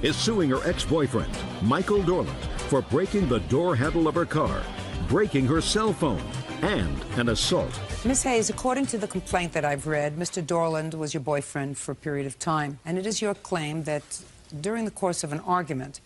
is suing her ex-boyfriend, Michael Dorland, for breaking the door handle of her car, breaking her cell phone, and an assault. Ms. Hayes, according to the complaint that I've read, Mr. Dorland was your boyfriend for a period of time, and it is your claim that during the course of an argument,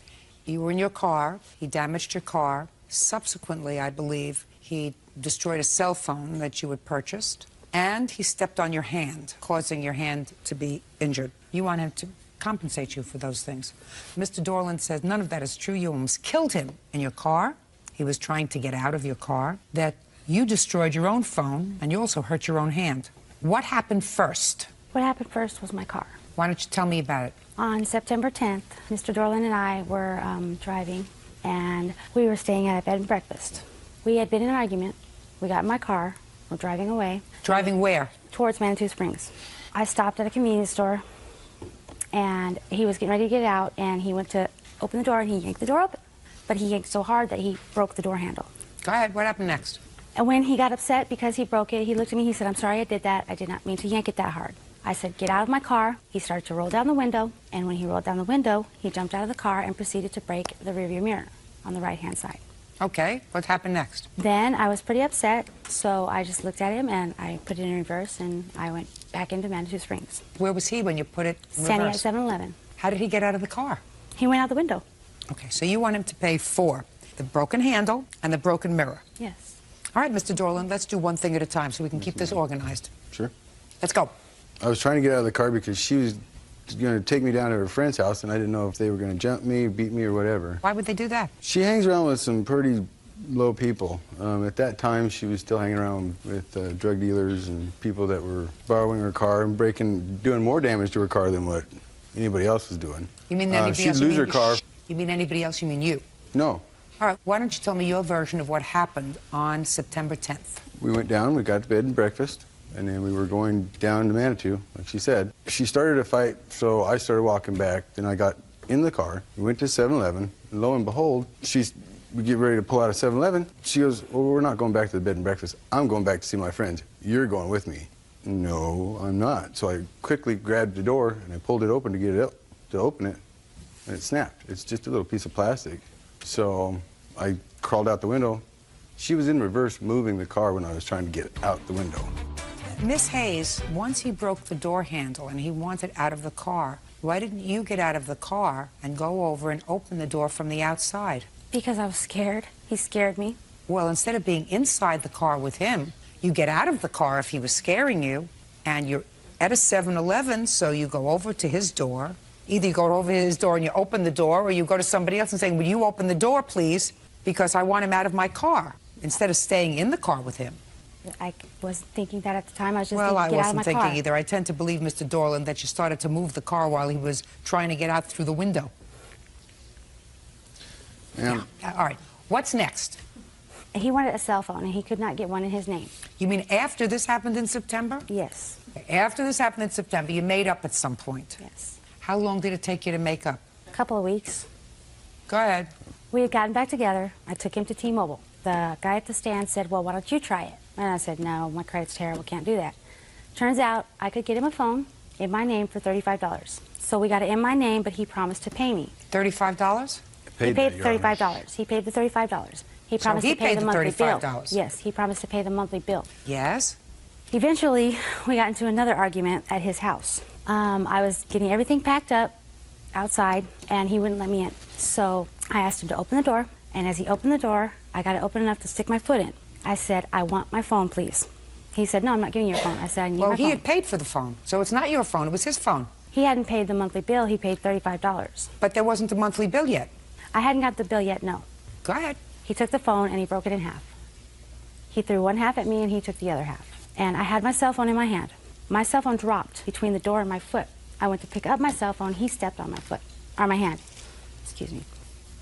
you were in your car, he damaged your car. Subsequently, I believe, he destroyed a cell phone that you had purchased, and he stepped on your hand, causing your hand to be injured. You want him to compensate you for those things. Mr. Dorland says none of that is true. You almost killed him in your car. He was trying to get out of your car. That you destroyed your own phone, and you also hurt your own hand. What happened first? What happened first was my car. Why don't you tell me about it? On September 10th, Mr. Dorland and I were driving, and we were staying at a bed and breakfast. We had been in an argument. We got in my car. We're driving away. Driving where? Towards Manitou Springs. I stopped at a convenience store, and he was getting ready to get out, and he went to open the door, and he yanked the door open. But he yanked so hard that he broke the door handle. Go ahead. What happened next? And when he got upset because he broke it, he looked at me, he said, "I'm sorry I did that. I did not mean to yank it that hard." I said, "Get out of my car." He started to roll down the window, and when he rolled down the window, he jumped out of the car and proceeded to break the rearview mirror on the right-hand side. Okay. What happened next? Then I was pretty upset, so I just looked at him, and I put it in reverse, and I went back into Manitou Springs. Where was he when you put it in Standing at reverse? 7-Eleven. How did he get out of the car? He went out the window. Okay, so you want him to pay for the broken handle and the broken mirror. Yes. All right, Mr. Dorland, let's do one thing at a time so we can keep this organized. Sure. Let's go. I was trying to get out of the car because she was going to take me down to her friend's house, and I didn't know if they were going to jump me, beat me, or whatever. Why would they do that? She hangs around with some pretty low people. At that time, she was still hanging around with drug dealers and people that were borrowing her car and doing more damage to her car than what anybody else was doing. You mean anybody she'd else? lose her car. You mean anybody else? You mean you? No. All right, why don't you tell me your version of what happened on September 10th? We went down, we got to bed and breakfast, and then we were going down to Manitou, like she said. She started a fight, so I started walking back. Then I got in the car, we went to 7-Eleven, and lo and behold, we get ready to pull out of 7-Eleven. She goes, "Well, we're not going back to the bed and breakfast. I'm going back to see my friends. You're going with me." "No, I'm not." So I quickly grabbed the door, and I pulled it open to get it up, to open it, and it snapped. It's just a little piece of plastic. So I crawled out the window. She was in reverse moving the car when I was trying to get out the window. Miss Hayes, once he broke the door handle and he wanted out of the car, why didn't you get out of the car and go over and open the door from the outside? Because I was scared. He scared me. Well, instead of being inside the car with him, you get out of the car if he was scaring you, and you're at a 7-Eleven, so you go over to his door. Either you go over to his door and you open the door, or you go to somebody else and say, "Will you open the door, please, because I want him out of my car," instead of staying in the car with him. I wasn't thinking that at the time. I was just Well, thinking, I get out of my wasn't car. thinking either. I tend to believe, Mr. Dorland, that you started to move the car while he was trying to get out through the window. Yeah. All right. What's next? He wanted a cell phone, and he could not get one in his name. You mean after this happened in September? Yes. After this happened in September, you made up at some point. Yes. How long did it take you to make up? A couple of weeks. Go ahead. We had gotten back together. I took him to T-Mobile. The guy at the stand said, "Well, why don't you try it?" And I said, "No, my credit's terrible, can't do that." Turns out I could get him a phone in my name for $35. So we got it in my name, but he promised to pay me. $35? He paid the $35. He paid the $35. He promised he to pay paid the the monthly bill. $35. Yes, he promised to pay the monthly bill. Yes. Eventually, we got into another argument at his house. I was getting everything packed up outside, and he wouldn't let me in. So I asked him to open the door, and as he opened the door, I got it open enough to stick my foot in. I said, "I want my phone, please." He said, "No, I'm not giving you your phone." I said, "I need Well, my he phone." had paid for the phone, so it's not your phone. It was his phone. He hadn't paid the monthly bill. He paid $35. But there wasn't a monthly bill yet. I hadn't got the bill yet, no. Go ahead. He took the phone, and he broke it in half. He threw one half at me, and he took the other half. And I had my cell phone in my hand. My cell phone dropped between the door and my foot. I went to pick up my cell phone. He stepped on my foot, or my hand. Excuse me.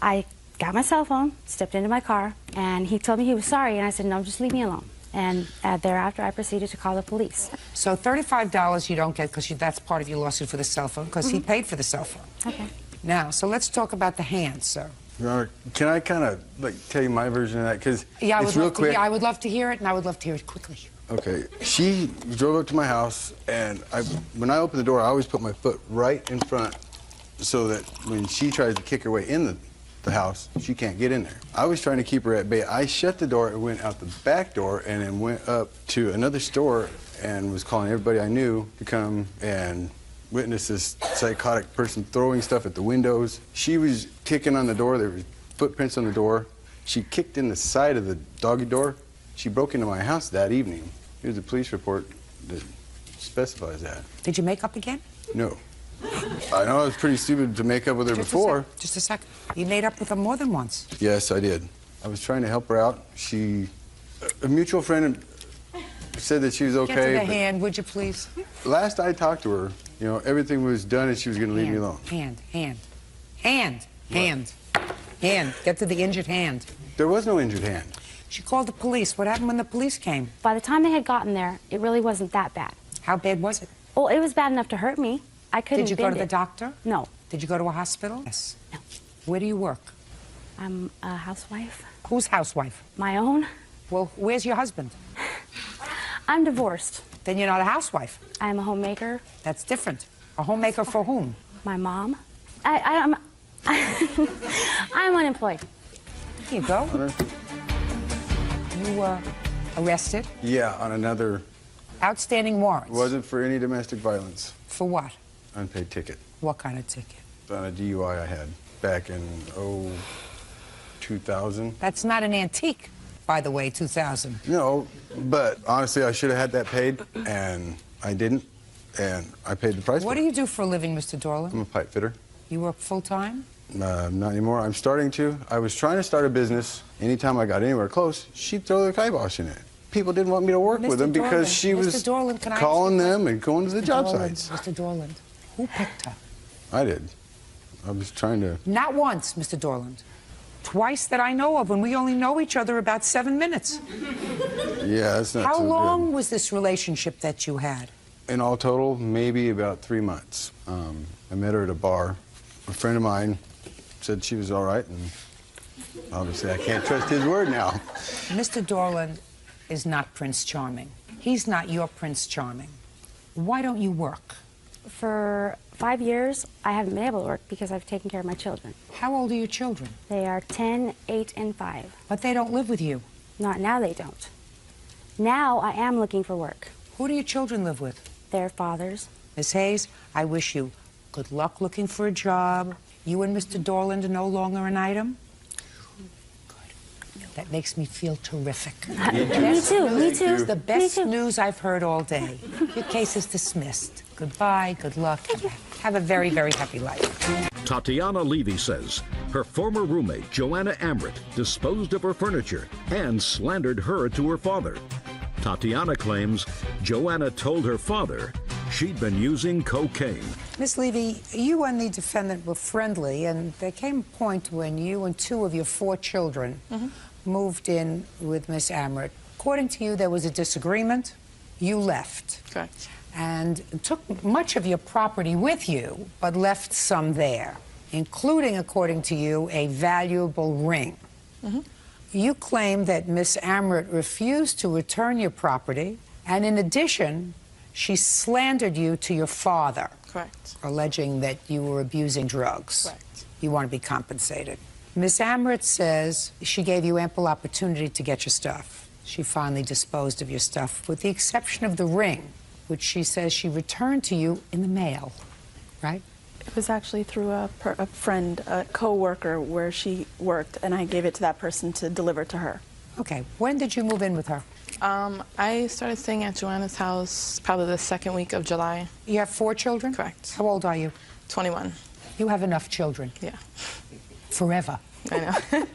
I got my cell phone, stepped into my car, and he told me he was sorry, and I said, "No, just leave me alone." And thereafter, I proceeded to call the police. So $35 you don't get because that's part of your lawsuit for the cell phone, because he paid for the cell phone. Okay. Now, so let's talk about the hand, sir. Your Honor, can I kind of tell you my version of that? Because Yeah, it's real quick. I would love to hear it, and I would love to hear it quickly. Okay, she drove up to my house, and when I opened the door, I always put my foot right in front so that when she tries to kick her way in the house, she can't get in there. I was trying to keep her at bay. I shut the door and went out the back door and then went up to another store and was calling everybody I knew to come and witness this psychotic person throwing stuff at the windows. She was kicking on the door. There were footprints on the door. She kicked in the side of the doggy door. She broke into my house that evening. Here's a police report that specifies that. Did you make up again? No. I know I was pretty stupid to make up with her before. Just a second. You made up with her more than once. Yes, I did. I was trying to help her out. A mutual friend said that she was okay. Get to the hand, would you please? Last I talked to her, you know, everything was done and she was going to leave me alone. Hand. Get to the injured hand. There was no injured hand. She called the police. What happened when the police came? By the time they had gotten there, it really wasn't that bad. How bad was it? Well, it was bad enough to hurt me. I couldn't Did you go to bend the it. doctor? No. Did you go to a hospital? Yes. No. Where do you work? I'm a housewife. Whose housewife? My own. Well, where's your husband? I'm divorced. Then you're not a housewife. I'm a homemaker. That's different. A homemaker for whom? My mom. I'm I'm unemployed. Here you go. You were arrested? Yeah, on another. Outstanding warrants. Wasn't for any domestic violence. For what? Unpaid ticket. What kind of ticket? On a DUI I had back in, 2000. That's not an antique, by the way, 2000. No, but honestly, I should have had that paid, and I didn't, and I paid the price. What for do it. you do for a living, Mr. Dorland? I'm a pipe fitter. You work full-time? Not anymore. I'm starting to. I was trying to start a business. Anytime I got anywhere close, she'd throw the kibosh in it. People didn't want me to work with them because she was calling them and going to the job sites. Mr. Dorland, who picked her? I did. I was trying to. Not once, Mr. Dorland. Twice that I know of, and we only know each other about 7 minutes. Yeah, that's not How so long good. was this relationship that you had? In all total, maybe about 3 months. I met her at a bar. A friend of mine said she was all right, and obviously I can't trust his word now. Mr. Dorland is not Prince Charming. He's not your Prince Charming. Why don't you work? For 5 years, I haven't been able to work because I've taken care of my children. How old are your children? They are 10, 8, and 5. But they don't live with you. Not now, they don't. Now I am looking for work. Who do your children live with? Their fathers. Miss Hayes, I wish you good luck looking for a job. You and Mr. Dorland are no longer an item. Good. That makes me feel terrific. Me too, me too. The best Me too. news I've heard all day. Your case is dismissed. Goodbye, good luck. Have a very, very happy life. Tatiana Levy says her former roommate, Joanna Amrit, disposed of her furniture and slandered her to her father. Tatiana claims Joanna told her father she'd been using cocaine. Miss Levy, you and the defendant were friendly, and there came a point when you and 2 of your 4 children moved in with Miss Amrit. According to you, there was a disagreement. You left. Correct. And took much of your property with you, but left some there, including, according to you, a valuable ring. You claim that Miss Amrit refused to return your property, and in addition, she slandered you to your father. Correct. Alleging that you were abusing drugs. Correct. You want to be compensated. Miss Amrit says she gave you ample opportunity to get your stuff. She finally disposed of your stuff, with the exception of the ring, which she says she returned to you in the mail, right? It was actually through a friend, a co-worker where she worked, and I gave it to that person to deliver to her. Okay, when did you move in with her? I started staying at Joanna's house probably the 2nd week of July. You have 4 children? Correct. How old are you? 21. You have enough children. Yeah. Forever. I know.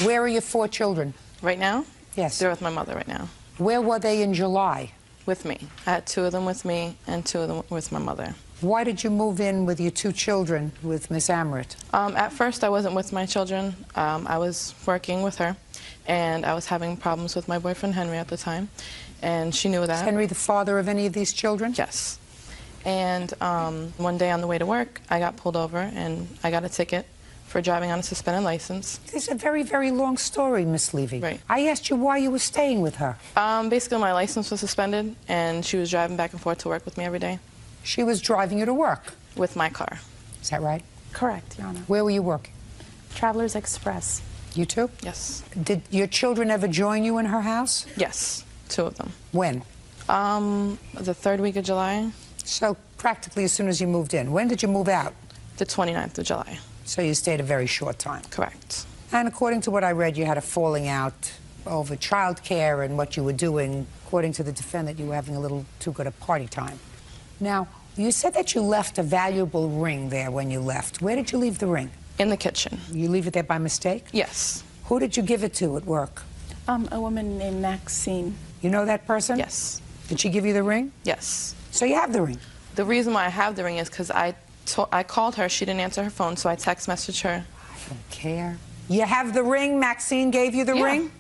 Where are your 4 children? Right now? Yes. They're with my mother right now. Where were they in July? With me. I had 2 of them with me and 2 of them with my mother. Why did you move in with your 2 children with Miss Amrit? At first, I wasn't with my children. I was working with her, and I was having problems with my boyfriend, Henry, at the time, and she knew that. Is Henry the father of any of these children? Yes. And one day on the way to work, I got pulled over, and I got a ticket for driving on a suspended license. It's a very, very long story, Miss Levy. Right. I asked you why you were staying with her. Basically, my license was suspended, and she was driving back and forth to work with me every day. She was driving you to work. With my car. Is that right? Correct, Your Honor. Where were you working? Travelers Express. You too? Yes. Did your children ever join you in her house? Yes, 2 of them. When? The 3rd week of July, So practically as soon as you moved in. When did you move out? the 29th of July. So you stayed a very short time. Correct. And according to what I read, you had a falling out over childcare and what you were doing. According to the defendant, you were having a little too good a party time. Now, you said that you left a valuable ring there when you left. Where did you leave the ring? In the kitchen. You leave it there by mistake? Yes. Who did you give it to at work? A woman named Maxine. You know that person? Yes. Did she give you the ring? Yes. So you have the ring. The reason why I have the ring is because I called her, she didn't answer her phone, so I text messaged her. I don't care. You have the ring? Maxine gave you the Yeah. ring?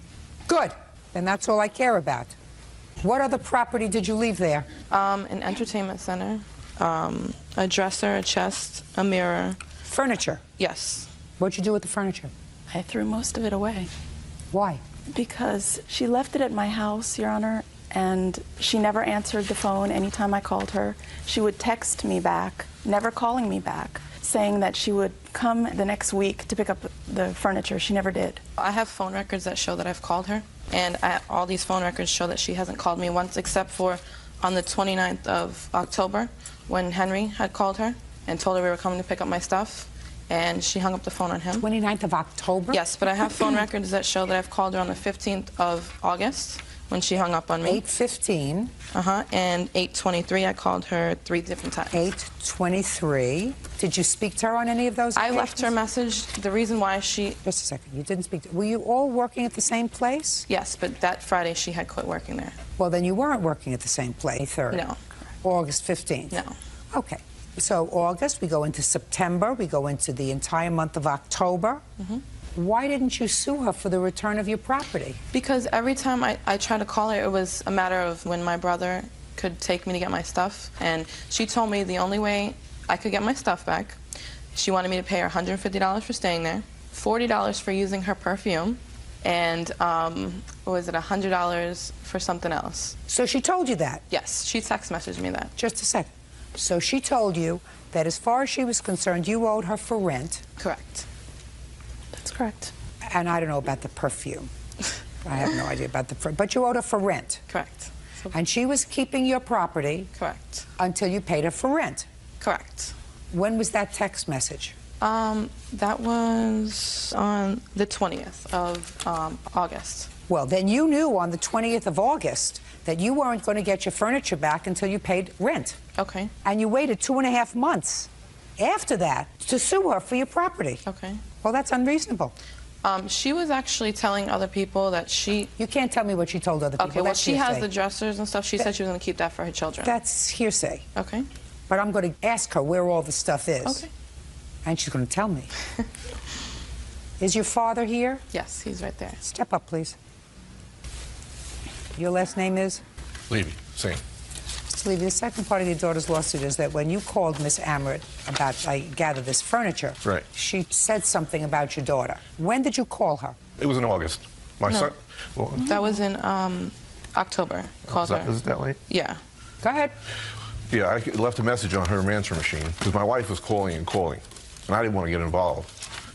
Good. Then that's all I care about. What other property did you leave there? An entertainment center, a dresser, a chest, a mirror. Furniture. Yes. What'd you do with the furniture? I threw most of it away Why? because she left it at my house, Your Honor, and she never answered the phone anytime I called her. She would text me back, never calling me back, saying that she would come the next week to pick up the furniture. She never did. I have phone records that show that I've called her, and all these phone records show that she hasn't called me once except for on the 29th of October when Henry had called her and told her we were coming to pick up my stuff, and she hung up the phone on him. 29th of October? Yes, but I have phone records that show that I've called her on the 15th of August when she hung up on me. 8:15. And 8:23 I called her 3 different times. 8:23. Did you speak to her on any of those I occasions? left her a message. The reason why she... Just a second. You didn't speak to... Were you all working at the same place? Yes, but that Friday she had quit working there. Well, then you weren't working at the same place. 3rd. No. August 15th. No. Okay. So August, we go into September, we go into the entire month of October. Why didn't you sue her for the return of your property? Because every time I tried to call her, it was a matter of when my brother could take me to get my stuff. And she told me the only way I could get my stuff back, she wanted me to pay her $150 for staying there, $40 for using her perfume, and what was it, $100 for something else. So she told you that? Yes, she text messaged me that. Just a second. So she told you that as far as she was concerned, you owed her for rent. Correct. That's correct. And I don't know about the perfume. I have no idea about the... But you owed her for rent. Correct. So, And she was keeping your property correct. until you paid her for rent. Correct. When was that text message? That was on the 20th of August. Well, then you knew on the 20th of August that you weren't going to get your furniture back until you paid rent. Okay. And you waited 2.5 months after that to sue her for your property. Okay. Well, that's unreasonable. She was actually telling other people that she... You can't tell me what she told other people. Okay, well, That's she has hearsay. the dressers and stuff. She said she was going to keep that for her children. That's hearsay. Okay. But I'm going to ask her where all the stuff is. Okay. And she's going to tell me. Is your father here? Yes, he's right there. Step up, please. Your last name is? Levy, same. Mr. Levy, the second part of your daughter's lawsuit is that when you called Miss Amrit about, I gather, this furniture, Right. she said something about your daughter. When did you call her? It was in August. My son. Well, That was in October. Called her. is it that late? Yeah. Go ahead. Yeah, I left a message on her answer machine because my wife was calling and calling, and I didn't want to get involved.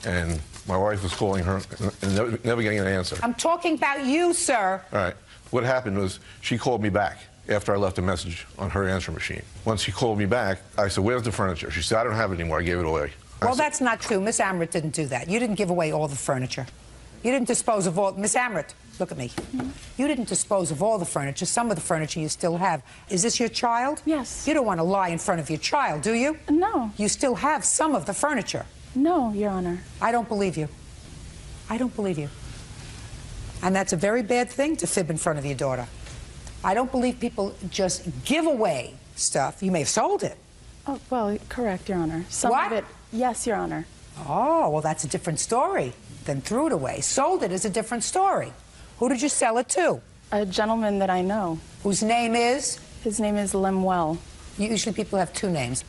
And my wife was calling her and never getting an answer. I'm talking about you, sir. All right. What happened was she called me back after I left a message on her answer machine. Once she called me back, I said, "Where's the furniture?" She said, "I don't have it anymore. I gave it away." Well, that's not true. Miss Amrit didn't do that. You didn't give away all the furniture. You didn't dispose of all... Miss Amrit, look at me. You didn't dispose of all the furniture. Some of the furniture you still have. Is this your child? Yes. You don't want to lie in front of your child, do you? No. You still have some of the furniture. No, Your Honor. I don't believe you. I don't believe you. And that's a very bad thing to fib in front of your daughter. I don't believe people just give away stuff. You may have sold it. Oh, well, correct, Your Honor. Some What? of it, yes, Your Honor. Oh, well, that's a different story than threw it away. Sold it is a different story. Who did you sell it to? A gentleman that I know. Whose name is? His name is Lemuel, Usually people have two names.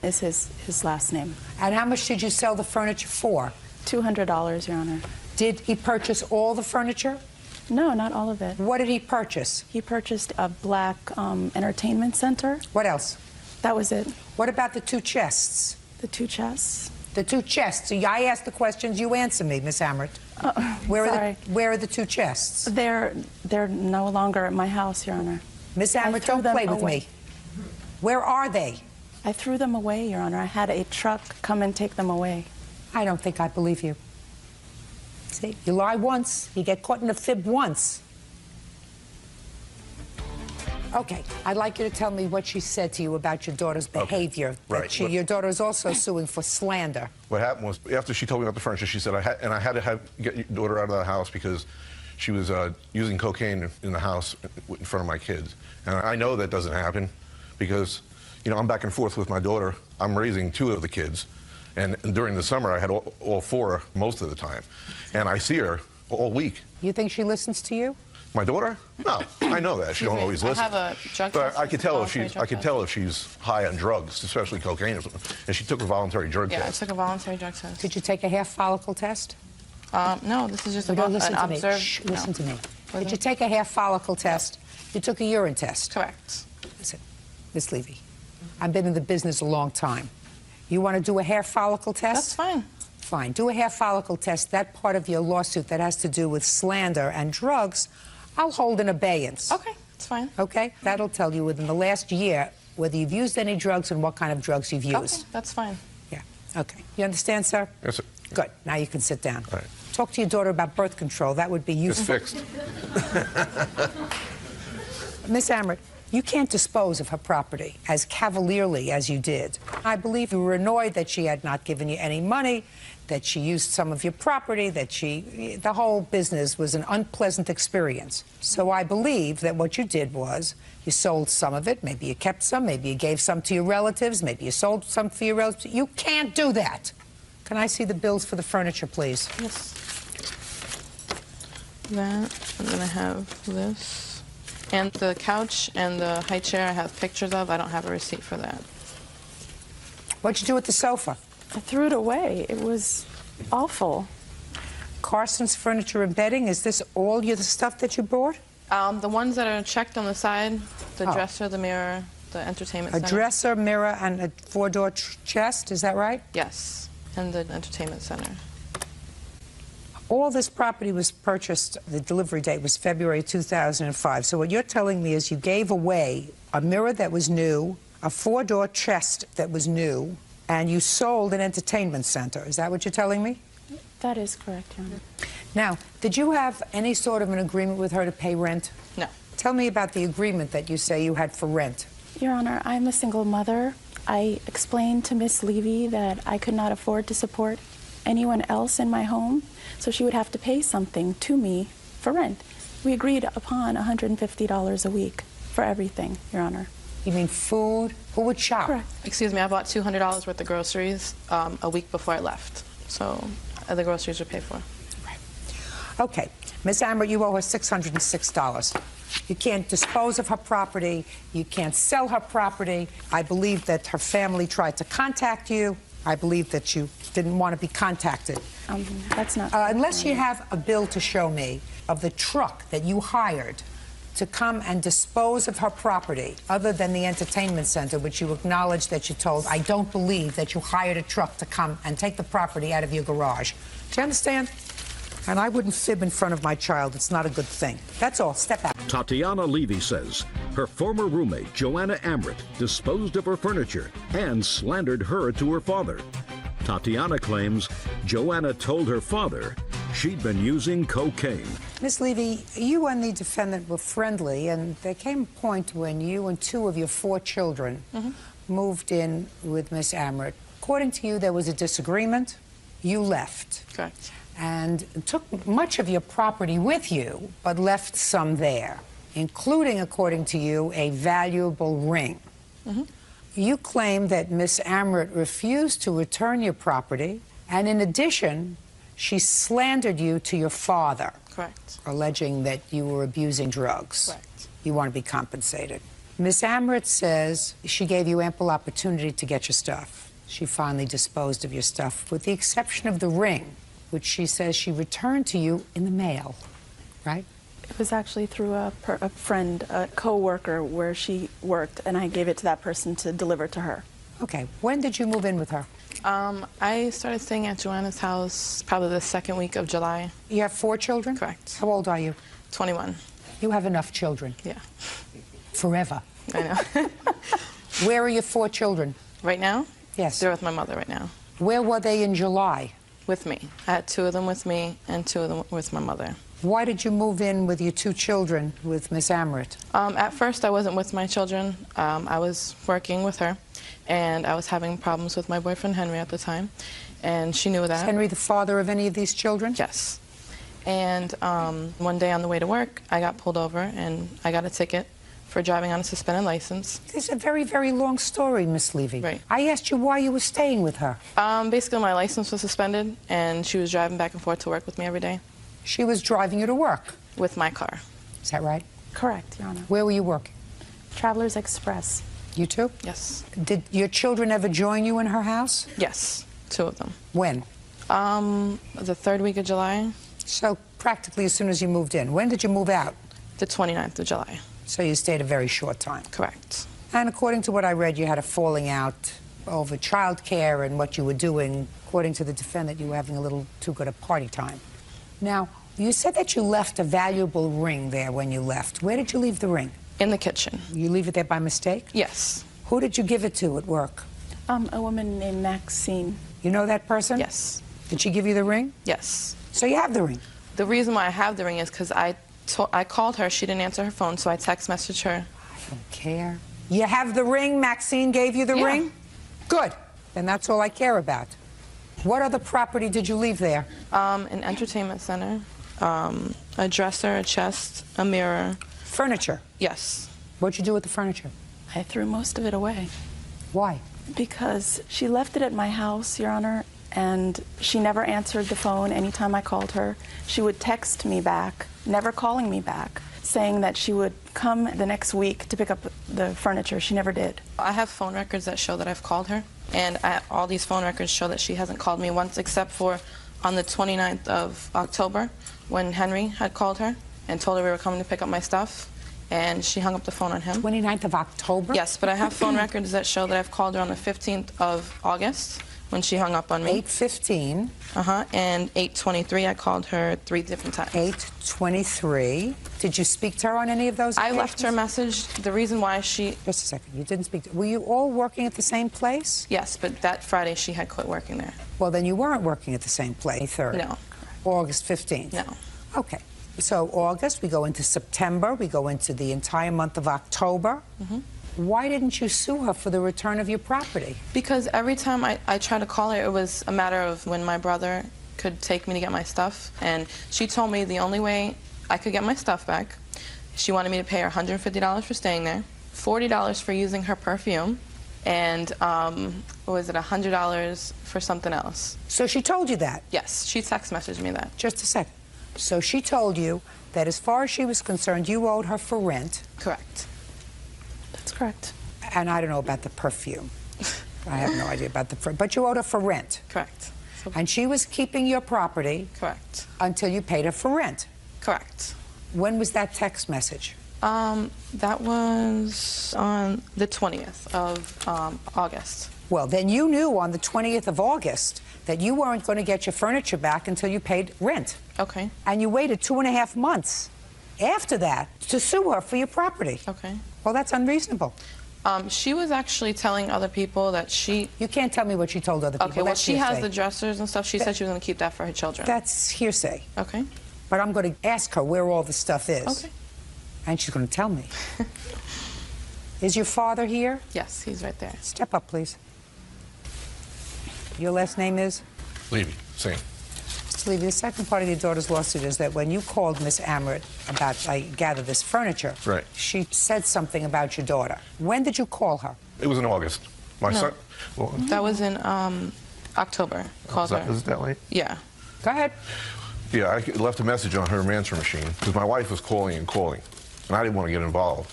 is his last name. And how much did you sell the furniture for? $200, Your Honor. Did he purchase all the furniture? No, not all of it. What did he purchase? He purchased a black entertainment center. What else? That was it. What about the two chests? The 2 chests. The 2 chests. So I ask the questions, you answer me, Miss Amrit. Sorry. Where are the 2 chests? They're no longer at my house, Your Honor. Miss I Amrit, threw don't them play with away. me. Where are they? I threw them away, Your Honor. I had a truck come and take them away. I don't think I believe you. See, you lie once, you get caught in a fib once. Okay, I'd like you to tell me what she said to you about your daughter's behavior. Right. Your daughter is also suing for slander. What happened was, after she told me about the furniture, she said, I had to get your daughter out of the house because she was using cocaine in the house in front of my kids. And I know that doesn't happen because, you know, I'm back and forth with my daughter. I'm raising 2 of the kids. And during the summer, I had all 4 most of the time. And I see her all week. You think she listens to you? My daughter? No, I know that. She don't always listen. I have a drug But test. I could tell if Voluntary she's drug high on drugs, especially cocaine or something. And she took a voluntary drug Yeah, I test. took a voluntary drug test. Did you take a hair follicle test? No, this is just No, an listen to me. observed. Shh, no. listen to me. Was Did you it? take a hair follicle test? You took a urine test? Correct. Listen, Miss Levy, I've been in the business a long time. You want to do a hair follicle test? That's fine. Fine. Do a hair follicle test. That part of your lawsuit that has to do with slander and drugs, I'll hold in abeyance. Okay, it's fine. Okay? That'll tell you within the last year whether you've used any drugs and what kind of drugs you've used. Okay, that's fine. Yeah. Okay. You understand, sir? Yes, sir. Good. Now you can sit down. All right. Talk to your daughter about birth control. That would be It's useful. fixed. Miss Amrit, you can't dispose of her property as cavalierly as you did. I believe you were annoyed that she had not given you any money, that she used some of your property, that the whole business was an unpleasant experience. So I believe that what you did was you sold some of it, maybe you kept some, maybe you gave some to your relatives, maybe you sold some for your relatives. You can't do that. Can I see the bills for the furniture, please? Yes. That, I'm gonna have this. And the couch and the high chair I have pictures of. I don't have a receipt for that. What'd you do with the sofa? I threw it away. It was awful. Carson's Furniture and Bedding, is this all the stuff that you bought? The ones that are checked on the side, the Oh. dresser, the mirror, the entertainment A center. dresser, mirror, and a 4-door chest, is that right? Yes, and the entertainment center. All this property was purchased, the delivery date was February 2005. So what you're telling me is you gave away a mirror that was new, a 4-door chest that was new, and you sold an entertainment center. Is that what you're telling me? That is correct, Your Honor. Now, did you have any sort of an agreement with her to pay rent? No. Tell me about the agreement that you say you had for rent. Your Honor, I'm a single mother. I explained to Miss Levy that I could not afford to support anyone else in my home, so she would have to pay something to me for rent. We agreed upon $150 a week for everything, Your Honor. You mean food? Who would shop? Correct. Excuse me, I bought $200 worth of groceries a week before I left. So the groceries were paid for. Okay. Ms. Amber, you owe her $606. You can't dispose of her property. You can't sell her property. I believe that her family tried to contact you. I believe that you didn't want to be contacted. That's not... Unless you have a bill to show me of the truck that you hired to come and dispose of her property, other than the entertainment center, which you acknowledged that you told, I don't believe that you hired a truck to come and take the property out of your garage. Do you understand? And I wouldn't fib in front of my child. It's not a good thing. That's all. Step out. Tatiana Levy says her former roommate, Joanna Amrit, disposed of her furniture and slandered her to her father. Tatiana claims Joanna told her father she'd been using cocaine. Miss Levy, you and the defendant were friendly, and there came a point when you and 2 of your 4 children moved in with Miss Amrit. According to you, there was a disagreement. You left. Correct. And took much of your property with you, but left some there, including, according to you, a valuable ring. You claim that Miss Amrit refused to return your property, and in addition, she slandered you to your father, Correct. alleging that you were abusing drugs. Correct. You want to be compensated. Miss Amrit says she gave you ample opportunity to get your stuff. She finally disposed of your stuff, with the exception of the ring, which she says she returned to you in the mail, right? It was actually through a friend, a co-worker where she worked, and I gave it to that person to deliver to her. Okay. When did you move in with her? I started staying at Joanna's house probably the second week of July. You have 4 children? Correct. How old are you? 21. You have enough children. Yeah, Forever. I know. Where are your 4 children? Right now? Yes. They're with my mother right now. Where were they in July? With me. I had 2 of them with me and 2 of them with my mother. Why did you move in with your 2 children with Miss Amrit? At first, I wasn't with my children. I was working with her, and I was having problems with my boyfriend Henry at the time, and she knew that. Is Henry the father of any of these children? Yes. And one day on the way to work, I got pulled over, and I got a ticket for driving on a suspended license. It's a very, very long story, Miss Levy. Right. I asked you why you were staying with her. Basically, my license was suspended, and she was driving back and forth to work with me every day She was driving you to work. with my car. Is that right? Correct, Your Honor. Where were you working? Travelers Express. You too? Yes. Did your children ever join you in her house? Yes, 2 of them. When? The 3rd week of July, So practically as soon as you moved in. When did you move out? the 29th of July. So you stayed a very short time. Correct. And according to what I read, you had a falling out over childcare and what you were doing. According to the defendant, you were having a little too good a party time. Now, you said that you left a valuable ring there when you left. Where did you leave the ring? In the kitchen. You leave it there by mistake? Yes. Who did you give it to at work? A woman named Maxine. You know that person? Yes. Did she give you the ring? Yes. So you have the ring. The reason why I have the ring is because I called her, she didn't answer her phone, so I text messaged her. I don't care. You have the ring? Maxine gave you the Yeah. ring? Good. Then that's all I care about. What other property did you leave there? An entertainment center, a dresser, a chest, a mirror. Furniture. Yes. What'd you do with the furniture? I threw most of it away Why? because she left it at my house, Your Honor, and she never answered the phone anytime I called her. She would text me back, never calling me back, saying that she would come the next week to pick up the furniture. She never did. I have phone records that show that I've called her, and all these phone records show that she hasn't called me once except for on the 29th of October when Henry had called her and told her we were coming to pick up my stuff, and she hung up the phone on him. 29th of October? Yes, but I have phone records that show that I've called her on the 15th of August when she hung up on me. 8:15. And 8:23, I called her 3 different times. 8:23. Did you speak to her on any of those I occasions? left her a message. The reason why she... Just a second. You didn't speak to... Were you all working at the same place? Yes, but that Friday she had quit working there. Well, then you weren't working at the same place. 3rd. No. August 15th. No. Okay. So August, we go into September, we go into the entire month of October. Why didn't you sue her for the return of your property? Because every time I tried to call her, it was a matter of when my brother could take me to get my stuff. And she told me the only way I could get my stuff back, she wanted me to pay her $150 for staying there, $40 for using her perfume, and what was it, $100 for something else. So she told you that? Yes, she text messaged me that. Just a second. So she told you that as far as she was concerned, you owed her for rent. Correct. That's correct. And I don't know about the perfume. I have no idea about the... But you owed her for rent. Correct. So, And she was keeping your property correct. until you paid her for rent. Correct. When was that text message? That was on the 20th of August. Well, then you knew on the 20th of August that you weren't going to get your furniture back until you paid rent. Okay. And you waited 2.5 months after that to sue her for your property. Okay. Well, that's unreasonable. She was actually telling other people that she... You can't tell me what she told other people. Okay, well, That's she has hearsay. the dressers and stuff. She said she was going to keep that for her children. That's hearsay. Okay. But I'm going to ask her where all the stuff is. Okay. And she's going to tell me. Is your father here? Yes, he's right there. Step up, please. Your last name is? Levy, same. Mr. Levy, the second part of your daughter's lawsuit is that when you called Miss Amrit about, I gather, this furniture, Right. she said something about your daughter. When did you call her? It was in August. My son. Well, That was in October. Called her. is it that late? Yeah. Go ahead. Yeah, I left a message on her answer machine because my wife was calling and calling, and I didn't want to get involved.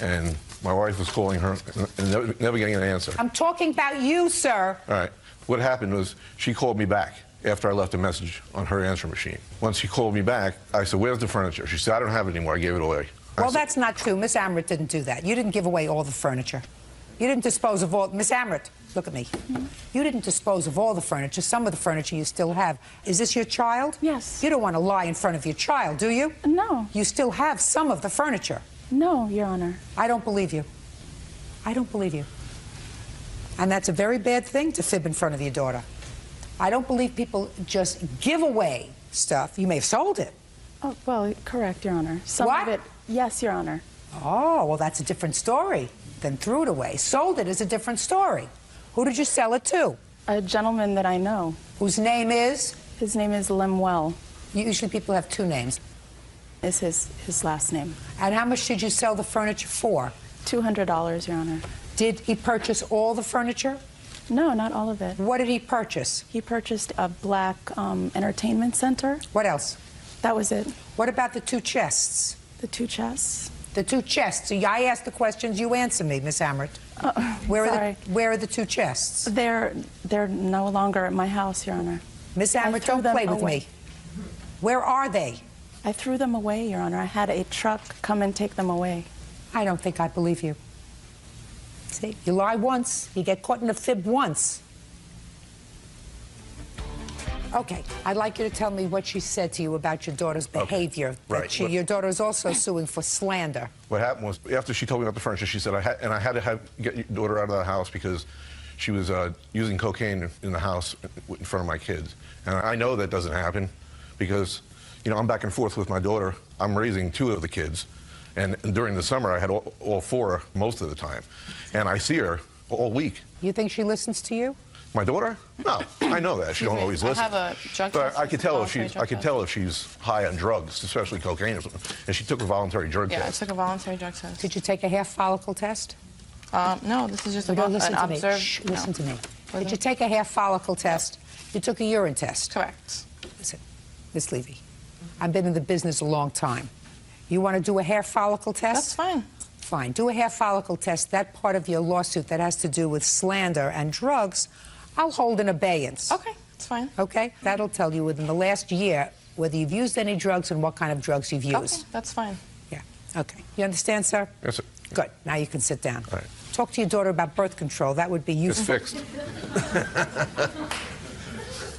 And my wife was calling her and never getting an answer. I'm talking about you, sir. All right. What happened was she called me back after I left a message on her answer machine. Once she called me back, I said, "Where's the furniture?" She said, "I don't have it anymore. I gave it away." Well, that's not true. Miss Amrit didn't do that. You didn't give away all the furniture. You didn't dispose of all... Miss Amrit, look at me. You didn't dispose of all the furniture. Some of the furniture you still have. Is this your child? Yes. You don't want to lie in front of your child, do you? No. You still have some of the furniture. No, Your Honor. I don't believe you. I don't believe you. And that's a very bad thing to fib in front of your daughter. I don't believe people just give away stuff. You may have sold it. Oh, well, correct, Your Honor. Some What? of it, yes, Your Honor. Oh, well, that's a different story than threw it away. Sold it is a different story. Who did you sell it to? A gentleman that I know. Whose name is? His name is Lemuel, Usually people have two names. is his last name. And how much did you sell the furniture for? $200, Your Honor. Did he purchase all the furniture? No, not all of it. What did he purchase? He purchased a black entertainment center. What else? That was it. What about the two chests? The two chests. The two chests. So I ask the questions, you answer me, Miss Amrit. Sorry. Where are the two chests? They're no longer at my house, Your Honor. Miss I Amrit, threw don't them play with away. me. Where are they? I threw them away, Your Honor. I had a truck come and take them away. I don't think I believe you. See, you lie once, you get caught in a fib once. Okay, I'd like you to tell me what she said to you about your daughter's behavior. Right. Your daughter is also suing for slander. What happened was, after she told me about the furniture, she said, I had to get your daughter out of the house because she was using cocaine in the house in front of my kids. And I know that doesn't happen because, you know, I'm back and forth with my daughter. I'm raising two of the kids. And during the summer, I had all four most of the time. And I see her all week. You think she listens to you? My daughter? No, I know that. She don't always listen. I have a drug But test. I could tell if Voluntary she's drug test. high on drugs, especially cocaine or something. And she took a voluntary drug Yeah, I test. took a voluntary drug test. Did you take a hair follicle test? No, this is just No, an don't listen to me. observed. Shh, no. listen to me. Was Did you it? take a hair follicle test? You took a urine test? Correct. Listen, Miss Levy, I've been in the business a long time. You want to do a hair follicle test? That's fine. Fine. Do a hair follicle test. That part of your lawsuit that has to do with slander and drugs, I'll hold in abeyance. Okay, it's fine. Okay? That'll tell you within the last year whether you've used any drugs and what kind of drugs you've used. Okay, that's fine. Yeah. Okay. You understand, sir? Yes, sir. Good. Now you can sit down. All right. Talk to your daughter about birth control. That would be It's useful. fixed.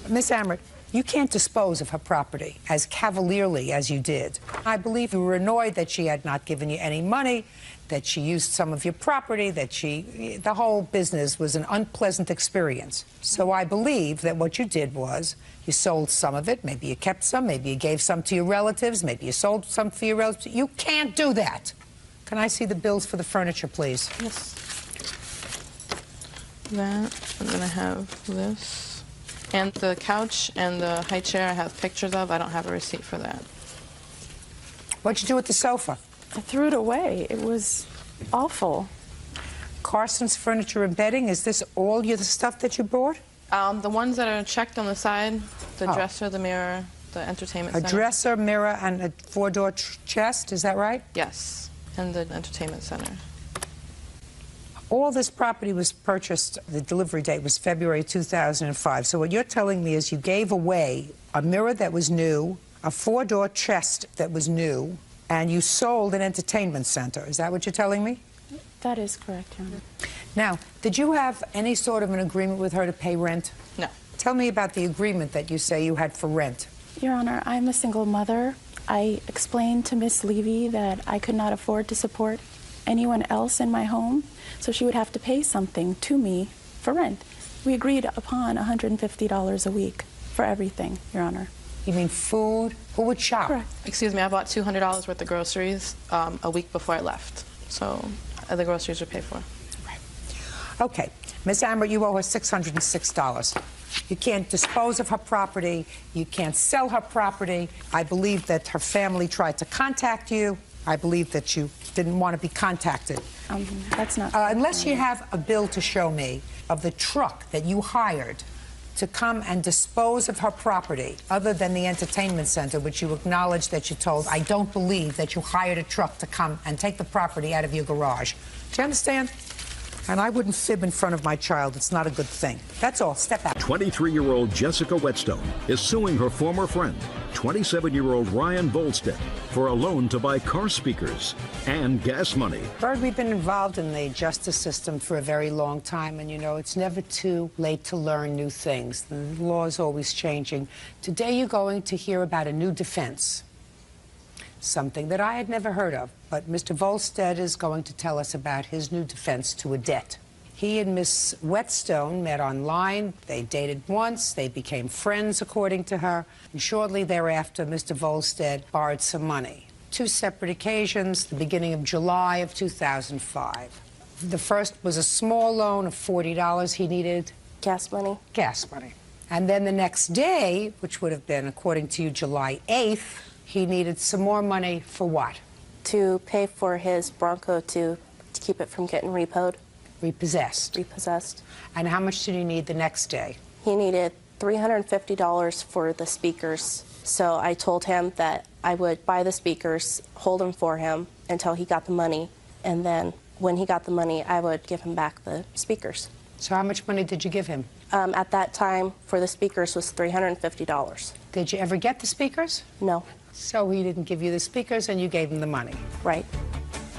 Miss Amrit, you can't dispose of her property as cavalierly as you did. I believe you were annoyed that she had not given you any money, that she used some of your property, that the whole business was an unpleasant experience. So I believe that what you did was you sold some of it, maybe you kept some, maybe you gave some to your relatives, maybe you sold some for your relatives. You can't do that. Can I see the bills for the furniture, please? Yes. That, I'm gonna have this. And the couch and the high chair I have pictures of. I don't have a receipt for that. What'd you do with the sofa? I threw it away. It was awful. Carson's Furniture and Bedding, is this all the stuff that you bought? The ones that are checked on the side, the Oh. dresser, the mirror, the entertainment A center. dresser, mirror, and a four-door chest, is that right? Yes, and the entertainment center. All this property was purchased, the delivery date was February 2005. So what you're telling me is you gave away a mirror that was new, a four-door chest that was new, and you sold an entertainment center. Is that what you're telling me? That is correct, Your Honor. Now, did you have any sort of an agreement with her to pay rent? No. Tell me about the agreement that you say you had for rent. Your Honor, I'm a single mother. I explained to Miss Levy that I could not afford to support anyone else in my home, so she would have to pay something to me for rent. We agreed upon $150 a week for everything, Your Honor. You mean food? Who would shop? Correct. Excuse me, I bought $200 worth of groceries a week before I left. So the groceries were paid for. Okay. Ms. Amber, you owe her $606. You can't dispose of her property. You can't sell her property. I believe that her family tried to contact you. I believe that you didn't want to be contacted. That's not... Unless you have a bill to show me of the truck that you hired to come and dispose of her property, other than the entertainment center, which you acknowledged that you told, I don't believe that you hired a truck to come and take the property out of your garage. Do you understand? And I wouldn't fib in front of my child. It's not a good thing. That's all. Step out. 23-year-old Jessica Whetstone is suing her former friend 27-year-old Ryan Volstead for a loan to buy car speakers and gas money. Bird, we've been involved in the justice system for a very long time, and you know, it's never too late to learn new things. The law is always changing. Today you're going to hear about a new defense, something that I had never heard of, but Mr. Volstead is going to tell us about his new defense to a debt. He and Miss Whetstone met online. They dated once. They became friends, according to her. And shortly thereafter, Mr. Volstead borrowed some money. Two separate occasions, the beginning of July of 2005. The first was a small loan of $40 he needed. Gas money. Gas money. And then the next day, which would have been, according to you, July 8th, he needed some more money for what? To pay for his Bronco to keep it from getting repoed. Repossessed. Repossessed. And how much did he need the next day? He needed $350 for the speakers. So I told him that I would buy the speakers, hold them for him until he got the money, and then when he got the money, I would give him back the speakers. So how much money did you give him? At that time, for the speakers was $350. Did you ever get the speakers? No. So he didn't give you the speakers and you gave him the money? Right.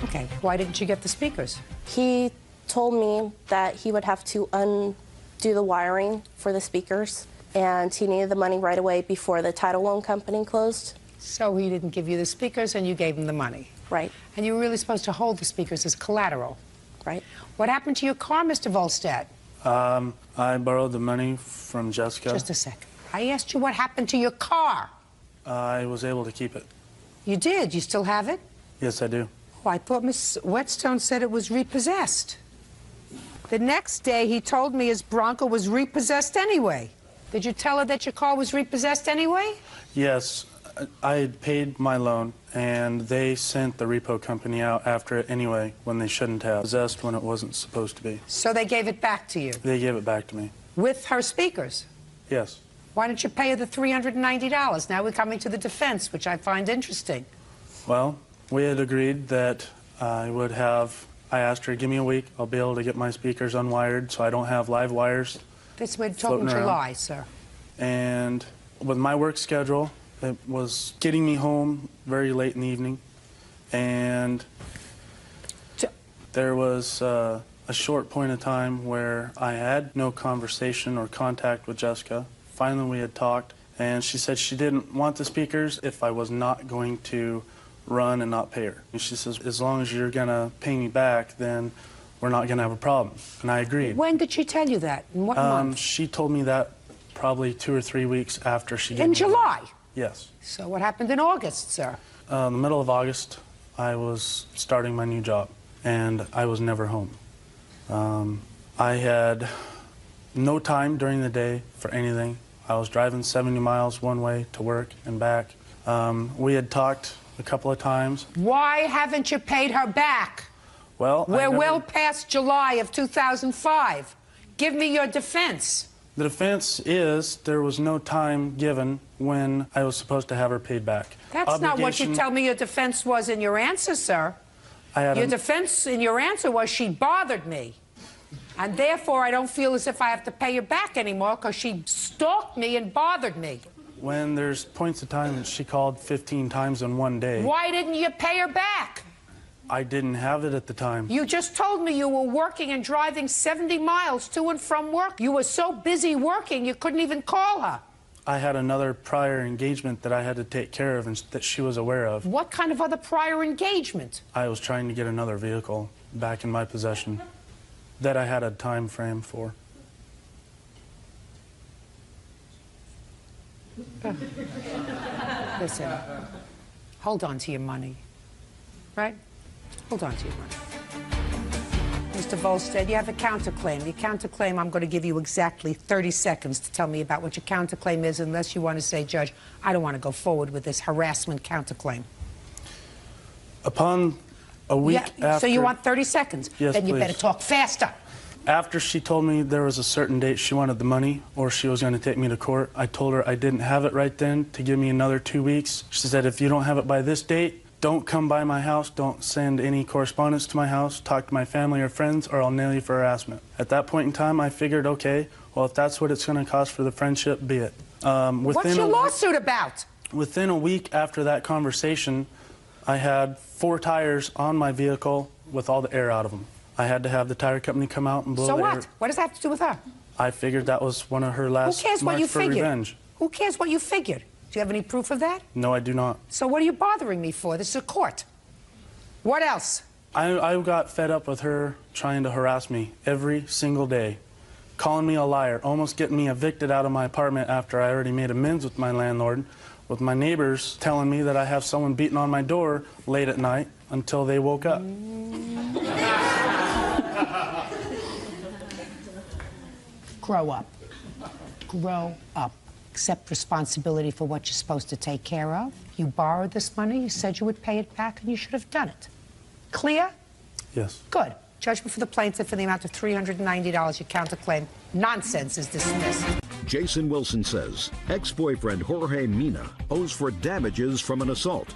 Okay, why didn't you get the speakers? He told me that he would have to undo the wiring for the speakers, and he needed the money right away before the title loan company closed. So he didn't give you the speakers and you gave him the money? Right. And you were really supposed to hold the speakers as collateral? Right. What happened to your car, Mr. Volstead? I borrowed the money from Jessica. Just a second. I asked you what happened to your car. I was able to keep it. You did? You still have it? Yes, I do. Oh, I thought Miss Whetstone said it was repossessed. The next day, he told me his Bronco was repossessed anyway. Did you tell her that your car was repossessed anyway? Yes, I had paid my loan, and they sent the repo company out after it anyway when they shouldn't have. Possessed when it wasn't supposed to be. So they gave it back to you? They gave it back to me. With her speakers? Yes. Why didn't you pay her the $390? Now we're coming to the defense, which I find interesting. Well, we had agreed that I asked her, give me a week, I'll be able to get my speakers unwired so I don't have live wires. This we're talking July, sir. And with my work schedule, it was getting me home very late in the evening. And there was a short point of time where I had no conversation or contact with Jessica. Finally, we had talked, and she said she didn't want the speakers if I was not going to run and not pay her. And she says, as long as you're going to pay me back, then we're not going to have a problem. And I agreed. When did she tell you that? In what month? She told me that probably 2 or 3 weeks after she gave me In the July? money. Yes. So what happened in August, sir? In the middle of August, I was starting my new job, and I was never home. I had no time during the day for anything. I was driving 70 miles one way to work and back. We had talked a couple of times. Why haven't you paid her back? Well, we're well past July of 2005. Give me your defense. The defense is there was no time given when I was supposed to have her paid back. That's not what you tell me your defense was in your answer, sir. Your defense in your answer was she bothered me. And therefore, I don't feel as if I have to pay her back anymore because she stalked me and bothered me. When there's points of time that she called 15 times in one day. Why didn't you pay her back? I didn't have it at the time. You just told me you were working and driving 70 miles to and from work. You were so busy working, you couldn't even call her. I had another prior engagement that I had to take care of and that she was aware of. What kind of other prior engagement? I was trying to get another vehicle back in my possession that I had a time frame for. Listen, hold on to your money, right? Hold on to your money. Mr. Volstead, you have a counterclaim. Your counterclaim, I'm going to give you exactly 30 seconds to tell me about what your counterclaim is, unless you want to say, Judge, I don't want to go forward with this harassment counterclaim. Upon a week after... So you want 30 seconds? Yes, then you please. better talk faster. After she told me there was a certain date she wanted the money or she was going to take me to court, I told her I didn't have it right then to give me another 2 weeks. She said, if you don't have it by this date, don't come by my house, don't send any correspondence to my house, talk to my family or friends, or I'll nail you for harassment. At that point in time, I figured, okay, well, if that's what it's going to cost for the friendship, be it. What's your lawsuit about? Within a week after that conversation, I had 4 tires on my vehicle with all the air out of them. I had to have the tire company come out and blow So the what? air. What does that have to do with her? I figured that was one of her Who last cares what marks you for figured? revenge. Who cares what you figured? Do you have any proof of that? No, I do not. So what are you bothering me for? This is a court. What else? I got fed up with her trying to harass me every single day, calling me a liar, almost getting me evicted out of my apartment after I already made amends with my landlord, with my neighbors telling me that I have someone beating on my door late at night until they woke up. Grow up. Grow up. Accept responsibility for what you're supposed to take care of. You borrowed this money, you said you would pay it back, and you should have done it. Clear? Yes. Good. Judgment for the plaintiff in the amount of $390. Your counterclaim nonsense is dismissed. Jason Wilson says ex-boyfriend Jorge Mina owes for damages from an assault.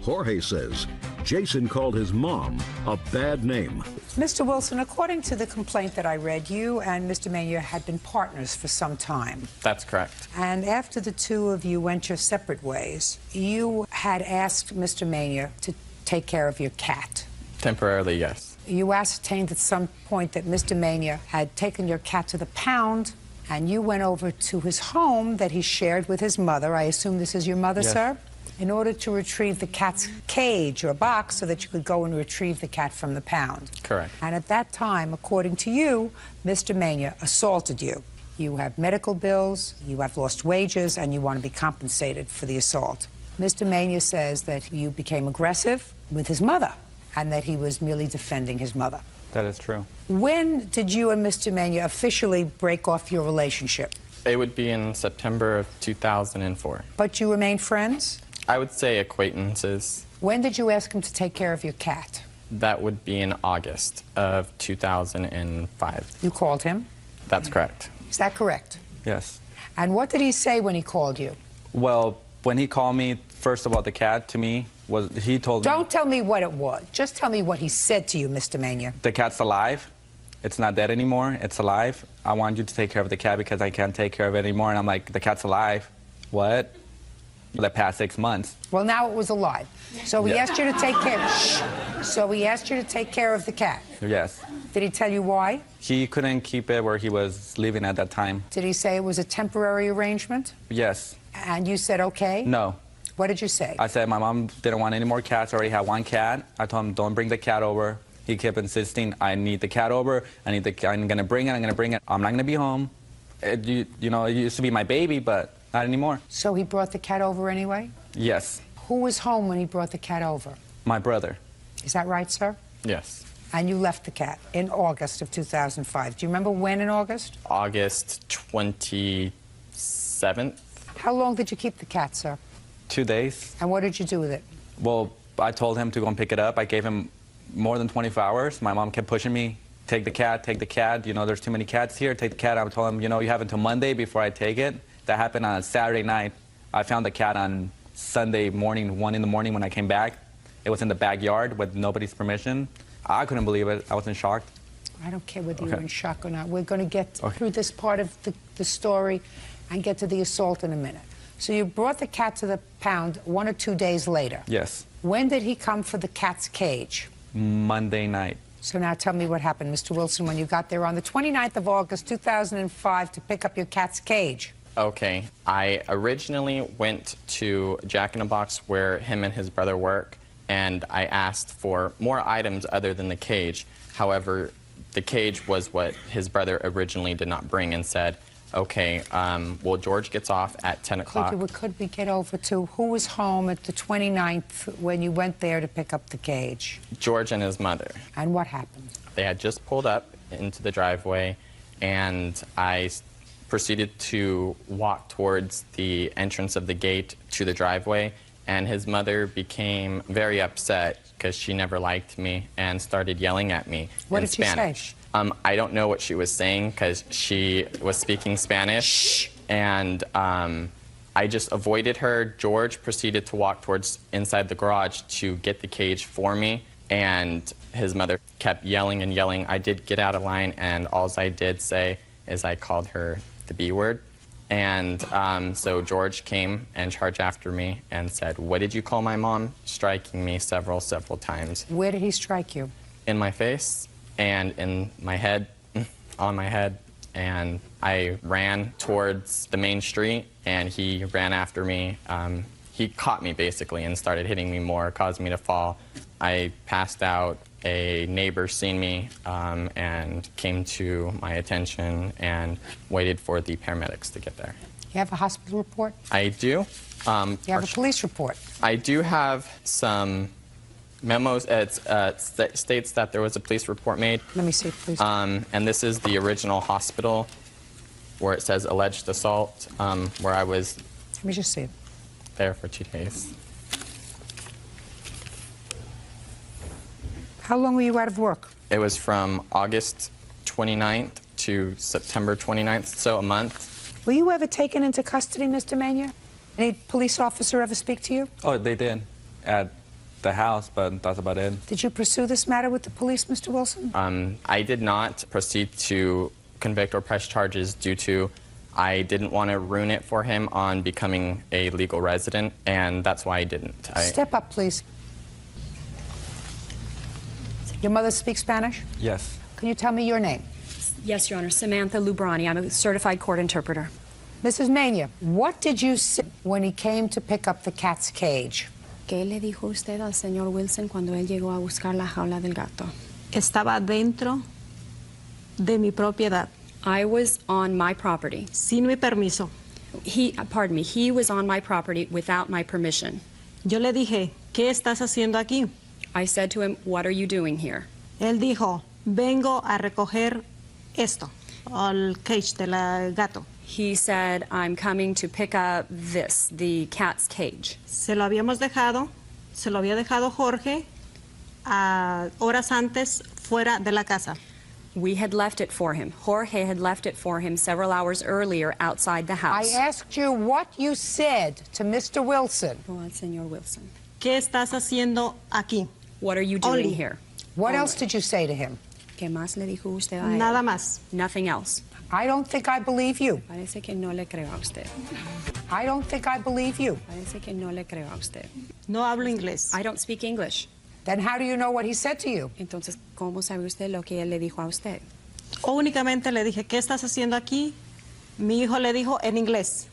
Jorge says Jason called his mom a bad name. Mr. Wilson, according to the complaint that I read, you and Mr. Mania had been partners for some time. That's correct. And after the two of you went your separate ways, you had asked Mr. Mania to take care of your cat. Temporarily, yes. You ascertained at some point that Mr. Mania had taken your cat to the pound, and you went over to his home that he shared with his mother. I assume this is your mother, Yes. sir? In order to retrieve the cat's cage or box so that you could go and retrieve the cat from the pound. Correct. And at that time, according to you, Mr. Mania assaulted you. You have medical bills, you have lost wages, and you want to be compensated for the assault. Mr. Mania says that you became aggressive with his mother and that he was merely defending his mother. That is true. When did you and Mr. Mania officially break off your relationship? It would be in September of 2004. But you remain friends? I would say acquaintances. When did you ask him to take care of your cat? That would be in August of 2005. You called him? That's correct. Is that correct? Yes. And what did he say when he called you? Well, when he called me, first of all, the cat to me was, he told me... Don't tell me what it was. Just tell me what he said to you, Mr. Mania. The cat's alive. It's not dead anymore. It's alive. I want you to take care of the cat because I can't take care of it anymore. And I'm like, the cat's alive. What? For the past 6 months. Well, now it was alive. So he Yeah. asked you to take care. Shh. So he asked you to take care of the cat. Yes. Did he tell you why? He couldn't keep it where he was living at that time. Did he say it was a temporary arrangement? Yes. And you said okay? No. What did you say? I said my mom didn't want any more cats. I already had 1 cat. I told him, don't bring the cat over. He kept insisting, I need the cat over. I'm going to bring it. I'm going to bring it. I'm not going to be home. You know, it used to be my baby, but not anymore. So he brought the cat over anyway? Yes. Who was home when he brought the cat over? My brother. Is that right, sir? Yes. And you left the cat in August of 2005. Do you remember when in August? August 27th. How long did you keep the cat, sir? 2 days. And what did you do with it? Well, I told him to go and pick it up. I gave him more than 24 hours. My mom kept pushing me, take the cat, take the cat. You know, there's too many cats here, take the cat. I told him, you know, you have until Monday before I take it. That happened on a Saturday night. I found the cat on Sunday morning, 1 in the morning when I came back. It was in the backyard with nobody's permission. I couldn't believe it. I was in shock. I don't care whether Okay. you're in shock or not. We're going to get Okay. through this part of the story and get to the assault in a minute. So you brought the cat to the pound 1 or 2 days later. Yes. When did he come for the cat's cage? Monday night. So now tell me what happened, Mr. Wilson, when you got there on the 29th of August, 2005, to pick up your cat's cage. Okay. I originally went to Jack in the Box where him and his brother work, and I asked for more items other than the cage. However, the cage was what his brother originally did not bring and said, okay, well, George gets off at 10 o'clock. Could we get over to who was home at the 29th when you went there to pick up the cage? George and his mother. And what happened? They had just pulled up into the driveway, and I proceeded to walk towards the entrance of the gate to the driveway, and his mother became very upset because she never liked me and started yelling at me What in did she say? Spanish. I don't know what she was saying because she was speaking Spanish. Shh. And I just avoided her. George proceeded to walk towards inside the garage to get the cage for me, and his mother kept yelling and yelling. I did get out of line, and all I did say is I called her the B word. And so George came and charged after me and said, "What did you call my mom?" striking me several times. Where did he strike you? In my face and in my head, on my head. And I ran towards the main street, and he ran after me. He caught me, basically, and started hitting me more, causing me to fall. I passed out. A neighbor seen me and came to my attention and waited for the paramedics to get there. You have a hospital report? I do. You have a police report? I do have some memos. It states that there was a police report made. Let me see, please. And this is the original hospital where it says alleged assault, where I was Let me just see it. there for 2 days. How long were you out of work? It was from August 29th to September 29th, so a month. Were you ever taken into custody, Mr. Mania? Any police officer ever speak to you? Oh, they did at the house, but that's about it. Did you pursue this matter with the police, Mr. Wilson? I did not proceed to convict or press charges due to I didn't want to ruin it for him on becoming a legal resident, and that's why I didn't. Step up, please. Your mother speaks Spanish? Yes. Can you tell me your name? Yes, Your Honor. Samantha Lubrani. I'm a certified court interpreter. Mrs. Mania, what did you say when he came to pick up the cat's cage? ¿Qué le dijo usted al señor Wilson cuando él llegó a buscar la jaula del gato? Estaba dentro de mi propiedad. I was on my property. Sin mi permiso. He was on my property without my permission. Yo le dije, ¿qué estás haciendo aquí? I said to him, "What are you doing here?" Él dijo, vengo a recoger esto, el cage del gato. He said, "I'm coming to pick up this, the cat's cage." Se lo había dejado Jorge horas antes fuera de la casa. We had left it for him. Jorge had left it for him several hours earlier outside the house. I asked you what you said to Mr. Wilson. Oh, al señor Wilson. ¿Qué estás haciendo aquí? What are you doing here? What else did you say to him? ¿Qué más le dijo usted a él? Nada más. Nothing else. I don't think I believe you. Parece que no le creo a usted. I don't think I believe you. Parece que no le creo a usted. No hablo inglés. I don't speak English. Then how do you know what he said to you? Entonces, ¿cómo sabe usted lo que él le dijo a usted? Únicamente le dije, ¿qué estás haciendo aquí? Mi hijo le dijo en inglés.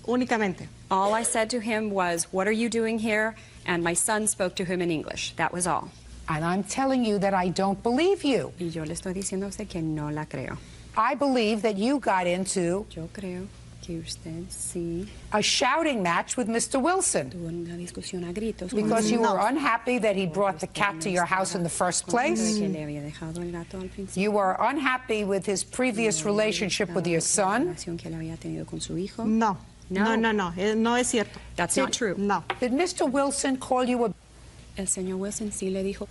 Únicamente. All I said to him was, "What are you doing here?" And my son spoke to him in English. That was all. And I'm telling you that I don't believe you. Y yo le estoy diciendo a usted que no la creo. I believe that you got into Yo creo que usted sí a shouting match with Mr. Wilson tuvo una discusión a gritos because you were unhappy that he brought the cat to your house in the first place. que le había dejado el gato al principio. You were unhappy with his previous relationship with your son. Relación que él había tenido con su hijo. No. No. No es cierto. That's not true. No. Did Mr. Wilson call you a... El señor Wilson sí le dijo.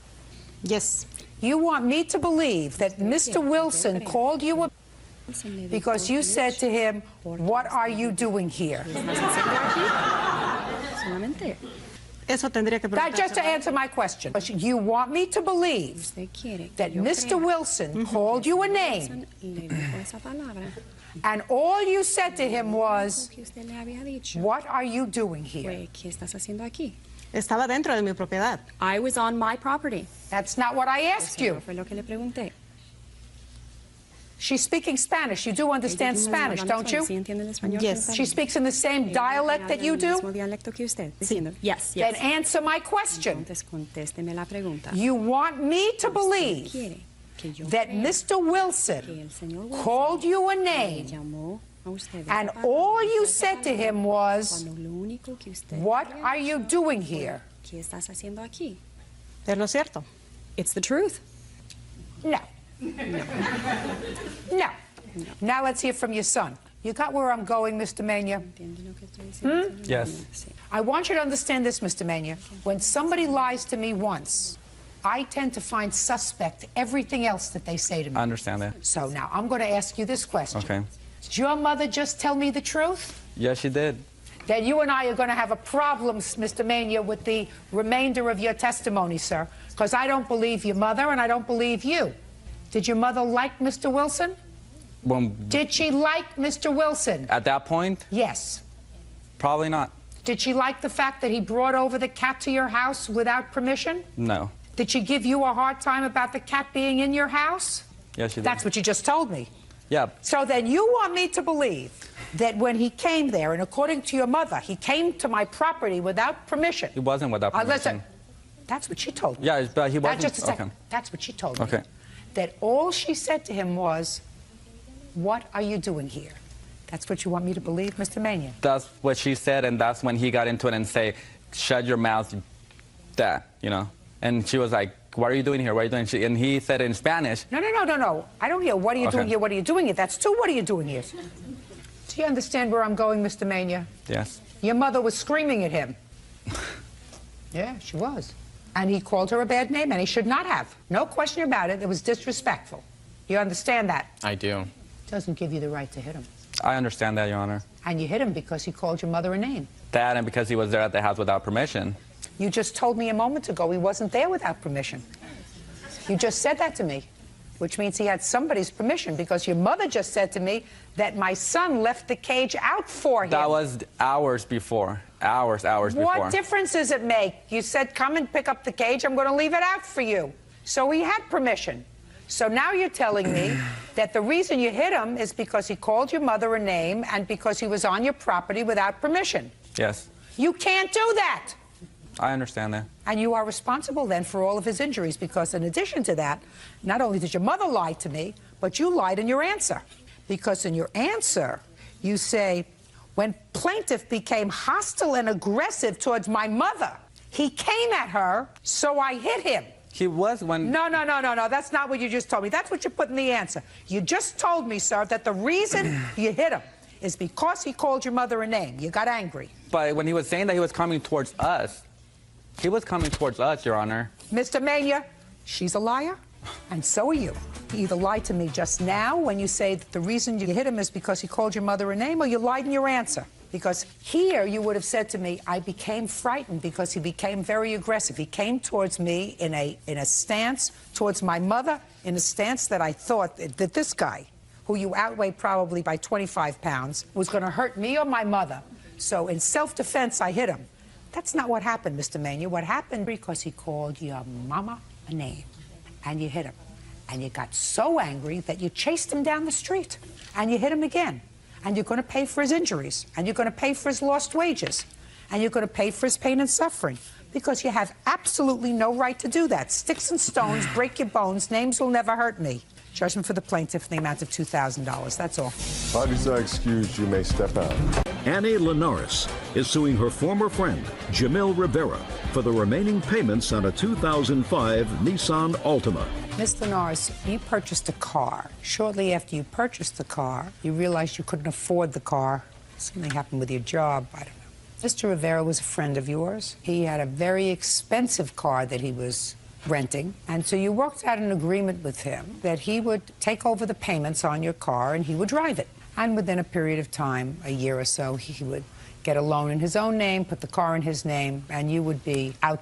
Yes. You want me to believe that Mr. Wilson called you a... because you said to him, "What are you doing here?" Solamente. Eso tendría que That just to answer my question. You want me to believe Usted quiere que that yo Mr. crea Wilson called you a name, le dijo esa palabra. and all you said to him was, Que usted le había dicho. "What are you doing here?" Fue, ¿qué estás haciendo aquí? Estaba dentro de mi propiedad. I was on my property. That's not what I asked Eso you. no fue lo que le pregunté. She's speaking Spanish. You do understand Spanish, don't you? ¿Sí entiende el español? Yes. She speaks in the same dialect that you ¿El do? mismo dialecto que usted? Diciendo, yes, Then yes. answer my question. Entonces contésteme la pregunta. You want me to Usted believe quiere que yo that crea Mr. que Wilson el señor Wilson called you a le name, llamó a usted and esa palabra, all you esa said to him palabra, was, cuando lo único que usted "What había are you dicho doing fue, here?" ¿Qué estás haciendo aquí? Es lo cierto. It's the truth. No. No. Now let's hear from your son. You got where I'm going, Mr. Mania? ¿Entiende lo que estoy diciendo? Yes. Sí. I want you to understand this, Mr. Mania. When somebody lies to me once, I tend to find suspect everything else that they say to me. I understand that. So now I'm going to ask you this question. Okay. Did your mother just tell me the truth? Yes, she did. Then you and I are going to have a problem, Mr. Mania, with the remainder of your testimony, sir, because I don't believe your mother and I don't believe you. Did your mother like Mr. Wilson? Did she like Mr. Wilson? At that point, Yes. probably not. Did she like the fact that he brought over the cat to your house without permission? No. Did she give you a hard time about the cat being in your house? Yes, she did. That's what you just told me. Yeah. So then you want me to believe that when he came there, and according to your mother, he came to my property without permission. He wasn't without permission. Listen, that's what she told me. Yeah, but he wasn't. Just a second. Okay. That's what she told me. Okay. That all she said to him was, "What are you doing here?" That's what you want me to believe, Mr. Mania? That's what she said, and that's when he got into it and say, "Shut your mouth, that," you know. And she was like, "What are you doing here? What are you doing?" And he said in Spanish. No. I don't hear, "What are you doing here? What are you doing here?" That's two, "What are you doing here?" Do you understand where I'm going, Mr. Mania? Yes. Your mother was screaming at him. Yeah, she was. And he called her a bad name, and he should not have. No question about it. It was disrespectful. You understand that? I do. Doesn't give you the right to hit him. I understand that, Your Honor. And you hit him because he called your mother a name. That and because he was there at the house without permission. You just told me a moment ago he wasn't there without permission. You just said that to me, which means he had somebody's permission, because your mother just said to me that my son left the cage out for him. That was hours before. Hours before. What difference does it make? You said, "Come and pick up the cage. I'm going to leave it out for you." So he had permission. So now you're telling me that the reason you hit him is because he called your mother a name and because he was on your property without permission. Yes. You can't do that. I understand that. And you are responsible then for all of his injuries, because in addition to that, not only did your mother lie to me, but you lied in your answer. Because in your answer, you say, "When plaintiff became hostile and aggressive towards my mother, he came at her, so I hit him." He was when... No. That's not what you just told me. That's what you put in the answer. You just told me, sir, that the reason you hit him is because he called your mother a name. You got angry. But when he was saying that he was coming towards us, he was coming towards us, Your Honor. Mr. Mania, she's a liar, and so are you. You either lied to me just now when you say that the reason you hit him is because he called your mother a name, or you lied in your answer. Because here you would have said to me, "I became frightened because he became very aggressive. He came towards me in a stance towards my mother, in a stance that I thought that this guy, who you outweighed probably by 25 pounds, was going to hurt me or my mother. So in self-defense, I hit him." That's not what happened, Mr. Mania. What happened because he called your mama a name, and you hit him. And you got so angry that you chased him down the street, and you hit him again. And you're going to pay for his injuries, and you're going to pay for his lost wages, and you're going to pay for his pain and suffering, because you have absolutely no right to do that. Sticks and stones break your bones. Names will never hurt me. Judgment for the plaintiff in the amount of $2,000. That's all. Parties are excused. You may step out. Annie Linares is suing her former friend, Jamil Rivera, for the remaining payments on a 2005 Nissan Altima. Ms. Linares, you purchased a car. Shortly after you purchased the car, you realized you couldn't afford the car. Something happened with your job, I don't know. Mr. Rivera was a friend of yours. He had a very expensive car that he was renting, and so you worked out an agreement with him that he would take over the payments on your car and he would drive it. And within a period of time, a year or so, he would get a loan in his own name, put the car in his name, and you would be out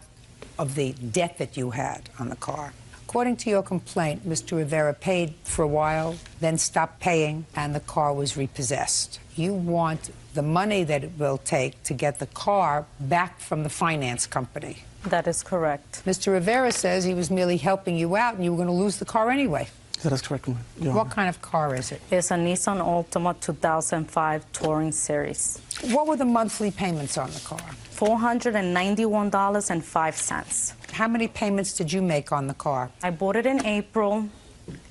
of the debt that you had on the car. According to your complaint, Mr. Rivera paid for a while, then stopped paying, and the car was repossessed. You want the money that it will take to get the car back from the finance company. That is correct. Mr. Rivera says he was merely helping you out and you were going to lose the car anyway. That is correct, Your Honor. What kind of car is it? It's a Nissan Altima 2005 Touring Series. What were the monthly payments on the car? $491.05. How many payments did you make on the car? I bought it in April.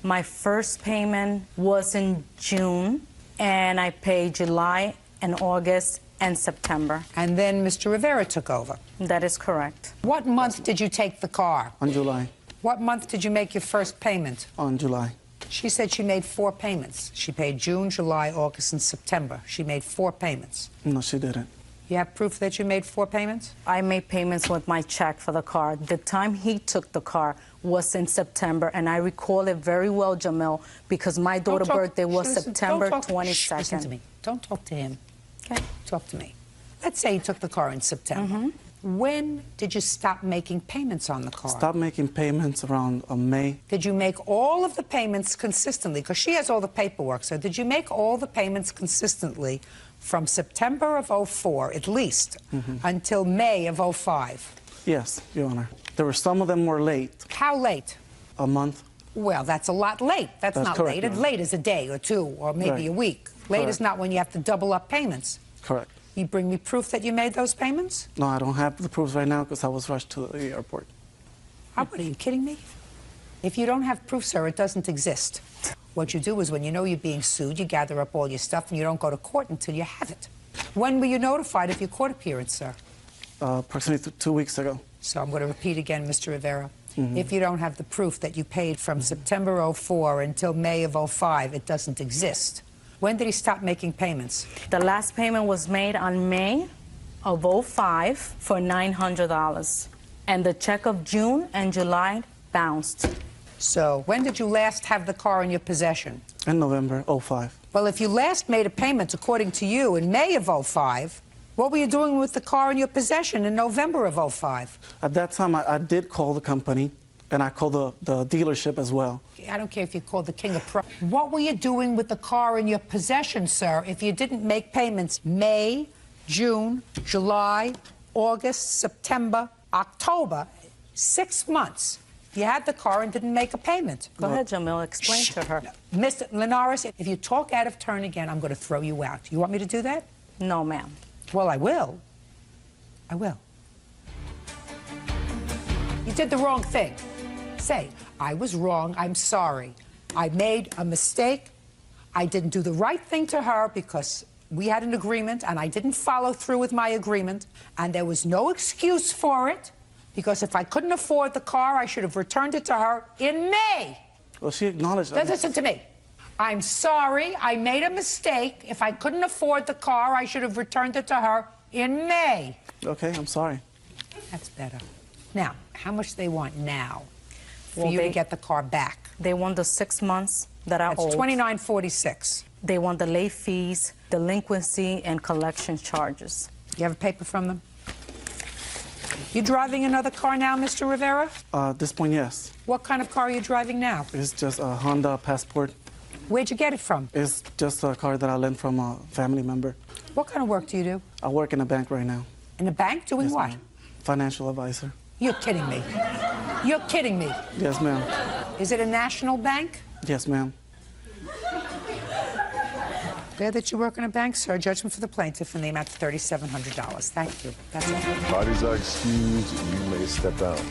My first payment was in June, and I paid July and August and September. And then Mr. Rivera took over? That is correct. What month did you take the car? On July. What month did you make your first payment? On July. She said she made 4 payments. She paid June, July, August, and September. She made 4 payments. No, she didn't. You have proof that you made 4 payments? I made payments with my check for the car. The time he took the car was in September, and I recall it very well, Jamil, because my daughter's birthday was September 22nd. Listen to me. Don't talk to him. Okay. Talk to me. Let's say he took the car in September. When did you stop making payments on the car? Stopped making payments around May. Did you make all of the payments consistently? Because she has all the paperwork. So did you make all the payments consistently from September of 04, at least, until May of 05? Yes, Your Honor. There were some of them were late. How late? A month. Well, that's a lot late. That's not correct, late. Your Honor. Late is a day or two or maybe Right. a week. Late Correct. is not when you have to double up payments. Correct. You bring me proof that you made those payments? No, I don't have the proofs right now because I was rushed to the airport. What, are you kidding me? If you don't have proof, sir, it doesn't exist. What you do is when you know you're being sued, you gather up all your stuff and you don't go to court until you have it. When were you notified of your court appearance, sir? Approximately 2 weeks ago. So I'm going to repeat again, Mr. Rivera. If you don't have the proof that you paid from September 04 until May of 05, it doesn't exist. When did he stop making payments? The last payment was made on May of 05 for $900. And the check of June and July bounced. So when did you last have the car in your possession? In November 05. Well, if you last made a payment, according to you, in May of 05, what were you doing with the car in your possession in November of 05? At that time, I did call the company, and I called the dealership as well. I don't care if you called the king of pro. What were you doing with the car in your possession, sir, if you didn't make payments May, June, July, August, September, October, 6 months? You had the car and didn't make a payment. Go ahead, Jamil, explain to her. Mr. Linares, if you talk out of turn again, I'm going to throw you out. You want me to do that? No, ma'am. Well, I will. I will. You did the wrong thing. Say, I was wrong, I'm sorry. I made a mistake. I didn't do the right thing to her because we had an agreement and I didn't follow through with my agreement, and there was no excuse for it because if I couldn't afford the car, I should have returned it to her in May. Well, she acknowledged that. Listen to me. I'm sorry, I made a mistake. If I couldn't afford the car, I should have returned it to her in May. Okay, I'm sorry. That's better. Now, how much do they want now for Well, you to get the car back? They want the 6 months that I That's owed. $29.46. They want the late fees, delinquency, and collection charges. You have a paper from them? You driving another car now, Mr. Rivera? At this point, yes. What kind of car are you driving now? It's just a Honda Passport. Where'd you get it from? It's just a car that I lent from a family member. What kind of work do you do? I work in a bank right now. In a bank? Doing Yes, what? ma'am. Financial advisor. You're kidding me. You're kidding me. Yes, ma'am. Is it a national bank? Yes, ma'am. There that you work in a bank, sir. Judgment for the plaintiff in the amount of $3,700. Thank you. That's all. Bodies are excused. You may step out.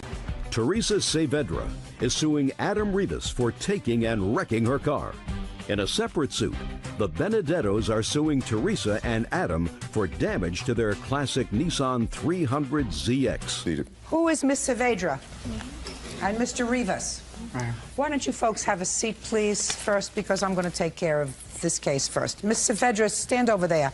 Teresa Saavedra is suing Adam Rivas for taking and wrecking her car. In a separate suit, the Benedettos are suing Teresa and Adam for damage to their classic Nissan 300ZX. Who is Miss Saavedra? And Mr. Rivas? Why don't you folks have a seat, please, first, because I'm going to take care of this case first. Miss Saavedra, stand over there,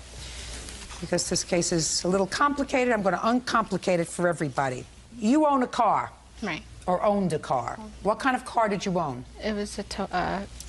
because this case is a little complicated. I'm going to uncomplicate it for everybody. You own a car. Right. Or owned a car. What kind of car did you own? It was a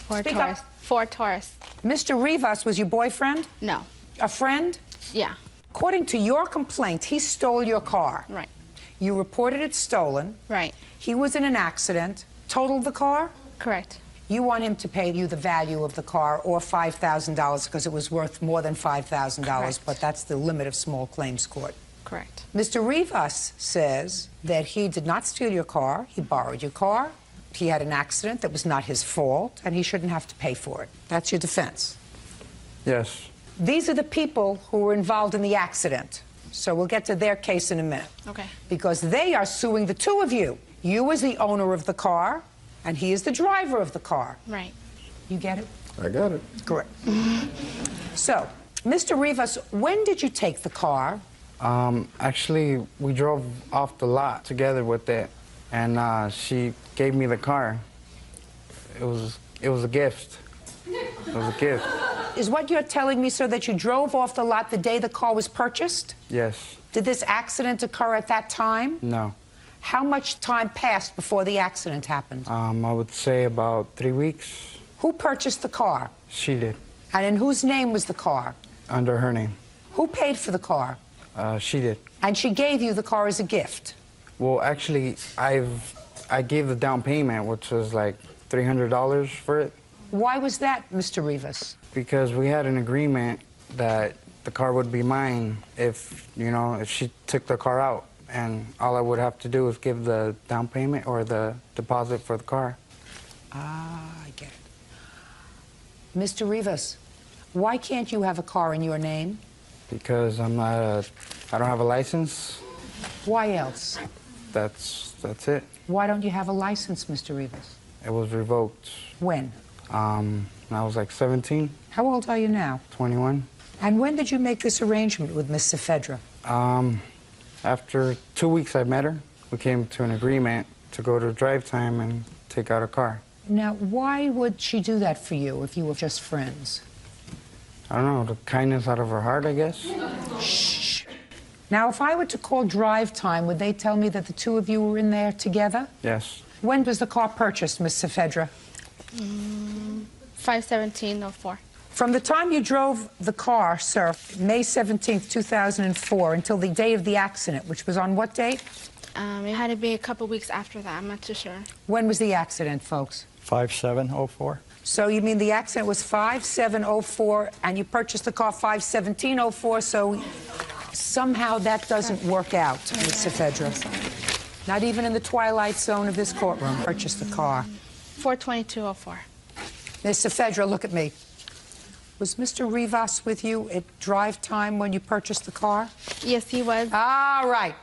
Ford Speak Taurus. up. Ford Taurus. Mr. Rivas was your boyfriend? No. A friend? Yeah. According to your complaint, he stole your car. Right. You reported it stolen. Right. He was in an accident. Totaled the car? Correct. You want him to pay you the value of the car or $5,000 because it was worth more than $5,000, Correct. but that's the limit of small claims court. Correct. Mr. Rivas says that he did not steal your car. He borrowed your car. He had an accident that was not his fault, and he shouldn't have to pay for it. That's your defense. Yes. These are the people who were involved in the accident. So we'll get to their case in a minute. Okay. Because they are suing the two of you. You as the owner of the car, and he is the driver of the car. Right. You get it? I got it. Correct. So, Mr. Rivas, when did you take the car? Actually, we drove off the lot together with it, and she gave me the car. It was a gift. It was a gift. Is what you're telling me, sir, that you drove off the lot the day the car was purchased? Yes. Did this accident occur at that time? No. How much time passed before the accident happened? I would say about 3 weeks. Who purchased the car? She did. And in whose name was the car? Under her name. Who paid for the car? She did. And she gave you the car as a gift? Well, actually, I gave the down payment, which was like $300 for it. Why was that, Mr. Rivas? Because we had an agreement that the car would be mine if, you know, if she took the car out. And all I would have to do is give the down payment or the deposit for the car. Ah, I get it. Mr. Rivas, why can't you have a car in your name? Because I don't have a license. Why else? That's it. Why don't you have a license, Mr. Rivas? It was revoked. When? I was like 17. How old are you now? 21. And when did you make this arrangement with Miss Saavedra? After 2 weeks I met her, we came to an agreement to go to drive time and take out a car. Now, why would she do that for you if you were just friends? I don't know, the kindness out of her heart, I guess. Shh. Now, if I were to call drive time, would they tell me that the two of you were in there together? Yes. When was the car purchased, Miss Saavedra? 5/17/04. From the time you drove the car, sir, May 17th, 2004, until the day of the accident, which was on what date? It had to be a couple weeks after that. I'm not too sure. When was the accident, folks? 5/7/04. So you mean the accident was 5/7/04, and you purchased the car 5/17/04, so somehow that doesn't work out, Ms. Saavedra. Not even in the twilight zone of this courtroom, purchased the car. 4/22/04. Ms. Saavedra, look at me. Was Mr. Rivas with you at drive time when you purchased the car? Yes, he was. All right.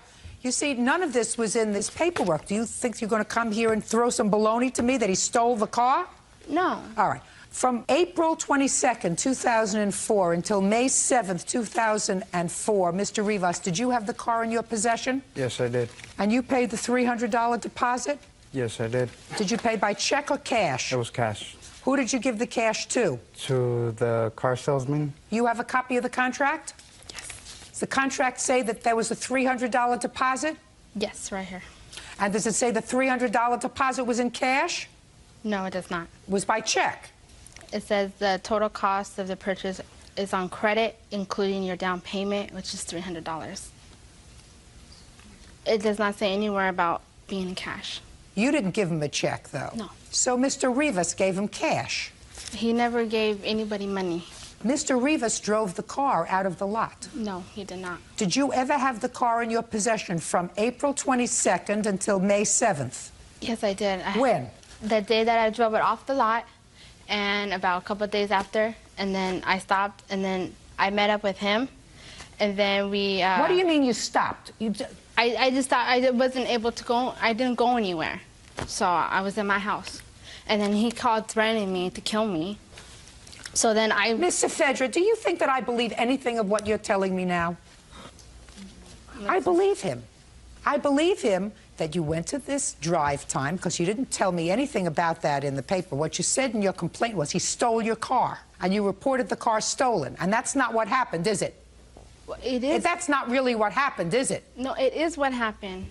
You see, none of this was in this paperwork. Do you think you're going to come here and throw some baloney to me that he stole the car? No. All right. From April 22nd, 2004 until May 7th, 2004, Mr. Rivas, did you have the car in your possession? Yes, I did. And you paid the $300 deposit? Yes, I did. Did you pay by check or cash? It was cash. Who did you give the cash to? To the car salesman. You have a copy of the contract? Yes. Does the contract say that there was a $300 deposit? Yes, right here. And does it say the $300 deposit was in cash? No, it does not. It was by check? It says the total cost of the purchase is on credit, including your down payment, which is $300. It does not say anywhere about being in cash. You didn't give him a check, though. No. So Mr. Rivas gave him cash. He never gave anybody money. Mr. Rivas drove the car out of the lot. No, he did not. Did you ever have the car in your possession from April 22nd until May 7th? Yes, I did. When? The day that I drove it off the lot, and about a couple of days after, and then I stopped, and then I met up with him, and then we... What do you mean you stopped? I just thought I wasn't able to go. I didn't go anywhere. So I was in my house. And then he called threatening me to kill me. So then I... Miss Saavedra, do you think that I believe anything of what you're telling me now? I believe him. I believe him that you went to this drive time, because you didn't tell me anything about that in the paper. What you said in your complaint was he stole your car, and you reported the car stolen. And that's not what happened, is it? It is. That's not really what happened, is it? No, it is what happened.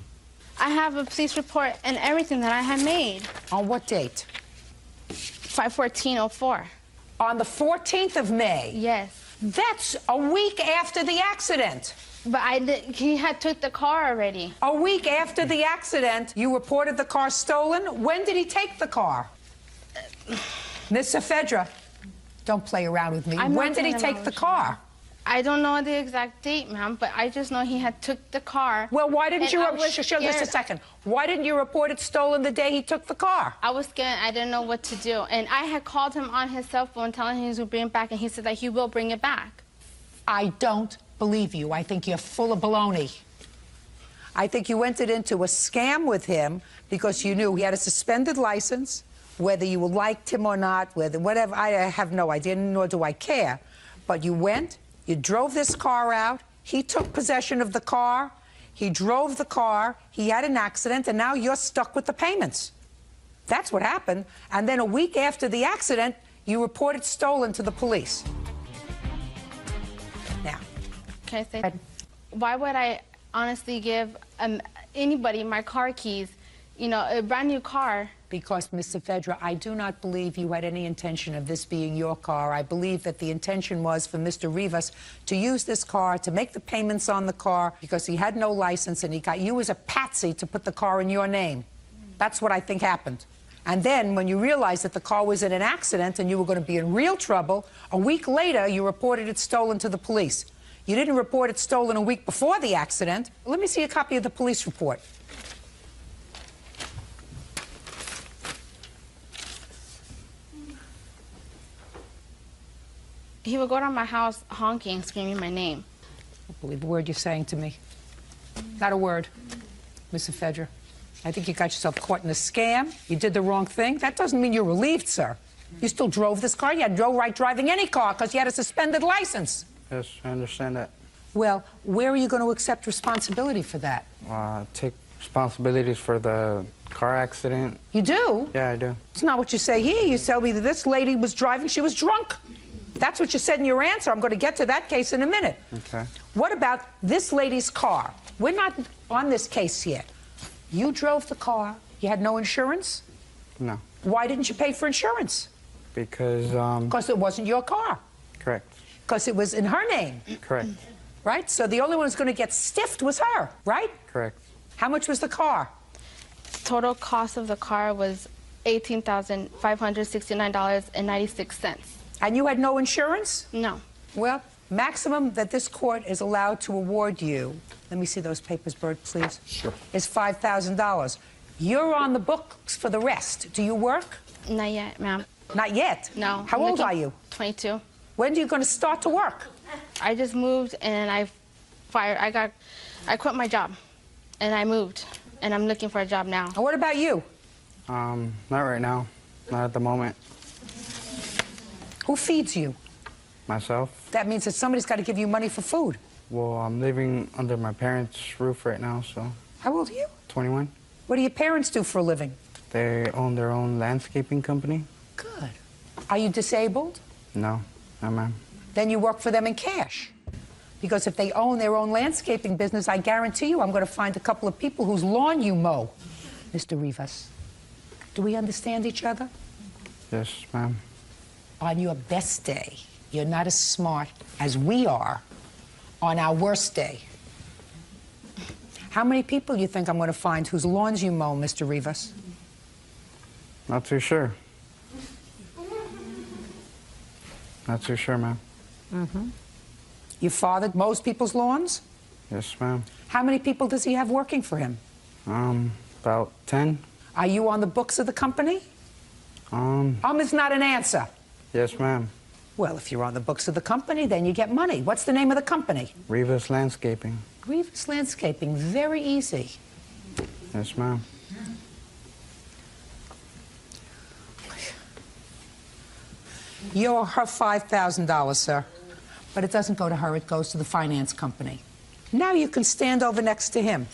I have a police report and everything that I had made. On what date? 5/14/04. On the 14th of May? Yes. That's a week after the accident. But he had took the car already. A week after the accident, you reported the car stolen? When did he take the car? Miss Saavedra, don't play around with me. When did he take the car? I don't know the exact date, ma'am, but I just know he had took the car. Well, why didn't you... Just a second. Why didn't you report it stolen the day he took the car? I was scared. I didn't know what to do. And I had called him on his cell phone telling him he was going to bring it back, and he said that he will bring it back. I don't believe you. I think you're full of baloney. I think you entered into a scam with him because you knew he had a suspended license, whether you liked him or not, whatever. I have no idea, nor do I care. But you went... You drove this car out, he took possession of the car, he drove the car, he had an accident, and now you're stuck with the payments. That's what happened. And then a week after the accident, you reported stolen to the police. Now. Can I say, why would I honestly give anybody my car keys, you know, a brand new car? Because, Mr. Fedra, I do not believe you had any intention of this being your car. I believe that the intention was for Mr. Rivas to use this car, to make the payments on the car, because he had no license, and he got you as a patsy to put the car in your name. That's what I think happened. And then, when you realized that the car was in an accident and you were going to be in real trouble, a week later, you reported it stolen to the police. You didn't report it stolen a week before the accident. Let me see a copy of the police report. He would go to my house honking, screaming my name. I don't believe a word you're saying to me. Not a word, Mr. Fedra. I think you got yourself caught in a scam. You did the wrong thing. That doesn't mean you're relieved, sir. You still drove this car. You had no right driving any car because you had a suspended license. Yes, I understand that. Well, where are you going to accept responsibility for that? Take responsibilities for the car accident. You do? Yeah, I do. It's not what you say here. You tell me that this lady was driving, she was drunk. That's what you said in your answer. I'm going to get to that case in a minute. Okay. What about this lady's car? We're not on this case yet. You drove the car. You had no insurance? No. Why didn't you pay for insurance? Because, Because it wasn't your car. Correct. Because it was in her name. Correct. Right? So the only one who's going to get stiffed was her, right? Correct. How much was the car? Total cost of the car was $18,569.96. And you had no insurance? No. Well, maximum that this court is allowed to award you, let me see those papers, Bert, please. Sure. Is $5,000. You're on the books for the rest. Do you work? Not yet, ma'am. Not yet? No. How old are you? 22. When are you going to start to work? I just moved and I quit my job and I moved and I'm looking for a job now. And what about you? Not right now. Not at the moment. Who feeds you? Myself. That means that somebody's got to give you money for food. Well, I'm living under my parents' roof right now, so. How old are you? 21. What do your parents do for a living? They own their own landscaping company. Good. Are you disabled? No, no, ma'am. Then you work for them in cash. Because if they own their own landscaping business, I guarantee you I'm going to find a couple of people whose lawn you mow. Mr. Rivas, do we understand each other? Yes, ma'am. On your best day, you're not as smart as we are on our worst day. How many people do you think I'm going to find whose lawns you mow, Mr. Rivas? Not too sure. Not too sure, ma'am. Mm-hmm. Your father mows people's lawns? Yes, ma'am. How many people does he have working for him? About 10. Are you on the books of the company? Is not an answer. Yes, ma'am. Well, if you're on the books of the company, then you get money. What's the name of the company? Rivas Landscaping. Rivas Landscaping. Very easy. Yes, ma'am. You owe her $5,000, sir. But it doesn't go to her, it goes to the finance company. Now you can stand over next to him.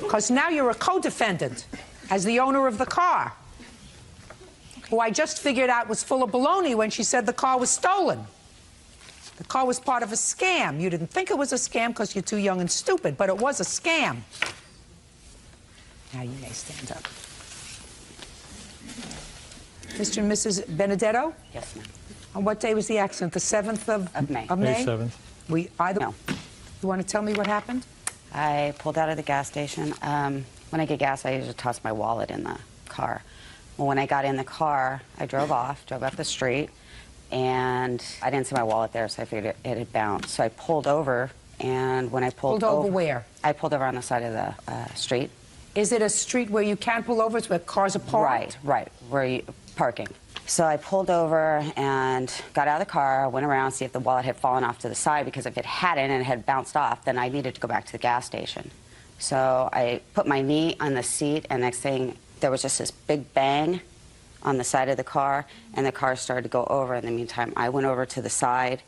Because now you're a co-defendant as the owner of the car, who I just figured out was full of baloney when she said the car was stolen. The car was part of a scam. You didn't think it was a scam because you're too young and stupid, but it was a scam. Now you may stand up. Mr. and Mrs. Benedetto? Yes, ma'am. On what day was the accident? The 7th of May. May? May 7th. No. You want to tell me what happened? I pulled out of the gas station. When I get gas, I usually toss my wallet in the car. Well, when I got in the car, I drove up the street, and I didn't see my wallet there, so I figured it had bounced. So I pulled over, and when I pulled over... where? I pulled over on the side of the street. Is it a street where you can't pull over? It's where cars are parked? Right, parking. So I pulled over and got out of the car, went around to see if the wallet had fallen off to the side, because if it hadn't and it had bounced off, then I needed to go back to the gas station. So I put my knee on the seat, and next thing, there was just this big bang on the side of the car, and the car started to go over. In the meantime, I went over to the side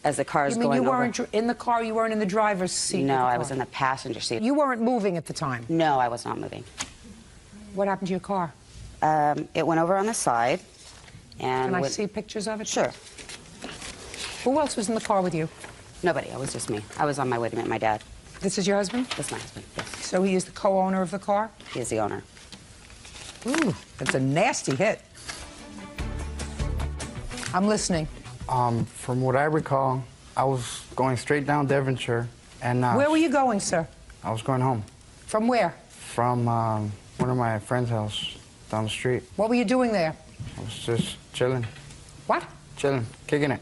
as the car is going over. You mean you weren't in the car, you weren't in the driver's seat? No, I was in the passenger seat. You weren't moving at the time? No, I was not moving. What happened to your car? It went over on the side. And Can I see pictures of it? Sure. Who else was in the car with you? Nobody. It was just me. I was on my way to meet my dad. This is your husband? That's my husband, yes. So he is the co-owner of the car? He is the owner. Ooh, that's a nasty hit. I'm listening. From what I recall, I was going straight down Devonshire, and Where were you going, sir? I was going home. From where? From one of my friend's house down the street. What were you doing there? I was just chilling. What? Chilling, kicking it.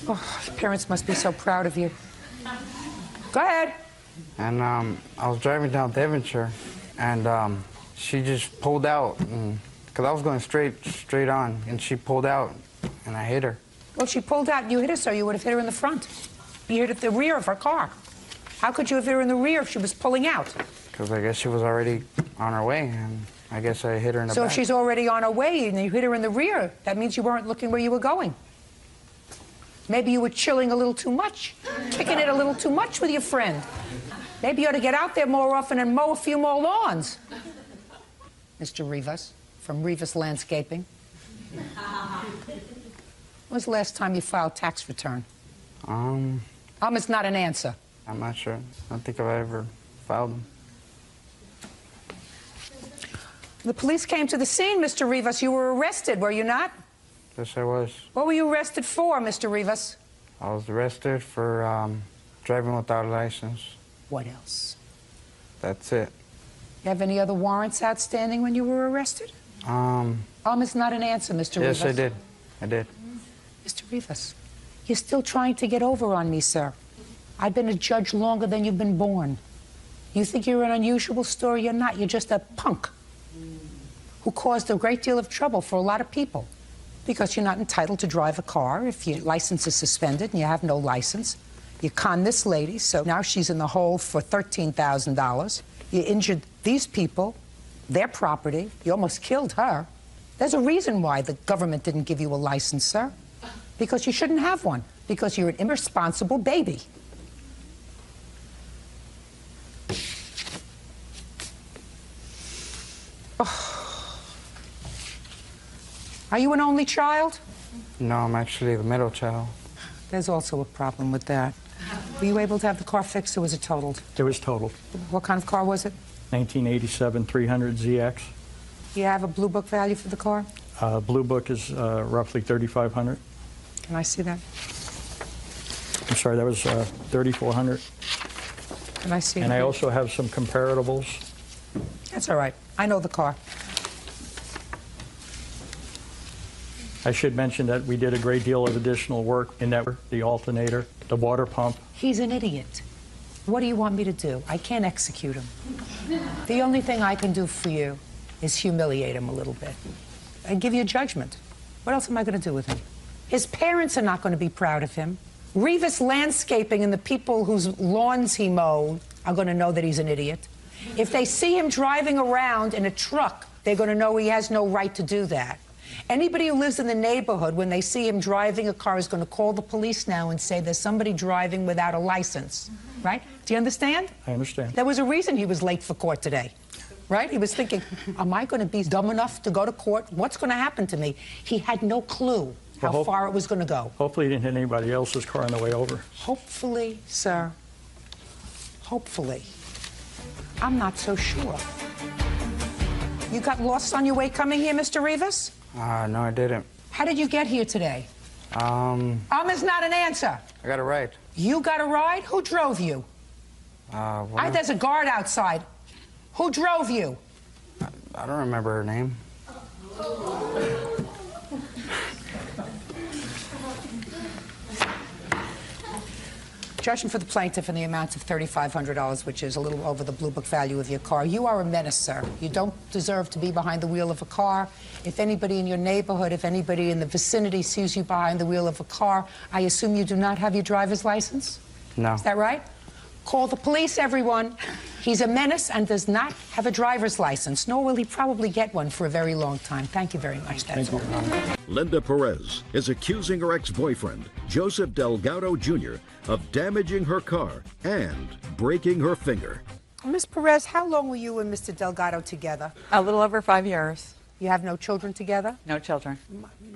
Oh, your parents must be so proud of you. Go ahead. And I was driving down Devonshire, and she just pulled out, because I was going straight on, and she pulled out, and I hit her. Well, she pulled out and you hit her, so you would have hit her in the front. You hit at the rear of her car. How could you have hit her in the rear if she was pulling out? Because I guess she was already on her way, and I guess I hit her in the So back. if she's already on her way and you hit her in the rear, that means you weren't looking where you were going. Maybe you were chilling a little too much, kicking it a little too much with your friend. Maybe you ought to get out there more often and mow a few more lawns. Mr. Rivas, from Rivas Landscaping. When was the last time you filed tax return? Is not an answer. I'm not sure. I don't think I've ever filed them. The police came to the scene, Mr. Rivas. You were arrested, were you not? Yes, I was. What were you arrested for, Mr. Rivas? I was arrested for driving without a license. What else? That's it. You have any other warrants outstanding when you were arrested? Is not an answer, Mr. Rivas. Yes, I did. I did. Mr. Rivas, you're still trying to get over on me, sir. I've been a judge longer than you've been born. You think you're an unusual story? You're not. You're just a punk who caused a great deal of trouble for a lot of people because you're not entitled to drive a car if your license is suspended and you have no license. You conned this lady, so now she's in the hole for $13,000. You injured these people, their property. You almost killed her. There's a reason why the government didn't give you a license, sir. Because you shouldn't have one. Because you're an irresponsible baby. Oh. Are you an only child? No, I'm actually the middle child. There's also a problem with that. Were you able to have the car fixed or was it totaled? It was totaled. What kind of car was it? 1987 300ZX. Do you have a blue book value for the car? Blue book is roughly $3,500. Can I see that? I'm sorry, that was $3,400. Can I see And that? I also have some comparables. That's all right. I know the car. I should mention that we did a great deal of additional work in that, the alternator, the water pump. He's an idiot. What do you want me to do? I can't execute him. The only thing I can do for you is humiliate him a little bit and give you a judgment. What else am I going to do with him? His parents are not going to be proud of him. Rivas Landscaping and the people whose lawns he mowed are going to know that he's an idiot. If they see him driving around in a truck, they're going to know he has no right to do that. Anybody who lives in the neighborhood, when they see him driving a car, is going to call the police now and say there's somebody driving without a license, right? Do you understand? I understand. There was a reason he was late for court today, right? He was thinking, am I going to be dumb enough to go to court? What's going to happen to me? He had no clue how far it was going to go. Hopefully he didn't hit anybody else's car on the way over. Hopefully, sir. Hopefully. I'm not so sure. You got lost on your way coming here, Mr. Rivas? No, I didn't. How did you get here today? Is not an answer. I got a ride. You got a ride? Who drove you? There's a guard outside. Who drove you? I don't remember her name. Judgment for the plaintiff in the amount of $3,500, which is a little over the blue book value of your car. You are a menace, sir. You don't deserve to be behind the wheel of a car. If anybody in your neighborhood, if anybody in the vicinity sees you behind the wheel of a car, I assume you do not have your driver's license? No. Is that right? Call the police, everyone. He's a menace and does not have a driver's license, nor will he probably get one for a very long time. Thank you very much. That's all. Linda Perez is accusing her ex-boyfriend, Joseph Delgado Jr., of damaging her car and breaking her finger. Miss Perez, how long were you and Mr. Delgado together? A little over 5 years. You have no children together? No children.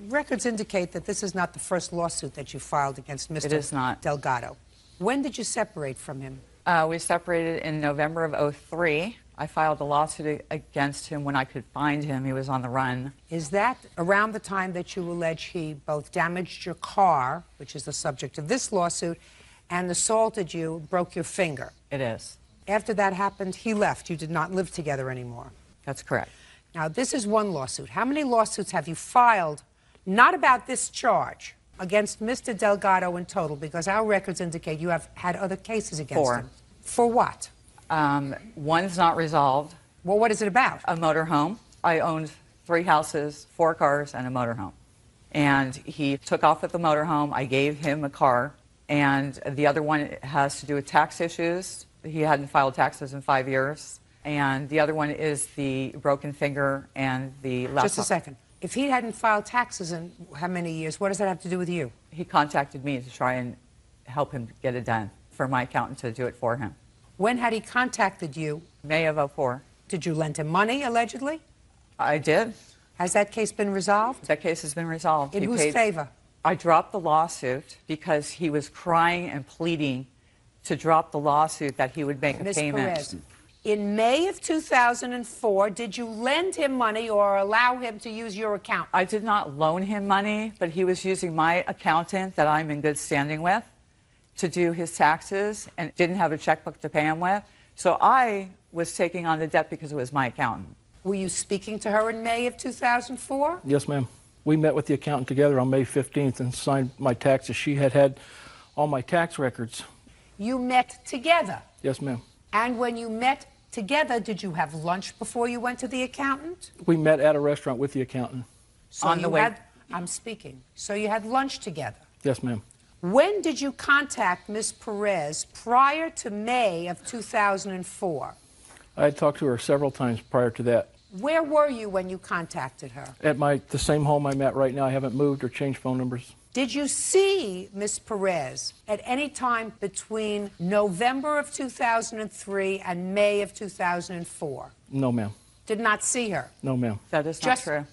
Records indicate that this is not the first lawsuit that you filed against Mr. It is not. Delgado. When did you separate from him? We separated in November of '03. I filed a lawsuit against him when I could find him. He was on the run. Is that around the time that you allege he both damaged your car, which is the subject of this lawsuit, and assaulted you, broke your finger? It is. After that happened, he left. You did not live together anymore. That's correct. Now, this is one lawsuit. How many lawsuits have you filed, not about this charge, against Mr. Delgado in total? Because our records indicate you have had other cases against 4. him. For what? One's not resolved. Well, what is it about? A motorhome. I owned 3 houses, 4 cars, and a motorhome. And he took off with the motorhome. I gave him a car. And the other one has to do with tax issues. He hadn't filed taxes in 5 years. And the other one is the broken finger and the laptop. Just a second. If he hadn't filed taxes in how many years, what does that have to do with you? He contacted me to try and help him get it done, for my accountant to do it for him. When had he contacted you? May of 2004. Did you lend him money, allegedly? I did. Has that case been resolved? That case has been resolved. In whose favor? I dropped the lawsuit because he was crying and pleading to drop the lawsuit that he would make a payment. Perez, in May of 2004, did you lend him money or allow him to use your account? I did not loan him money, but he was using my accountant that I'm in good standing with to do his taxes and didn't have a checkbook to pay him with. So I was taking on the debt because it was my accountant. Were you speaking to her in May of 2004? Yes, ma'am. We met with the accountant together on May 15th and signed my taxes. She had all my tax records. You met together? Yes, ma'am. And when you met together, did you have lunch before you went to the accountant? We met at a restaurant with the accountant. So on the way. I'm speaking. So you had lunch together? Yes, ma'am. When did you contact Ms. Perez prior to May of 2004? I had talked to her several times prior to that. Where were you when you contacted her? At the same home I'm at right now. I haven't moved or changed phone numbers. Did you see Ms. Perez at any time between November of 2003 and May of 2004? No, ma'am. Did not see her? No, ma'am. That is not true.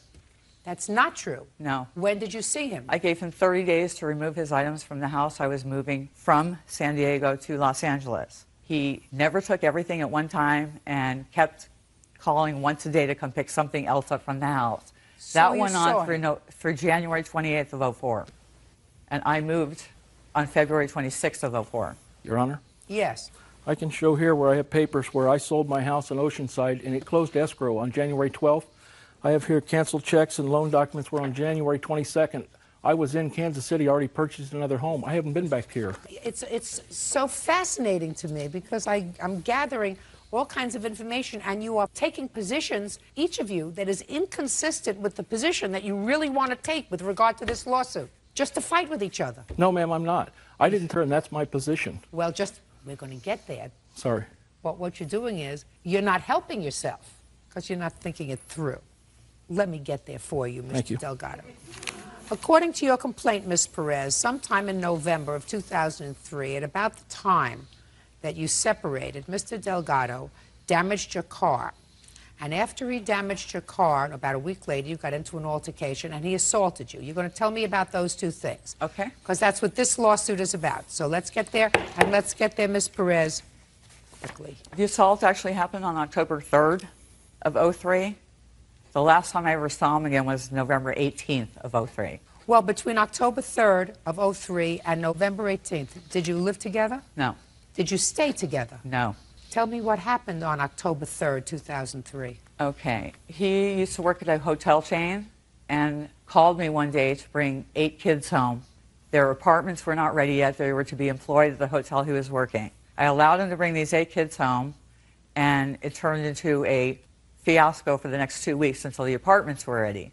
That's not true? No. When did you see him? I gave him 30 days to remove his items from the house. I was moving from San Diego to Los Angeles. He never took everything at one time and kept calling once a day to come pick something else up from the house. So that you went saw on through January 28th of 2004. And I moved on February 26th of 2004. Your Honor? Yes. I can show here where I have papers where I sold my house in Oceanside and it closed escrow on January 12th. I have here canceled checks and loan documents were on January 22nd. I was in Kansas City, already purchased another home. I haven't been back here. It's so fascinating to me because I'm gathering all kinds of information and you are taking positions, each of you, that is inconsistent with the position that you really want to take with regard to this lawsuit, just to fight with each other. No, ma'am, I'm not. I didn't turn. That's my position. Well, we're going to get there. Sorry. But what you're doing is you're not helping yourself because you're not thinking it through. Let me get there for you, Mr. Delgado. According to your complaint, Ms. Perez, sometime in November of 2003, at about the time that you separated, Mr. Delgado damaged your car. And after he damaged your car, about a week later, you got into an altercation and he assaulted you. You're going to tell me about those two things. Okay. Because that's what this lawsuit is about. So let's get there, and let's get there, Ms. Perez, quickly. The assault actually happened on October 3rd of 2003. The last time I ever saw him again was November 18th of 2003. Well, between October 3rd of 2003 and November 18th, did you live together? No. Did you stay together? No. Tell me what happened on October 3rd, 2003. Okay. He used to work at a hotel chain and called me one day to bring 8 kids home. Their apartments were not ready yet. They were to be employed at the hotel he was working. I allowed him to bring these 8 kids home, and it turned into a fiasco for the next 2 weeks until the apartments were ready.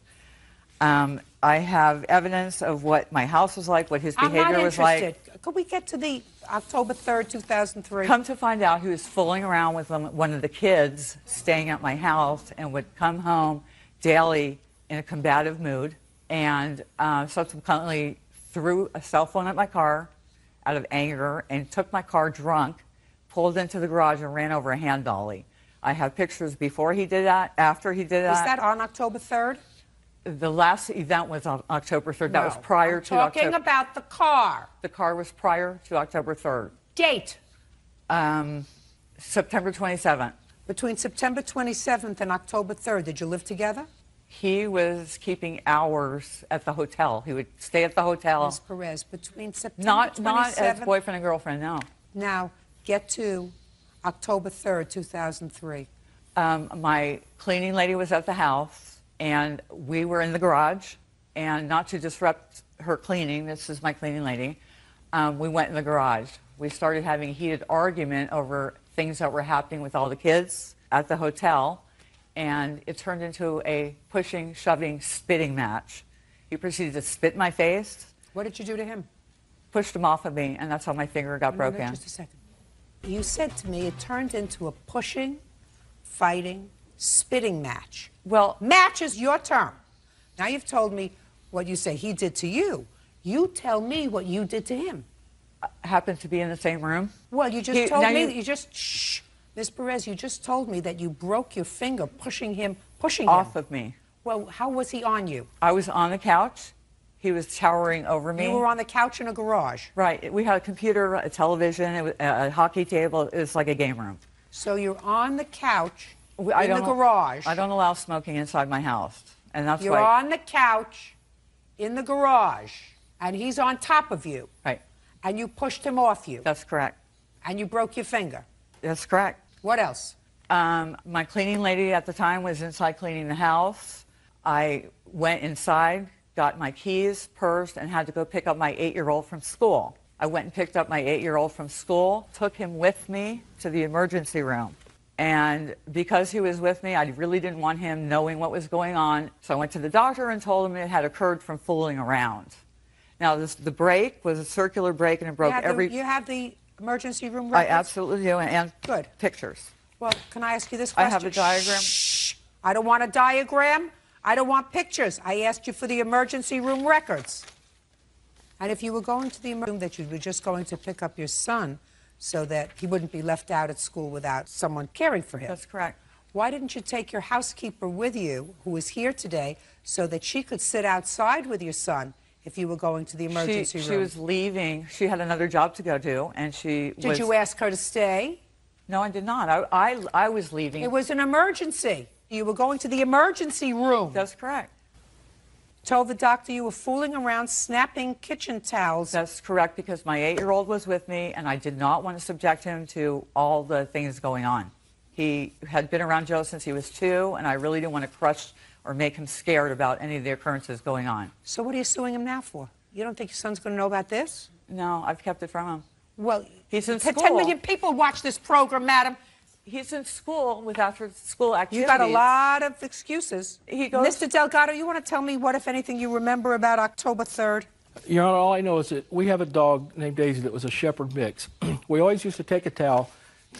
I have evidence of what my house was like, what his behavior was like. I'm not interested. Could we get to the October 3rd, 2003? Come to find out, he was fooling around with one of the kids staying at my house and would come home daily in a combative mood and subsequently threw a cell phone at my car out of anger and took my car drunk, pulled into the garage and ran over a hand dolly. I have pictures before he did that, after he did that. Was that on October 3rd? The last event was on October 3rd. That was prior to October. October. Talking about the car. The car was prior to October 3rd. Date? September 27th. Between September 27th and October 3rd, did you live together? He was keeping hours at the hotel. He would stay at the hotel. Ms. Perez, between September Not 27th... as boyfriend and girlfriend, no. Now, get to October 3rd, 2003. My cleaning lady was at the house, and we were in the garage. And not to disrupt her cleaning, this is my cleaning lady, we went in the garage. We started having a heated argument over things that were happening with all the kids at the hotel, and it turned into a pushing, shoving, spitting match. He proceeded to spit in my face. What did you do to him? Pushed him off of me, and that's how my finger got broken. Just a second. You said to me it turned into a pushing, fighting, spitting match. Well, match is your term. Now you've told me what you say he did to you. You tell me what you did to him. Happened to be in the same room. Well, you just told me that you just, shh, Ms. Perez, you just told me that you broke your finger pushing him off of me. Well, how was he on you? I was on the couch. He was towering over me. You were on the couch in a garage. Right. We had a computer, a television, a hockey table. It was like a game room. So you're on the couch in the garage. I don't allow smoking inside my house, and that's You're on the couch in the garage, and he's on top of you. Right. And you pushed him off you. That's correct. And you broke your finger. That's correct. What else? My cleaning lady at the time was inside cleaning the house. I went inside, got my keys, purse, and had to go pick up my 8-year-old from school. I went and picked up my 8-year-old from school, took him with me to the emergency room. And because he was with me, I really didn't want him knowing what was going on. So I went to the doctor and told him it had occurred from fooling around. Now, the break was a circular break, and it broke every... You have the emergency room records? I absolutely do, and good pictures. Well, can I ask you this question? I have a diagram. Shh. I don't want a diagram. I don't want pictures. I asked you for the emergency room records. And if you were going to the emergency room, that you were just going to pick up your son so that he wouldn't be left out at school without someone caring for him. That's correct. Why didn't you take your housekeeper with you, who is here today, so that she could sit outside with your son if you were going to the emergency room? She was leaving. She had another job to go to, and Did you ask her to stay? No, I did not. I was leaving. It was an emergency. You were going to the emergency room. That's correct. Told the doctor you were fooling around, snapping kitchen towels. That's correct, because my 8-year-old was with me, and I did not want to subject him to all the things going on. He had been around Joe since he was 2, and I really didn't want to crush or make him scared about any of the occurrences going on. So what are you suing him now for? You don't think your son's going to know about this? No, I've kept it from him. Well, he's in school. 10 million people watch this program, madam. He's in school with after-school activities. You got a lot of excuses. He goes... Mr. Delgado, you want to tell me what, if anything, you remember about October 3rd? You know, all I know is that we have a dog named Daisy that was a shepherd mix. We always used to take a towel,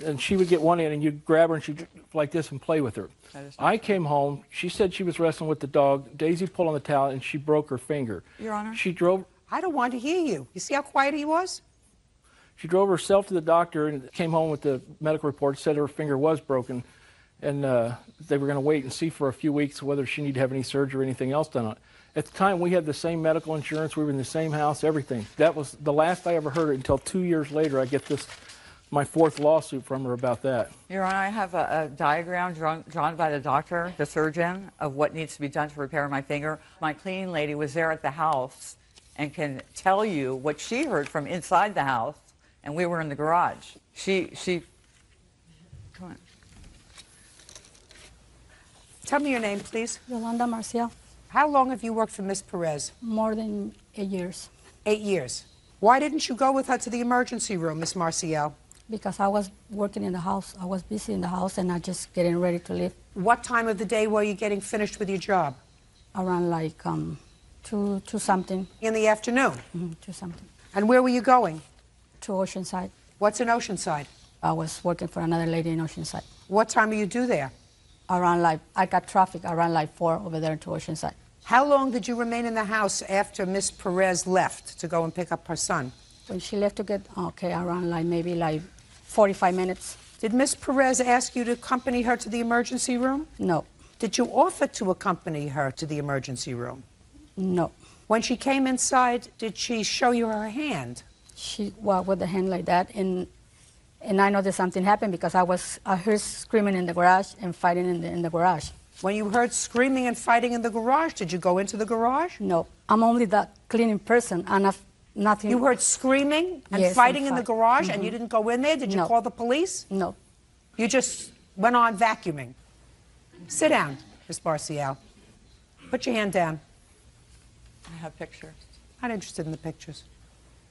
and she would get one in, and you'd grab her, and she'd like this and play with her. I came home. She said she was wrestling with the dog. Daisy pulled on the towel, and she broke her finger. Your Honor? She drove... I don't want to hear you. You see how quiet he was? She drove herself to the doctor and came home with the medical report, said her finger was broken, and they were going to wait and see for a few weeks whether she needed to have any surgery or anything else done on it. At the time, we had the same medical insurance. We were in the same house, everything. That was the last I ever heard it until 2 years later. I get my 4th lawsuit from her about that. Your Honor, I have a diagram drawn by the doctor, the surgeon, of what needs to be done to repair my finger. My cleaning lady was there at the house and can tell you what she heard from inside the house, and we were in the garage. Come on. Tell me your name, please. Yolanda Marcial. How long have you worked for Miss Perez? More than 8 years. 8 years. Why didn't you go with her to the emergency room, Miss Marcial? Because I was working in the house. I was busy in the house, and I just getting ready to leave. What time of the day were you getting finished with your job? Around like 2 something. In the afternoon? 2 something. And where were you going? To Oceanside. What's in Oceanside? I was working for another lady in Oceanside. What time are you due there? Around like, I got traffic around like 4 over there to Oceanside. How long did you remain in the house after Miss Perez left to go and pick up her son? When she left to get, around like maybe like 45 minutes. Did Miss Perez ask you to accompany her to the emergency room? No. Did you offer to accompany her to the emergency room? No. When she came inside, did she show you her hand? She walked with the hand like that, and And I know that something happened because I heard screaming in the garage and fighting in the garage. When you heard screaming and fighting in the garage, did you go into the garage? No, I'm only the cleaning person. I'm nothing. You heard screaming and Yes, fighting and in the garage, and Mhm. you didn't go in there? Did you No. call the police? No. You just went on vacuuming. Sit down, Ms. Barcial. Put your hand down. I have pictures. Not interested in the pictures.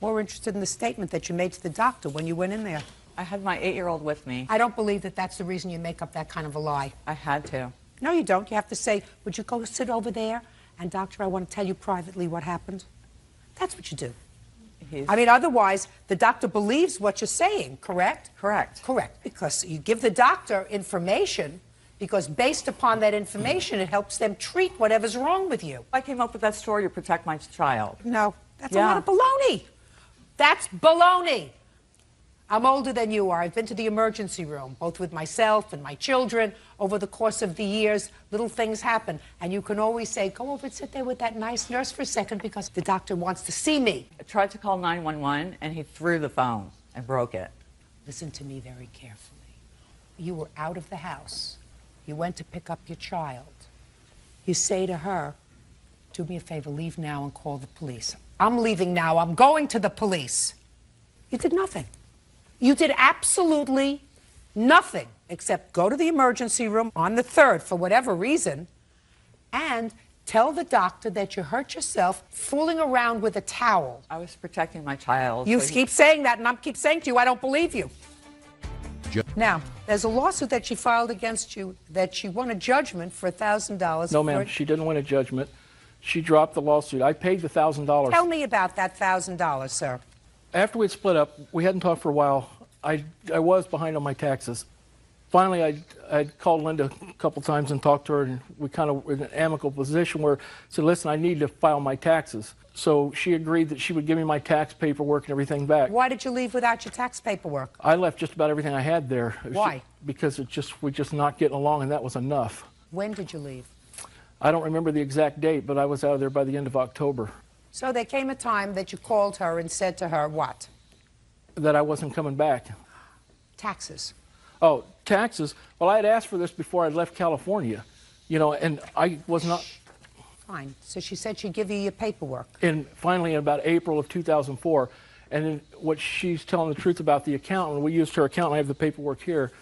More interested in the statement that you made to the doctor when you went in there. I had my 8-year-old with me. I don't believe that that's the reason you make up that kind of a lie. I had to. No, you don't. You have to say, would you go sit over there? And doctor, I want to tell you privately what happened. That's what you do. I mean, otherwise, the doctor believes what you're saying, correct? Correct. Correct. Because you give the doctor information, because based upon that information, it helps them treat whatever's wrong with you. I came up with that story to protect my child. No, that's Yeah. a lot of baloney. That's baloney. I'm older than you are. I've been to the emergency room, both with myself and my children. Over the course of the years, little things happen. And you can always say, go over and sit there with that nice nurse for a second because the doctor wants to see me. I tried to call 911, and he threw the phone and broke it. Listen to me very carefully. You were out of the house. You went to pick up your child. You say to her, do me a favor, leave now and call the police. I'm leaving now. I'm going to the police. You did nothing. You did absolutely nothing except go to the emergency room on the 3rd for whatever reason and tell the doctor that you hurt yourself fooling around with a towel. I was protecting my child. You so keep saying that, and I keep saying to you, I don't believe you. Now, there's a lawsuit that she filed against you that she won a judgment for $1,000. No, ma'am, she didn't win a judgment. She dropped the lawsuit. I paid the $1,000. Tell me about that $1,000, sir. After we'd split up, we hadn't talked for a while. I was behind on my taxes. Finally, I called Linda a couple times and talked to her, and we kind of were in an amicable position where I said, listen, I need to file my taxes. So she agreed that she would give me my tax paperwork and everything back. Why did you leave without your tax paperwork? I left just about everything I had there. Why? Because we're just not getting along, and that was enough. When did you leave? I don't remember the exact date, but I was out of there by the end of October. So there came a time that you called her and said to her what? That I wasn't coming back. Taxes. Oh, taxes. Well, I had asked for this before I left California, you know, and I was not. Fine. So she said she'd give you your paperwork. And finally, in about April of 2004, and then what she's telling the truth about the accountant, we used her accountant, I have the paperwork here,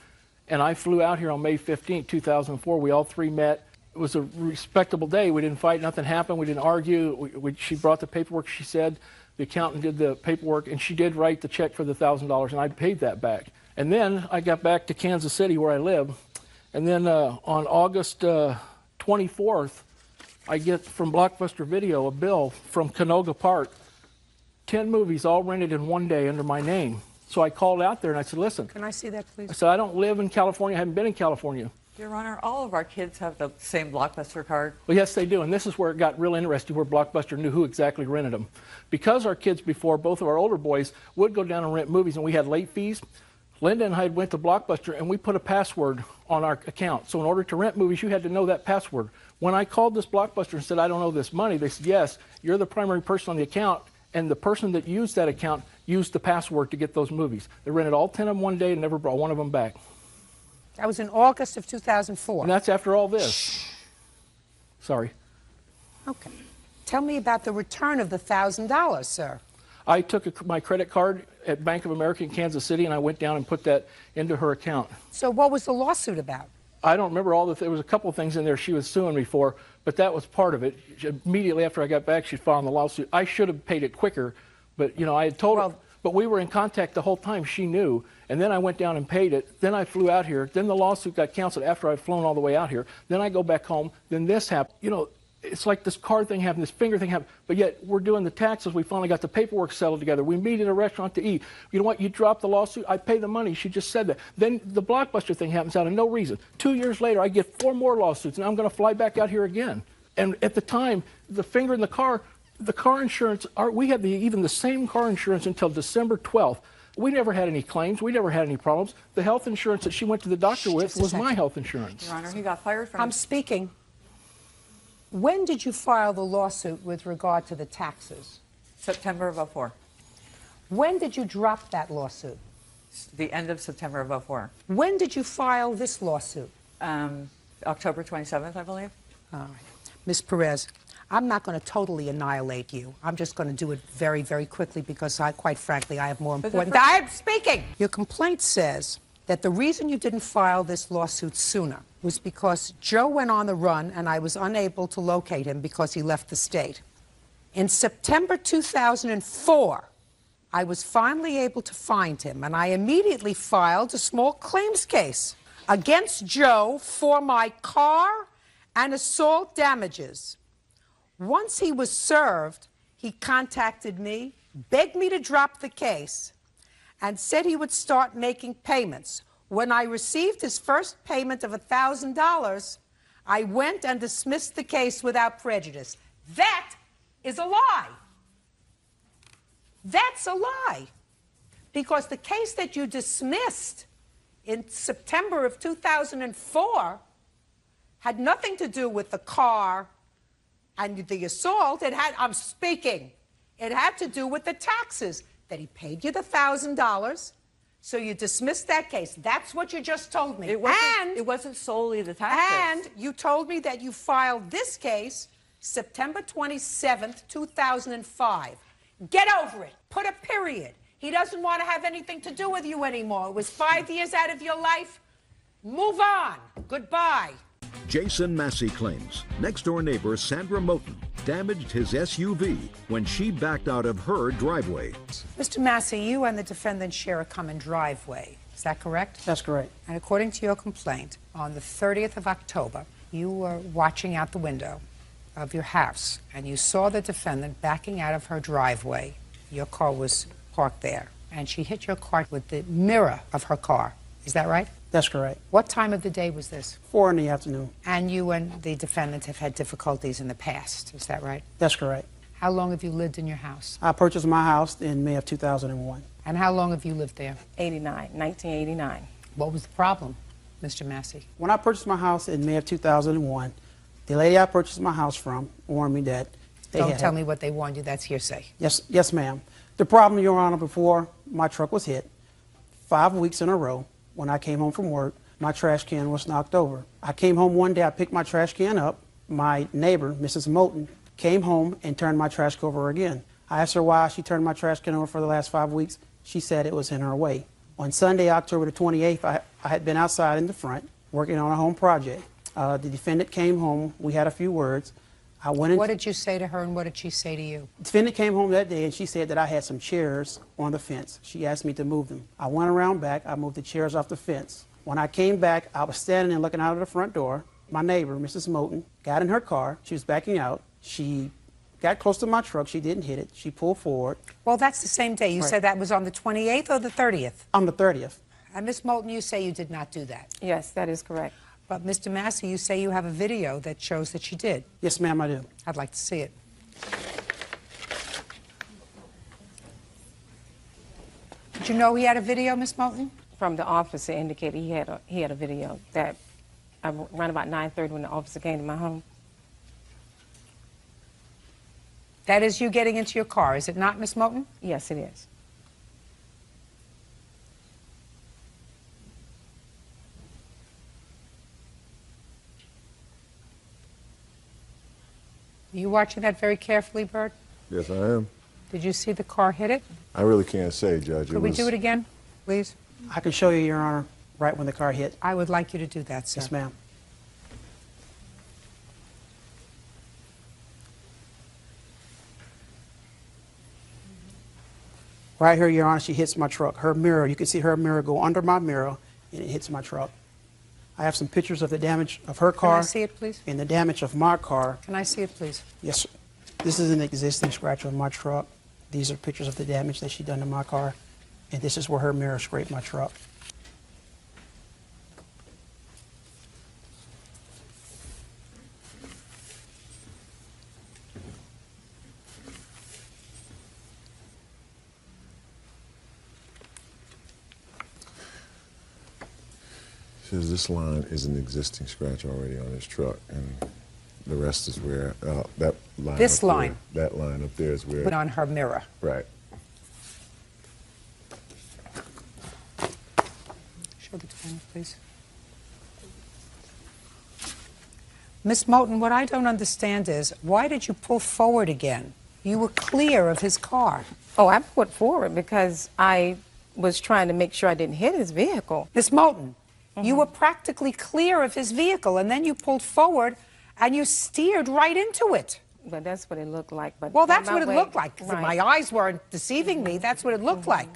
and I flew out here on May 15, 2004. We all three met. It was a respectable day. We didn't fight, nothing happened, we didn't argue. She brought the paperwork, she said. The accountant did the paperwork, and she did write the check for the $1,000, and I paid that back. And then I got back to Kansas City, where I live, and then on August 24th, I get from Blockbuster Video a bill from Canoga Park, 10 movies all rented in one day under my name. So I called out there and I said, listen. Can I see that, please? I said, I don't live in California, I haven't been in California. Your Honor, all of our kids have the same Blockbuster card. Well, yes, they do, and this is where it got real interesting, where Blockbuster knew who exactly rented them. Because our kids before, both of our older boys, would go down and rent movies, and we had late fees, Linda and I went to Blockbuster, and we put a password on our account. So in order to rent movies, you had to know that password. When I called this Blockbuster and said, I don't know this money, they said, yes, you're the primary person on the account, and the person that used that account used the password to get those movies. They rented all 10 of them one day and never brought one of them back. That was in August of 2004. And that's after all this. Sorry. Okay. Tell me about the return of the $1,000, sir. I took my credit card at Bank of America in Kansas City, and I went down and put that into her account. So what was the lawsuit about? I don't remember all there was a couple of things in there she was suing me for, but that was part of it. Immediately after I got back, she filed the lawsuit. I should have paid it quicker, but you know, I had told her, but we were in contact the whole time. She knew, and then I went down and paid it. Then I flew out here. Then the lawsuit got canceled after I'd flown all the way out here. Then I go back home. Then this happened. You know, it's like this card thing happened, this finger thing happened, but yet we're doing the taxes. We finally got the paperwork settled together. We meet at a restaurant to eat. You know what? You drop the lawsuit, I pay the money. She just said that. Then the Blockbuster thing happens out of no reason. 2 years later, I get 4 more lawsuits, and I'm going to fly back out here again. And at the time, the finger in the car insurance, we had even the same car insurance until December 12th. We never had any claims. We never had any problems. The health insurance that she went to the doctor with was my health insurance. Your Honor, he got fired from... I'm speaking. When did you file the lawsuit with regard to the taxes? September of 2004. When did you drop that lawsuit? The end of September of '04. When did you file this lawsuit? October 27th, I believe. All right. Ms. Perez, I'm not going to totally annihilate you. I'm just going to do it very, very quickly because quite frankly, I have more important... I'm speaking! Your complaint says that the reason you didn't file this lawsuit sooner was because Joe went on the run and I was unable to locate him because he left the state. In September 2004, I was finally able to find him, and I immediately filed a small claims case against Joe for my car and assault damages. Once he was served, he contacted me, begged me to drop the case, and said he would start making payments. When I received his first payment of $1,000, I went and dismissed the case without prejudice. That is a lie. That's a lie. Because the case that you dismissed in September of 2004 had nothing to do with the car and the assault. It had to do with the taxes, that he paid you the $1,000, so you dismissed that case. That's what you just told me. It wasn't solely the taxes. And you told me that you filed this case September 27th, 2005. Get over it. Put a period. He doesn't want to have anything to do with you anymore. It was 5 years out of your life. Move on. Goodbye. Jason Massey claims next-door neighbor Sandra Moten damaged his SUV when she backed out of her driveway. Mr. Massey, you and the defendant share a common driveway. Is that correct? That's correct. And according to your complaint, on the 30th of October, you were watching out the window of your house, and you saw the defendant backing out of her driveway. Your car was parked there, and she hit your car with the mirror of her car. Is that right? That's correct. What time of the day was this? 4 in the afternoon. And you and the defendant have had difficulties in the past. Is that right? That's correct. How long have you lived in your house? I purchased my house in May of 2001. And how long have you lived there? 1989. What was the problem, Mr. Massey? When I purchased my house in May of 2001, the lady I purchased my house from warned me that they Don't tell me what they warned you. That's hearsay. Yes, ma'am. The problem, Your Honor, before my truck was hit, 5 weeks in a row, when I came home from work, my trash can was knocked over. I came home one day, I picked my trash can up. My neighbor, Mrs. Moten, came home and turned my trash can over again. I asked her why she turned my trash can over for the last 5 weeks. She said it was in her way. On Sunday, October the 28th, I had been outside in the front working on a home project. The defendant came home. We had a few words. What did you say to her, and what did she say to you? The defendant came home that day, and she said that I had some chairs on the fence. She asked me to move them. I went around back. I moved the chairs off the fence. When I came back, I was standing and looking out of the front door. My neighbor, Mrs. Moten, got in her car. She was backing out. She got close to my truck. She didn't hit it. She pulled forward. Well, that's the same day. You said that was on the 28th or the 30th? On the 30th. And Ms. Moten, you say you did not do that? Yes, that is correct. But Mr. Massey, you say you have a video that shows that she did. Yes, ma'am, I do. I'd like to see it. Did you know he had a video, Ms. Moten? From the officer indicated he had a video that around about 9:30 when the officer came to my home. That is you getting into your car, is it not, Ms. Moten? Yes, it is. Are you watching that very carefully, Bert? Yes, I am. Did you see the car hit it? I really can't say, Judge. Could we do it again, please? I can show you, Your Honor, right when the car hit. I would like you to do that, sir. Yes, ma'am. Right here, Your Honor, she hits my truck. Her mirror, you can see her mirror go under my mirror, and it hits my truck. I have some pictures of the damage of her car. Can I see it, please? And the damage of my car. Can I see it, please? Yes, sir. This is an existing scratch on my truck. These are pictures of the damage that she done to my car. And this is where her mirror scraped my truck. Says this line is an existing scratch already on his truck, and the rest is where that line. This line. That line up there is where. Put on her mirror. Right. Show the timer, please. Miss Moten, what I don't understand is, why did you pull forward again? You were clear of his car. Oh, I put forward because I was trying to make sure I didn't hit his vehicle. Miss Moten, you were practically clear of his vehicle, and then you pulled forward and you steered right into it. But that's what it looked like. But well, that's on my what it way- looked like. right. My eyes weren't deceiving me. That's what it looked like.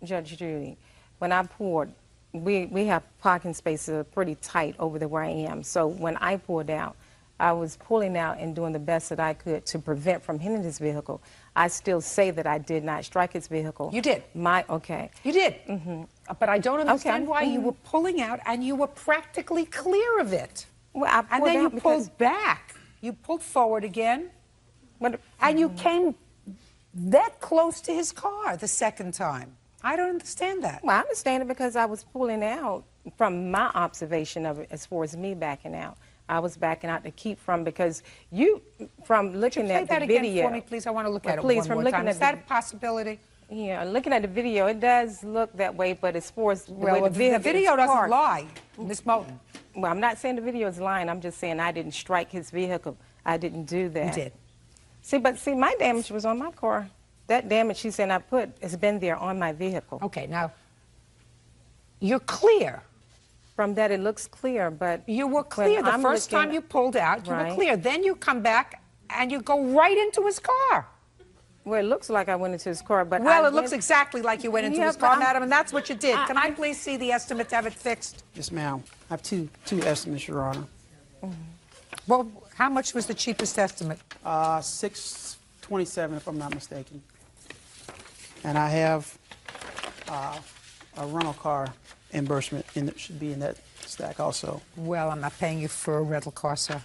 Judge Judy, when I pulled, we have parking spaces that are pretty tight over there where I am. So when I pulled out, I was pulling out and doing the best that I could to prevent from hitting his vehicle. I still say that I did not strike his vehicle. You did. Okay. You did. But I don't understand why you were pulling out and you were practically clear of it. Well, I and pulled then you out because- pulled back. You pulled forward again. And you came that close to his car the second time. I don't understand that. Well, I understand it because I was pulling out from my observation of it as far as me backing out. I was backing out to keep from, because you, from looking Play at the that video. again for me, please. I want to look at it Please, one from more looking time. at Is that a possibility? Yeah, looking at the video, it does look that way, but as far as the way Well, the the video is doesn't parked- lie, Miss Moten. Well, I'm not saying the video is lying. I'm just saying I didn't strike his vehicle. I didn't do that. You did. See, my damage was on my car. That damage she's saying I put has been there on my vehicle. Okay, now, you're clear. From that, it looks clear, but you were clear the first time you pulled out. You were clear. Then you come back and you go right into his car. Well, it looks like I went into his car, but well, it looks exactly like you went into his car, but madam, and that's what you did. Can I please see the estimate to have it fixed? Yes, ma'am. I have two estimates, Your Honor. Well, how much was the cheapest estimate? $627, if I'm not mistaken. And I have a rental car reimbursement should be in that stack also. Well, I'm not paying you for a rental car, sir.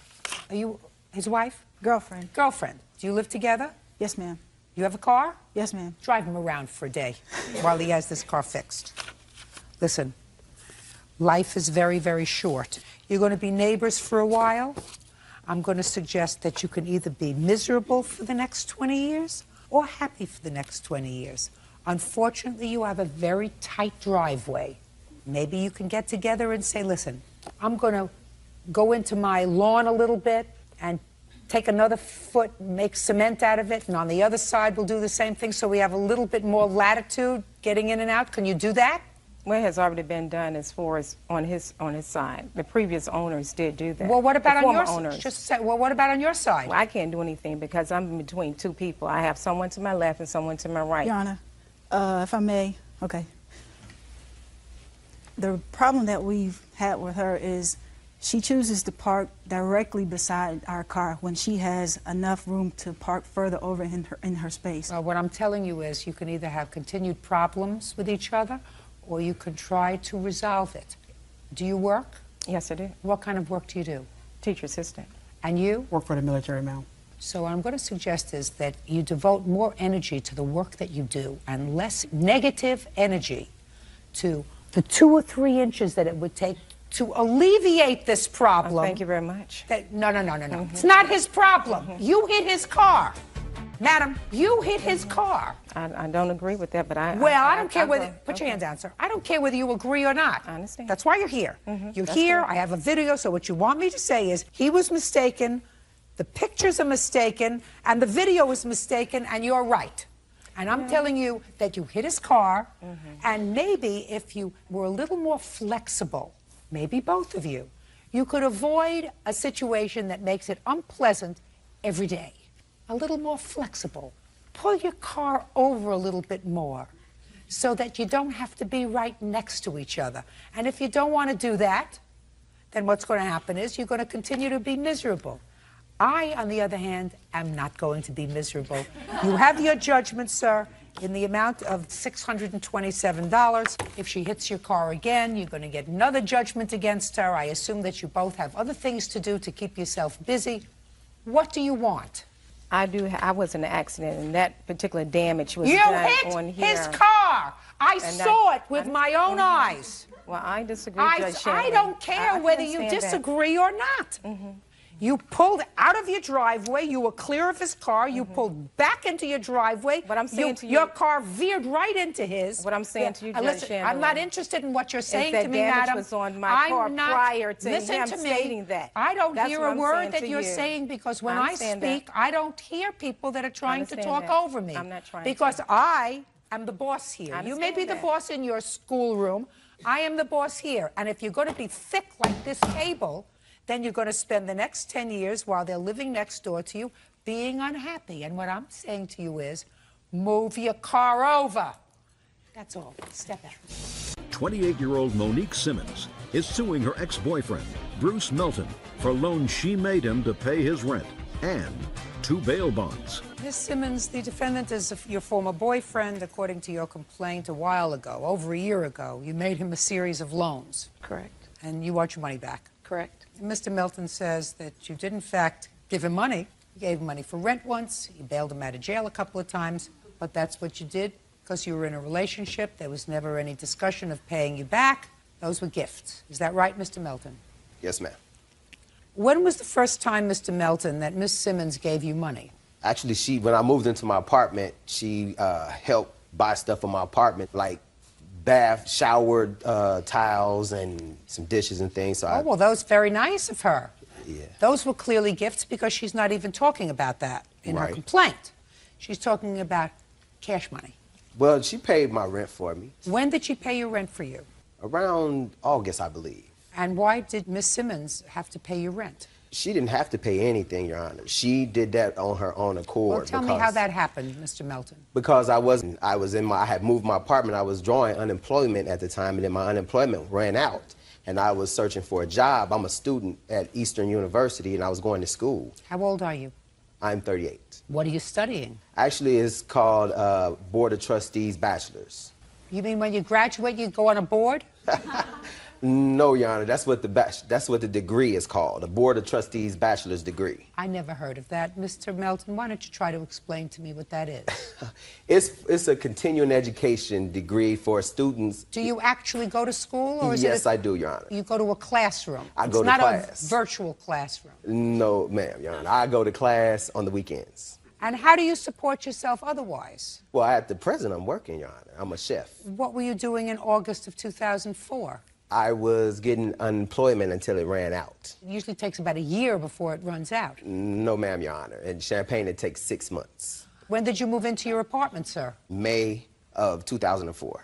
Are you his wife? Girlfriend. Girlfriend. Do you live together? Yes, ma'am. You have a car? Yes, ma'am. Drive him around for a day while he has this car fixed. Listen, life is very, very short. You're going to be neighbors for a while. I'm going to suggest that you can either be miserable for the next 20 years or happy for the next 20 years. Unfortunately, you have a very tight driveway. Maybe you can get together and say, listen, I'm going to go into my lawn a little bit and take another foot, make cement out of it, and on the other side we'll do the same thing so we have a little bit more latitude getting in and out. Can you do that? Well, it has already been done as far as on his side. The previous owners did do that. Well, what about The on your former side? owners. Well, what about on your side? Well, I can't do anything because I'm between two people. I have someone to my left and someone to my right. Your Honor, if I may, okay. The problem that we've had with her is she chooses to park directly beside our car when she has enough room to park further over in her space. Well, what I'm telling you is you can either have continued problems with each other or you can try to resolve it. Do you work? Yes, I do. What kind of work do you do? Teacher assistant. And you? Work for the military, ma'am. So what I'm going to suggest is that you devote more energy to the work that you do and less negative energy to the 2 or 3 inches that it would take to alleviate this problem. Thank you very much. No. It's not his problem. You hit his car. Madam, you hit his car. I don't agree with that, but I don't care whether, put your hand down, sir. I don't care whether you agree or not. I understand. That's why you're here. You're That's here, correct. I have a video, so what you want me to say is he was mistaken, the pictures are mistaken, and the video is mistaken, and you're right. And I'm telling you that you hit his car, and maybe if you were a little more flexible, maybe both of you, you could avoid a situation that makes it unpleasant every day. A little more flexible. Pull your car over a little bit more so that you don't have to be right next to each other. And if you don't want to do that, then what's going to happen is you're going to continue to be miserable. I, on the other hand, am not going to be miserable. You have your judgment, sir, in the amount of $627. If she hits your car again, you're going to get another judgment against her. I assume that you both have other things to do to keep yourself busy. What do you want? I was in an accident, and that particular damage was You done hit on here. his car. I saw it with my own eyes. Well, I disagree, Judge I Shannon. don't care I whether you understand that. disagree or not. You pulled out of your driveway. You were clear of his car. You pulled back into your driveway. What I'm saying to you, your car veered right into his. What I'm saying to you, Judge listen, Chandler, I'm not interested in what you're saying that to me, damage madam. was on my car prior to listen him to me. stating that. I don't That's hear what a I'm word saying that to you're you. saying because when I I understand speak, I don't hear people that are trying to understand talk that. over me. I'm not trying because to. I am the boss here. I You may be the understand that. boss in your schoolroom. I am the boss here. And if you're going to be thick like this table, then you're going to spend the next 10 years while they're living next door to you being unhappy. And what I'm saying to you is, move your car over. That's all. Step out. 28-year-old Monique Simmons is suing her ex-boyfriend, Bruce Melton, for loans she made him to pay his rent and 2 bail bonds. Ms. Simmons, the defendant is your former boyfriend, according to your complaint a while ago, over a year ago. You made him a series of loans. Correct. And you want your money back. Correct. Mr. Melton says that you did, in fact, give him money. You gave him money for rent once. You bailed him out of jail a couple of times. But that's what you did because you were in a relationship. There was never any discussion of paying you back. Those were gifts. Is that right, Mr. Melton? Yes, ma'am. When was the first time, Mr. Melton, that Ms. Simmons gave you money? Actually, when I moved into my apartment, she helped buy stuff for my apartment, like bath, shower tiles, and some dishes and things. So well, that was very nice of her. Yeah. Those were clearly gifts because she's not even talking about that in her Right. complaint. She's talking about cash money. Well, she paid my rent for me. When did she pay your rent for you? Around August, I believe. And why did Miss Simmons have to pay your rent? She didn't have to pay anything, Your Honor. She did that on her own accord. Well, tell me how that happened, Mr. Melton. Because I had moved my apartment. I was drawing unemployment at the time, and then my unemployment ran out. And I was searching for a job. I'm a student at Eastern University, and I was going to school. How old are you? I'm 38. What are you studying? Actually, it's called Board of Trustees Bachelor's. You mean when you graduate, you go on a board? No, Your Honor, that's what the degree is called, a Board of Trustees bachelor's degree. I never heard of that. Mr. Melton, why don't you try to explain to me what that is? It's a continuing education degree for students. Do you actually go to school? Or is Yes, I do, Your Honor. You go to a classroom? I go to It's not class. a virtual classroom. No, ma'am, Your Honor. I go to class on the weekends. And how do you support yourself otherwise? Well, at the present, I'm working, Your Honor. I'm a chef. What were you doing in August of 2004? I was getting unemployment until it ran out. It usually takes about a year before it runs out. No, ma'am, Your Honor. In Champaign, it takes 6 months. When did you move into your apartment, sir? May of 2004.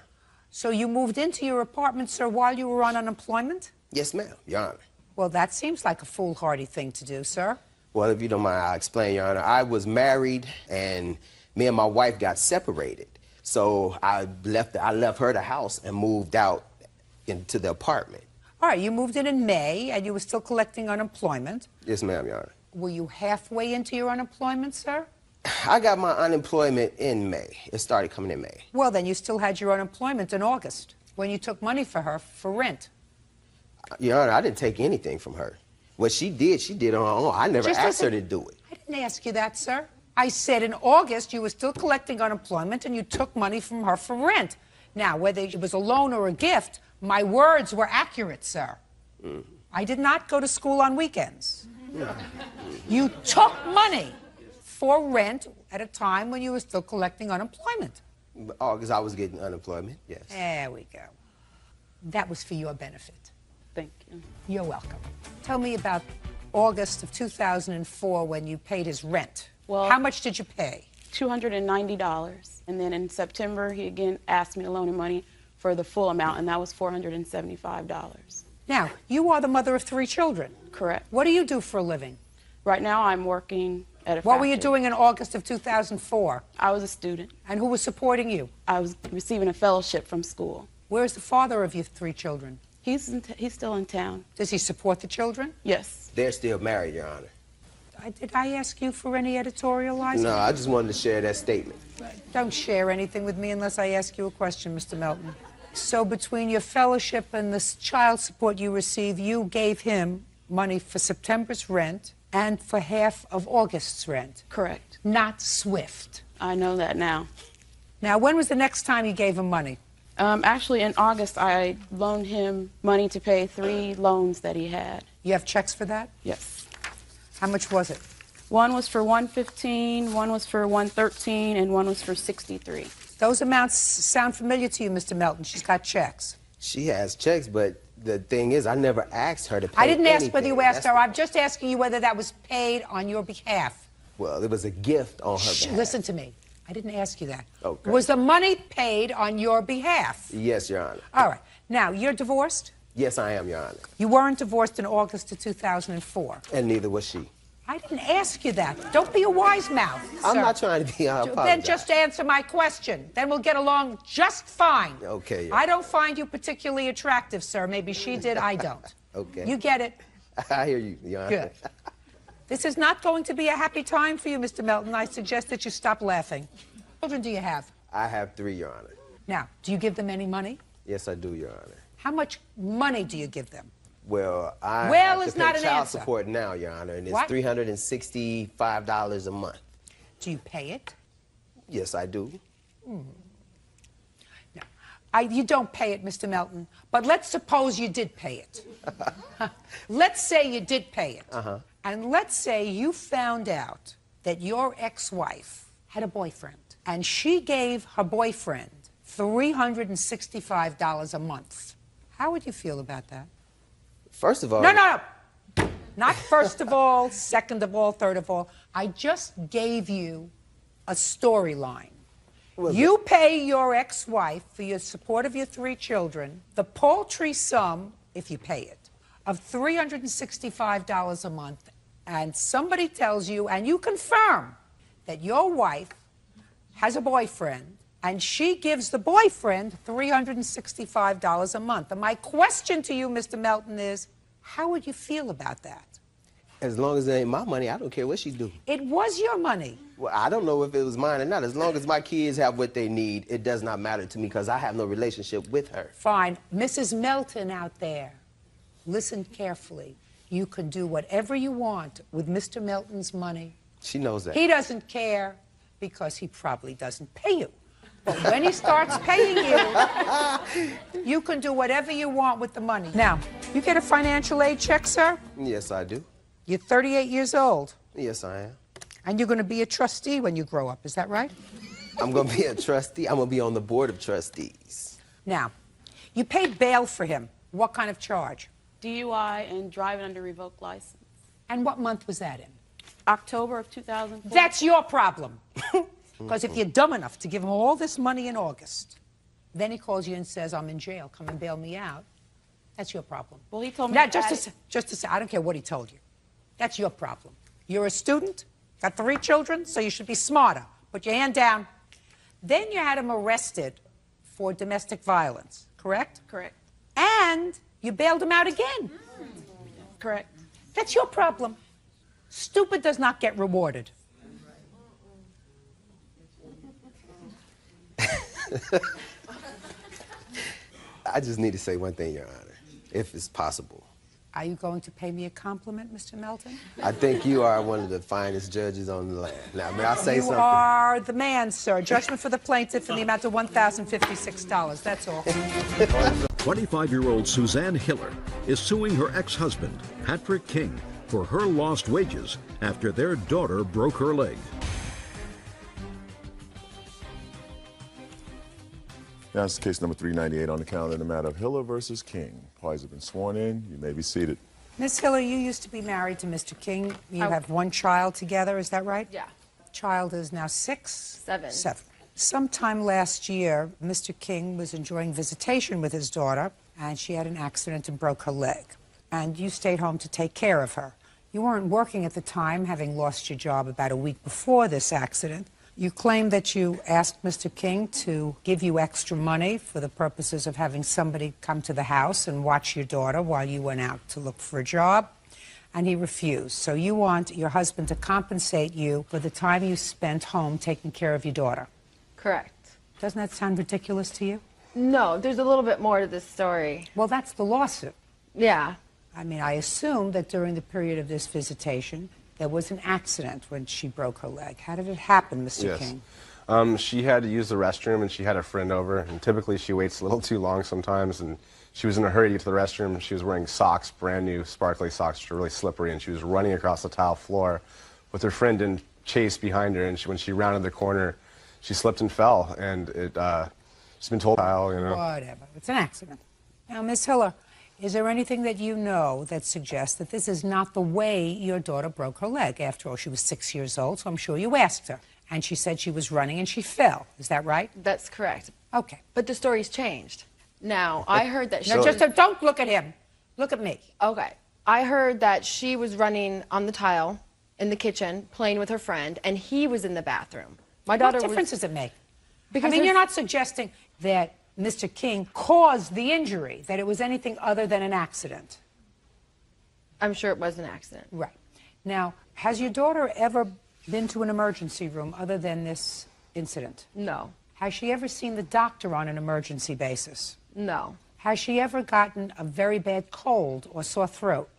So you moved into your apartment, sir, while you were on unemployment? Yes, ma'am, Your Honor. Well, that seems like a foolhardy thing to do, sir. Well, if you don't mind, I'll explain, Your Honor. I was married, and me and my wife got separated. So I left her the house and moved out into the apartment. All right, you moved in May, and you were still collecting unemployment. Yes, ma'am, Your Honor. Were you halfway into your unemployment, sir? I got my unemployment in May. It started coming in May. Well, then you still had your unemployment in August, when you took money for her for rent. Your Honor, I didn't take anything from her. What she did on her own. I never Just asked her to listen. do it. I didn't ask you that, sir. I said in August you were still collecting unemployment and you took money from her for rent. Now, whether it was a loan or a gift, my words were accurate, sir. I did not go to school on weekends. You took money for rent at a time when you were still collecting unemployment. Because I was getting unemployment, yes. There we go. That was for your benefit. Thank you. You're welcome. Tell me about August of 2004 when you paid his rent. Well, how much did you pay? $290. And then in September, he again asked me to loan him money for the full amount, and that was $475. Now, you are the mother of 3 children. Correct. What do you do for a living? Right now, I'm working at a What were you factory. doing in August of 2004? I was a student. And who was supporting you? I was receiving a fellowship from school. Where's the father of your 3 children? He's still in town. Does he support the children? Yes. They're still married, Your Honor. Did I ask you for any editorializing? No, I just wanted to share that statement. Don't share anything with me unless I ask you a question, Mr. Melton. So between your fellowship and the child support you receive, you gave him money for September's rent and for half of August's rent. Correct. Not Swift. I know that now. Now, when was the next time you gave him money? Actually, in August, I loaned him money to pay 3 loans that he had. You have checks for that? Yes. How much was it? One was for $115, one was for $113, and one was for $63. Those amounts sound familiar to you, Mr. Melton. She's got checks. She has checks, but the thing is, I never asked her to pay I didn't ask whether anything. you asked her. I'm just asking you whether that was paid on your behalf. Well, it was a gift on her behalf. Listen to me. I didn't ask you that. Okay. Was the money paid on your behalf? Yes, Your Honor. All right. Now, you're divorced? Yes, I am, Your Honor. You weren't divorced in August of 2004. And neither was she. I didn't ask you that. Don't be a wise mouth, I'm sir. not trying to be. I apologize. Then just answer my question. Then we'll get along just fine. Okay. Yeah. I don't find you particularly attractive, sir. Maybe she did, I don't. Okay. You get it. I hear you, Your Honor. Good. This is not going to be a happy time for you, Mr. Melton. I suggest that you stop laughing. How many children do you have? I have 3, Your Honor. Now, do you give them any money? Yes, I do, Your Honor. How much money do you give them? Well, I Well have is to pay not an child answer. support now, Your Honor, and it's What? $365 a month. Do you pay it? Yes, I do. No, you don't pay it, Mr. Melton. But let's suppose you did pay it. Let's say you did pay it. Uh-huh. And let's say you found out that your ex-wife had a boyfriend, and she gave her boyfriend $365 a month. How would you feel about that? First of all... No. Not first of all, second of all, third of all. I just gave you a storyline. You pay your ex-wife for your support of your 3 children the paltry sum, if you pay it, of $365 a month, and somebody tells you, and you confirm, that your wife has a boyfriend, and she gives the boyfriend $365 a month. And my question to you, Mr. Melton, is, how would you feel about that? As long as it ain't my money, I don't care what she do. It was your money. Well, I don't know if it was mine or not. As long as my kids have what they need, it does not matter to me because I have no relationship with her. Fine. Mrs. Melton out there, listen carefully. You can do whatever you want with Mr. Melton's money. She knows that. He doesn't care because he probably doesn't pay you. But when he starts paying you, you can do whatever you want with the money. Now, you get a financial aid check, sir? Yes, I do. You're 38 years old. Yes, I am. And you're going to be a trustee when you grow up, is that right? I'm going to be a trustee. I'm going to be on the board of trustees. Now, you paid bail for him. What kind of charge? DUI and driving under revoked license. And what month was that in? October of 2004. That's your problem. Because if you're dumb enough to give him all this money in August, then he calls you and says, I'm in jail, come and bail me out, that's your problem. Well, he told me Now, to just add to say, I don't care what he told you. That's your problem. You're a student, got 3 children, so you should be smarter. Put your hand down. Then you had him arrested for domestic violence, correct? Correct. And you bailed him out again. Correct. That's your problem. Stupid does not get rewarded. I just need to say one thing, Your Honor, if it's possible. Are you going to pay me a compliment, Mr. Melton? I think you are one of the finest judges on the land. Now, may I say something? You are the man, sir. Judgment for the plaintiff in the amount of $1,056. That's all. 25-year-old Suzanne Hiller is suing her ex-husband, Patrick King, for her lost wages after their daughter broke her leg. Now, this is case number 398 on the calendar in the matter of Hiller versus King. Parties have been sworn in. You may be seated. Miss Hiller, you used to be married to Mr. King. You have 1 child together, is that right? Yeah. Child is now 6? 7. 7. Sometime last year, Mr. King was enjoying visitation with his daughter, and she had an accident and broke her leg. And you stayed home to take care of her. You weren't working at the time, having lost your job about a week before this accident. You claim that you asked Mr. King to give you extra money for the purposes of having somebody come to the house and watch your daughter while you went out to look for a job, and he refused. So you want your husband to compensate you for the time you spent home taking care of your daughter. Correct. Doesn't that sound ridiculous to you? No, there's a little bit more to this story. Well, that's the lawsuit. Yeah. I mean, I assume that during the period of this visitation, there was an accident when she broke her leg. How did it happen, Mr. King? She had to use the restroom, and she had a friend over, and typically she waits a little too long sometimes, and She was in a hurry to get to the restroom. She was wearing socks, brand new sparkly socks, which were really slippery, and she was running across the tile floor with her friend in chase behind her. And when she rounded the corner, she slipped and fell, and she's been told, Whatever. It's an accident. Now, Miss Hiller, is there anything that you know that suggests that this is not the way your daughter broke her leg? After all, she was 6 years old, so I'm sure you asked her. And she said she was running and she fell. Is that right? That's correct. Okay. But the story's changed. Now, I heard that she... No, just don't look at him. Look at me. Okay. I heard that she was running on the tile in the kitchen, playing with her friend, and he was in the bathroom. My daughter What difference does it make? Because I mean, you're not suggesting that Mr. King caused the injury, that it was anything other than an accident. I'm sure it was an accident. Right. Now, has your daughter ever been to an emergency room other than this incident? No. Has she ever seen the doctor on an emergency basis? No. Has she ever gotten a very bad cold or sore throat?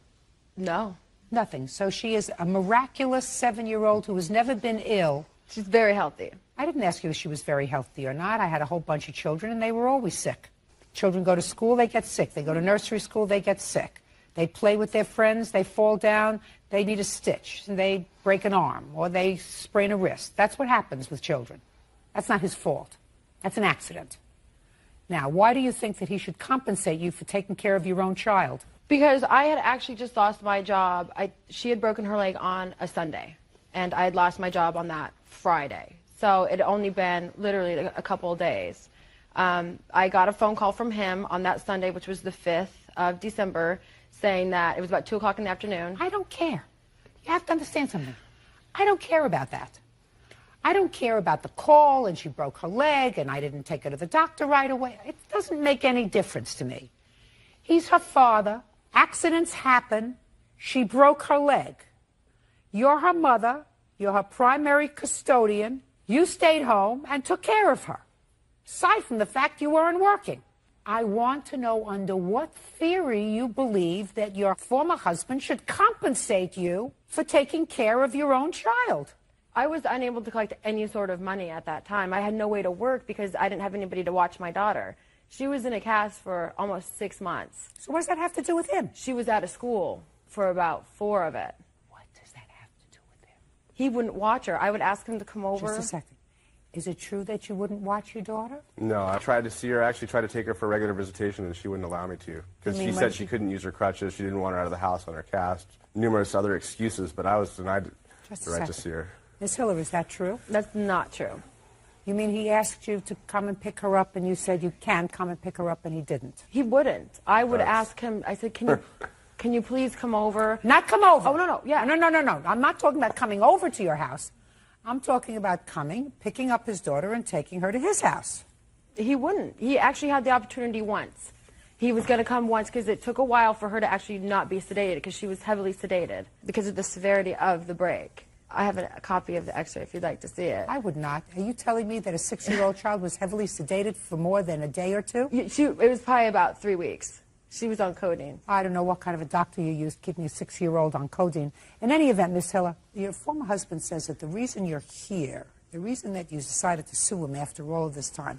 No. Nothing. So she is a miraculous 7-year-old who has never been ill. She's very healthy. I didn't ask you if she was very healthy or not. I had a whole bunch of children, and they were always sick. Children go to school, they get sick. They go to nursery school, they get sick. They play with their friends, they fall down, they need a stitch, they break an arm, or they sprain a wrist. That's what happens with children. That's not his fault. That's an accident. Now, why do you think that he should compensate you for taking care of your own child? Because I had actually just lost my job. She had broken her leg on a Sunday, and I had lost my job on that Friday. So it had only been literally a couple of days. I got a phone call from him on that Sunday, which was the 5th of December, saying that it was about 2 o'clock in the afternoon. I don't care. You have to understand something. I don't care about that. I don't care about the call and she broke her leg and I didn't take her to the doctor right away. It doesn't make any difference to me. He's her father. Accidents happen. She broke her leg. You're her mother. You're her primary custodian. You stayed home and took care of her. Aside from the fact you weren't working. I want to know under what theory you believe that your former husband should compensate you for taking care of your own child. I was unable to collect any sort of money at that time. I had no way to work because I didn't have anybody to watch my daughter. She was in a cast for almost 6 months. So what does that have to do with him? She was out of school for about 4 of it. What does that have to do with him? He wouldn't watch her. I would ask him to come over. Just a second. Is it true that you wouldn't watch your daughter? No, I tried to see her. I actually tried to take her for regular visitation, and she wouldn't allow me to. Because she said she couldn't use her crutches. She didn't want her out of the house on her cast. Numerous other excuses, but I was denied the right to see her. Ms. Hiller, is that true? That's not true. You mean he asked you to come and pick her up, and you said you can come and pick her up, and he didn't? He wouldn't. I would ask him, I said, can you please come over? Not come over. Oh, no. Yeah. No. I'm not talking about coming over to your house. I'm talking about coming, picking up his daughter, and taking her to his house. He wouldn't. He actually had the opportunity once. He was going to come once because it took a while for her to actually not be sedated because she was heavily sedated because of the severity of the break. I have a copy of the x-ray if you'd like to see it. I would not. Are you telling me that a 6-year-old child was heavily sedated for more than a day or two? It was probably about 3 weeks. She was on codeine. I don't know what kind of a doctor you used keeping a 6-year-old on codeine. In any event, Miss Hiller, your former husband says that the reason you're here, the reason that you decided to sue him after all of this time,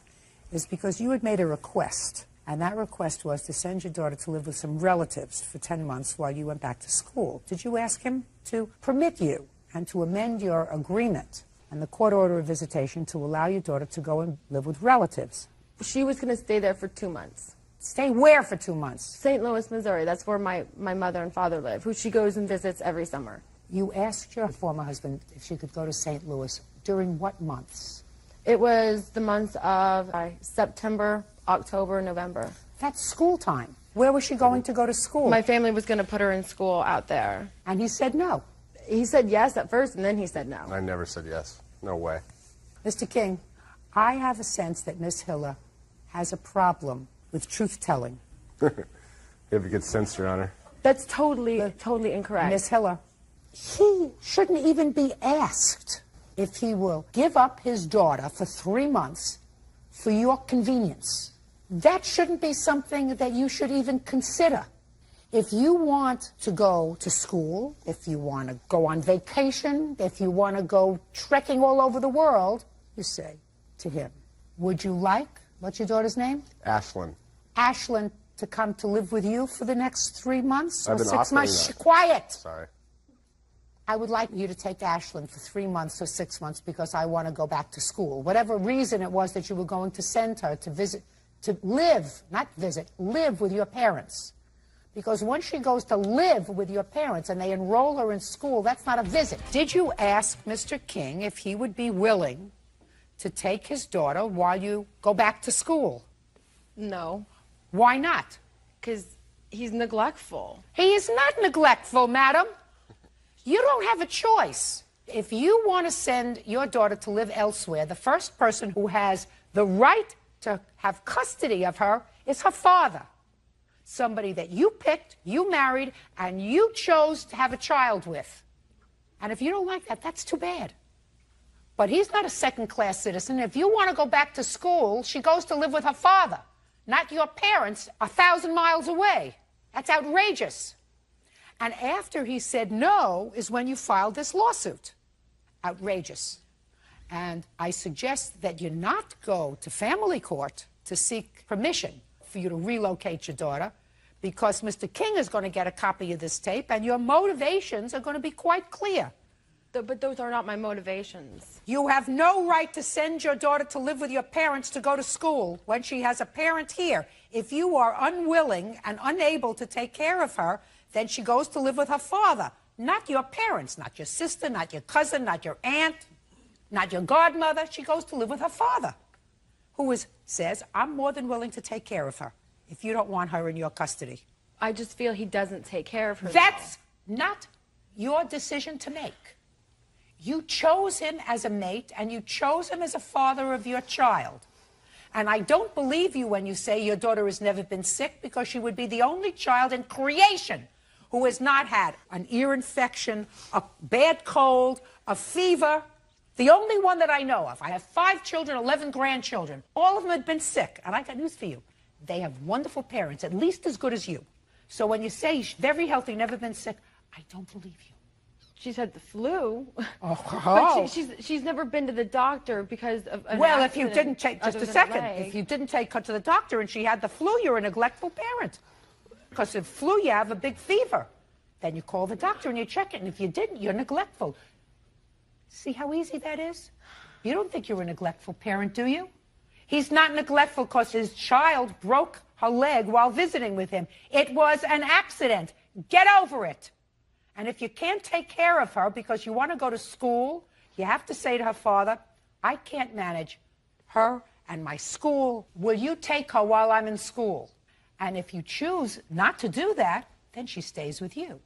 is because you had made a request. And that request was to send your daughter to live with some relatives for 10 months while you went back to school. Did you ask him to permit you and to amend your agreement and the court order of visitation to allow your daughter to go and live with relatives? She was going to stay there for 2 months. Stay where for 2 months? St. Louis, Missouri. That's where my mother and father live, who she goes and visits every summer. You asked your former husband if she could go to St. Louis. During what months? It was the months of September, October, November. That's school time. Where was she going to go to school? My family was going to put her in school out there. And he said no? He said yes at first, and then he said no. I never said yes. No way. Mr. King, I have a sense that Miss Hiller has a problem with truth-telling. You have a good sense, Your Honor. That's totally incorrect. Miss Hiller, he shouldn't even be asked if he will give up his daughter for 3 months for your convenience. That shouldn't be something that you should even consider. If you want to go to school, if you want to go on vacation, if you want to go trekking all over the world, you say to him, would you like, what's your daughter's name? Ashlyn. Ashlyn, to come to live with you for the next 3 months or I've been 6 months? offering that. Quiet. Sorry. I would like you to take Ashlyn for 3 months or 6 months because I want to go back to school. Whatever reason it was that you were going to send her to visit, to live, not visit, live with your parents. Because once she goes to live with your parents and they enroll her in school, that's not a visit. Did you ask Mr. King if he would be willing to take his daughter while you go back to school? No. Why not? Because he's neglectful. He is not neglectful, madam. You don't have a choice. If you want to send your daughter to live elsewhere, the first person who has the right to have custody of her is her father. Somebody that you picked, you married, and you chose to have a child with. And if you don't like that, that's too bad. But he's not a second-class citizen. If you want to go back to school, she goes to live with her father, not your parents 1,000 miles away. That's outrageous. And after he said no is when you filed this lawsuit. Outrageous. And I suggest that you not go to family court to seek permission for you to relocate your daughter, because Mr. King is going to get a copy of this tape, and your motivations are going to be quite clear. But those are not my motivations. You have no right to send your daughter to live with your parents to go to school when she has a parent here. If you are unwilling and unable to take care of her, then she goes to live with her father, not your parents, not your sister, not your cousin, not your aunt, not your godmother. She goes to live with her father, who says, I'm more than willing to take care of her if you don't want her in your custody. I just feel he doesn't take care of her. That's not your decision to make. You chose him as a mate, and you chose him as a father of your child. And I don't believe you when you say your daughter has never been sick, because she would be the only child in creation who has not had an ear infection, a bad cold, a fever. The only one that I know of. I have 5 children, 11 grandchildren. All of them have been sick. And I got news for you. They have wonderful parents, at least as good as you. So when you say she's very healthy, never been sick, I don't believe you. She's had the flu. Oh. But she's never been to the doctor because of an Well, accident, if you didn't take, just other a than second, leg. if you didn't take her to the doctor and she had the flu, you're a neglectful parent. Because if flu, you have a big fever. Then you call the doctor and you check it. And if you didn't, you're neglectful. See how easy that is? You don't think you're a neglectful parent, do you? He's not neglectful because his child broke her leg while visiting with him. It was an accident. Get over it. And if you can't take care of her because you want to go to school, you have to say to her father, I can't manage her and my school. Will you take her while I'm in school? And if you choose not to do that, then she stays with you.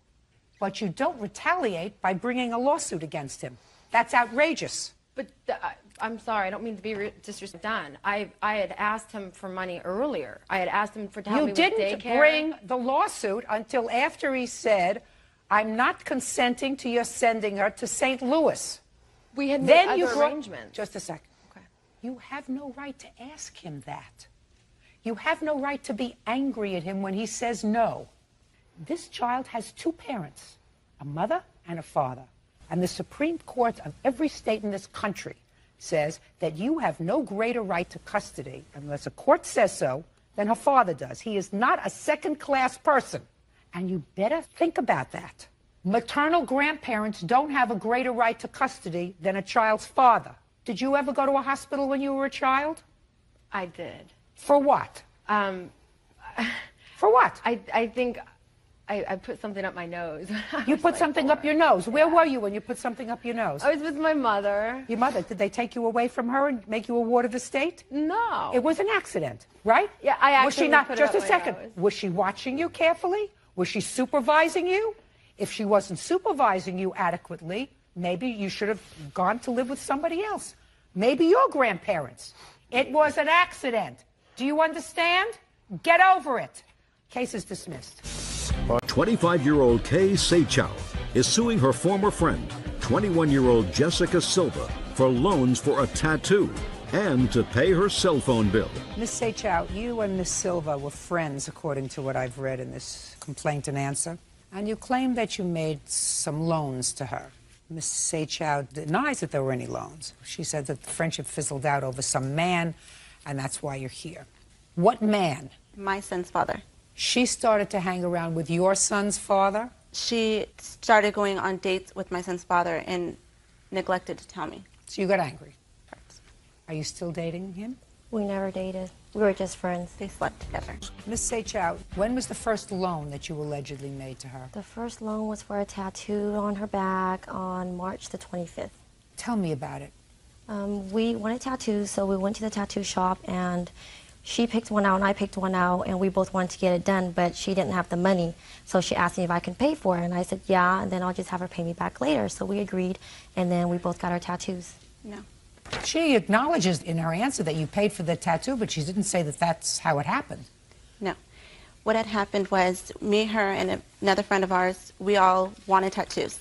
But you don't retaliate by bringing a lawsuit against him. That's outrageous. But I'm sorry, I don't mean to be disrespectful. I had asked him for money earlier. I had asked him to help me with daycare. You didn't bring the lawsuit until after he said, I'm not consenting to your sending her to St. Louis. We had made other arrangements. Just a second. Okay. You have no right to ask him that. You have no right to be angry at him when he says no. This child has 2 parents, a mother and a father. And the Supreme Court of every state in this country says that you have no greater right to custody, unless a court says so, than her father does. He is not a second-class person. And you better think about that. Maternal grandparents don't have a greater right to custody than a child's father. Did you ever go to a hospital when you were a child? I did. For what? For what? I think I put something up my nose. You put something up your nose. Where were you when you put something up your nose? I was with my mother. Your mother. Did they take you away from her and make you a ward of the state? No. It was an accident, right? Yeah, I actually was she not, put just it a up my second. nose. Was she watching you carefully? Was she supervising you? If she wasn't supervising you adequately, maybe you should have gone to live with somebody else. Maybe your grandparents. It was an accident. Do you understand? Get over it. Case is dismissed. 25-year-old Kay Seichow is suing her former friend, 21-year-old Jessica Silva, for loans for a tattoo and to pay her cell phone bill. Miss Seichow, you and Miss Silva were friends, according to what I've read in this complaint and answer. And you claim that you made some loans to her. Miss Seichow denies that there were any loans. She said that the friendship fizzled out over some man, and that's why you're here. What man? My son's father. She started to hang around with your son's father? She started going on dates with my son's father and neglected to tell me. So you got angry? Correct. Are you still dating him? We never dated. We were just friends. They slept together. Miss Seychow, when was the first loan that you allegedly made to her? The first loan was for a tattoo on her back on March the 25th. Tell me about it. We wanted tattoos, so we went to the tattoo shop, and she picked one out and I picked one out, and we both wanted to get it done, but she didn't have the money. So she asked me if I can pay for it, and I said, yeah, and then I'll just have her pay me back later. So we agreed, and then we both got our tattoos. No. She acknowledges in her answer that you paid for the tattoo, but she didn't say that that's how it happened. No. What had happened was me, her, and another friend of ours, we all wanted tattoos.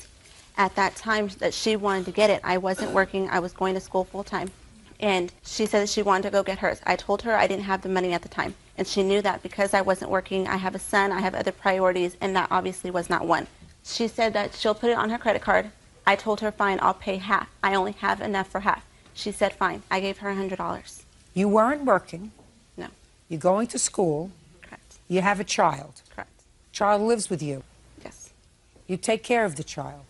At that time that she wanted to get it, I wasn't working. I was going to school full time. And she said that she wanted to go get hers. I told her I didn't have the money at the time. And she knew that because I wasn't working, I have a son, I have other priorities, and that obviously was not one. She said that she'll put it on her credit card. I told her, fine, I'll pay half. I only have enough for half. She said, fine. I gave her $100. You weren't working. No. You're going to school. Correct. You have a child. Correct. Child lives with you. Yes. You take care of the child.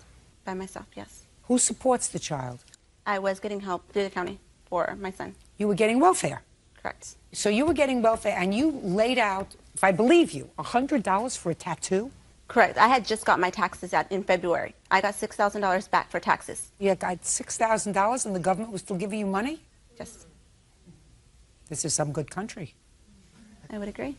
By myself, yes. Who supports the child? I was getting help through the county for my son. You were getting welfare. Correct. So you were getting welfare, and you laid out, if I believe you, $100 for a tattoo? Correct. I had just got my taxes out in February. I got $6,000 back for taxes. You got $6,000 and the government was still giving you money? Yes. This is some good country. I would agree.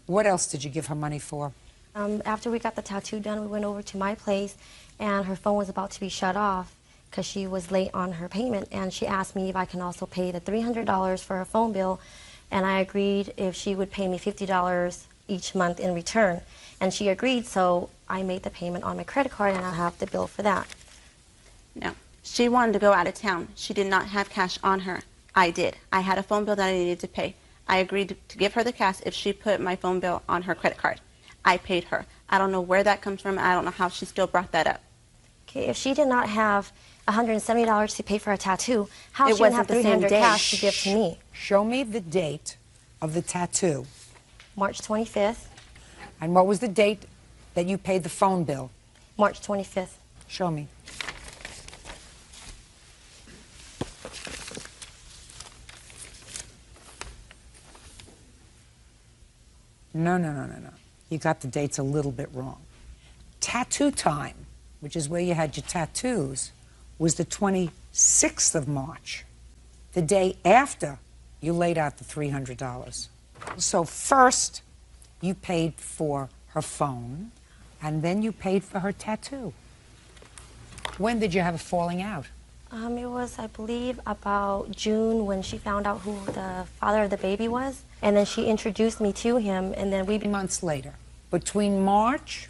What else did you give her money for? After we got the tattoo done, we went over to my place, and her phone was about to be shut off because she was late on her payment, and she asked me if I can also pay the $300 for her phone bill, and I agreed if she would pay me $50 each month in return. And she agreed, so I made the payment on my credit card, and I have the bill for that. No. She wanted to go out of town. She did not have cash on her. I did. I had a phone bill that I needed to pay. I agreed to give her the cash if she put my phone bill on her credit card. I paid her. I don't know where that comes from. I don't know how she still brought that up. Okay, if she did not have $170 to pay for a tattoo, how It she didn't wasn't have the same $300 day. cash to give to me? Show me the date of the tattoo. March 25th. And what was the date that you paid the phone bill? March 25th. Show me. No. You got the dates a little bit wrong. Tattoo time, which is where you had your tattoos, was the 26th of March, the day after you laid out the $300. So first, you paid for her phone, and then you paid for her tattoo. When did you have a falling out? It was, I believe, about June when she found out who the father of the baby was. And then she introduced me to him, and then we... Months later. Between March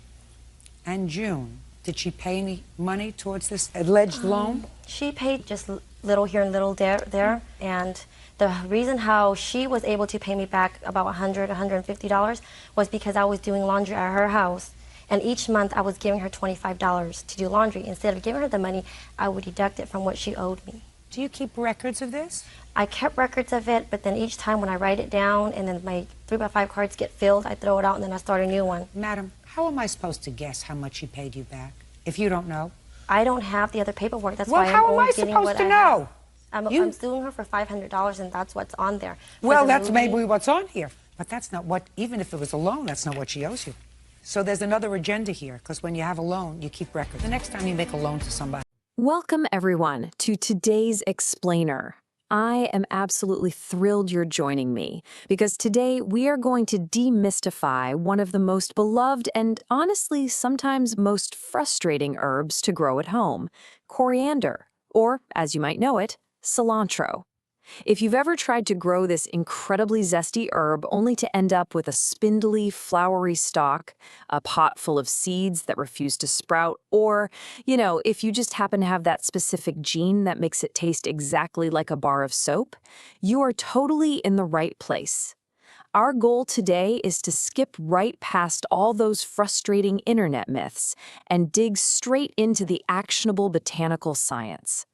and June, did she pay any money towards this alleged loan? She paid just little here and little there. And the reason how she was able to pay me back about $100, $150 was because I was doing laundry at her house. And each month I was giving her $25 to do laundry. Instead of giving her the money, I would deduct it from what she owed me. Do you keep records of this? I kept records of it, but then each time when I write it down and then my 3x5 cards get filled, I throw it out and then I start a new one. Madam, how am I supposed to guess how much she paid you back if you don't know? I don't have the other paperwork. That's Well, why how I'm am only I getting supposed what to I know? have. I'm suing her for $500, and that's what's on there. Well, that's maybe what's on here. But that's not what, even if it was a loan, that's not what she owes you. So there's another agenda here, because when you have a loan, you keep records. The next time you make a loan to somebody. Welcome, everyone, to today's Explainer. I am absolutely thrilled you're joining me, because today we are going to demystify one of the most beloved and honestly sometimes most frustrating herbs to grow at home, coriander, or as you might know it, cilantro. If you've ever tried to grow this incredibly zesty herb only to end up with a spindly, flowery stalk, a pot full of seeds that refuse to sprout, or, if you just happen to have that specific gene that makes it taste exactly like a bar of soap, you are totally in the right place. Our goal today is to skip right past all those frustrating internet myths and dig straight into the actionable botanical science.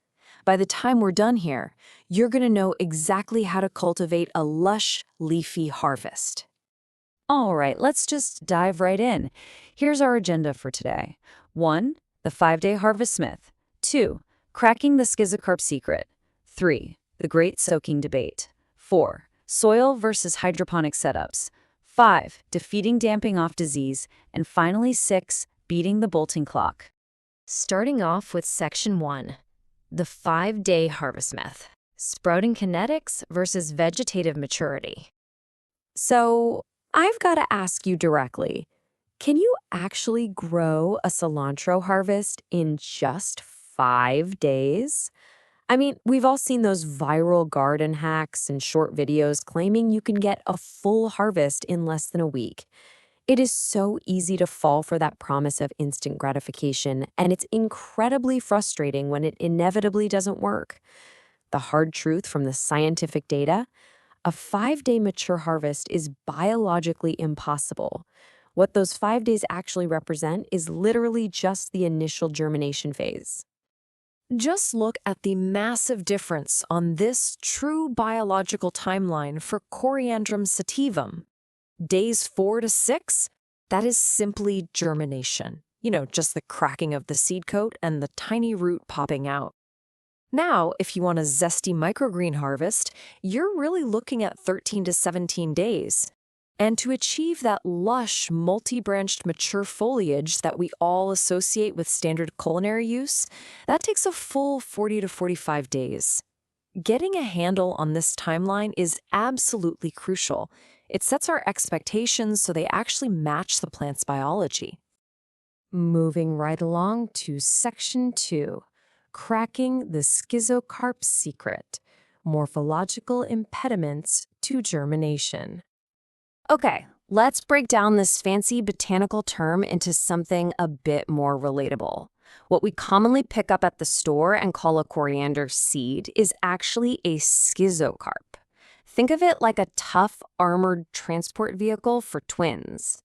By the time we're done here, you're going to know exactly how to cultivate a lush, leafy harvest. All right, let's just dive right in. Here's our agenda for today. 1. The 5-day harvest myth. 2. Cracking the schizocarp secret. 3. The great soaking debate. 4. Soil versus hydroponic setups. 5. Defeating damping off disease. And finally 6. Beating the bolting clock. Starting off with Section 1. The 5-day harvest myth. Sprouting kinetics versus vegetative maturity. So, I've got to ask you directly, can you actually grow a cilantro harvest in just 5 days? I mean, we've all seen those viral garden hacks and short videos claiming you can get a full harvest in less than a week. It is so easy to fall for that promise of instant gratification, and it's incredibly frustrating when it inevitably doesn't work. The hard truth from the scientific data: a 5-day mature harvest is biologically impossible. What those 5 days actually represent is literally just the initial germination phase. Just look at the massive difference on this true biological timeline for Coriandrum sativum. Days 4 to 6, that is simply germination. Just the cracking of the seed coat and the tiny root popping out. Now, if you want a zesty microgreen harvest, you're really looking at 13 to 17 days. And to achieve that lush, multi-branched mature foliage that we all associate with standard culinary use, that takes a full 40 to 45 days. Getting a handle on this timeline is absolutely crucial. It sets our expectations so they actually match the plant's biology. Moving right along to Section 2. Cracking the schizocarp secret. Morphological impediments to germination. Okay, let's break down this fancy botanical term into something a bit more relatable. What we commonly pick up at the store and call a coriander seed is actually a schizocarp. Think of it like a tough, armored transport vehicle for twins.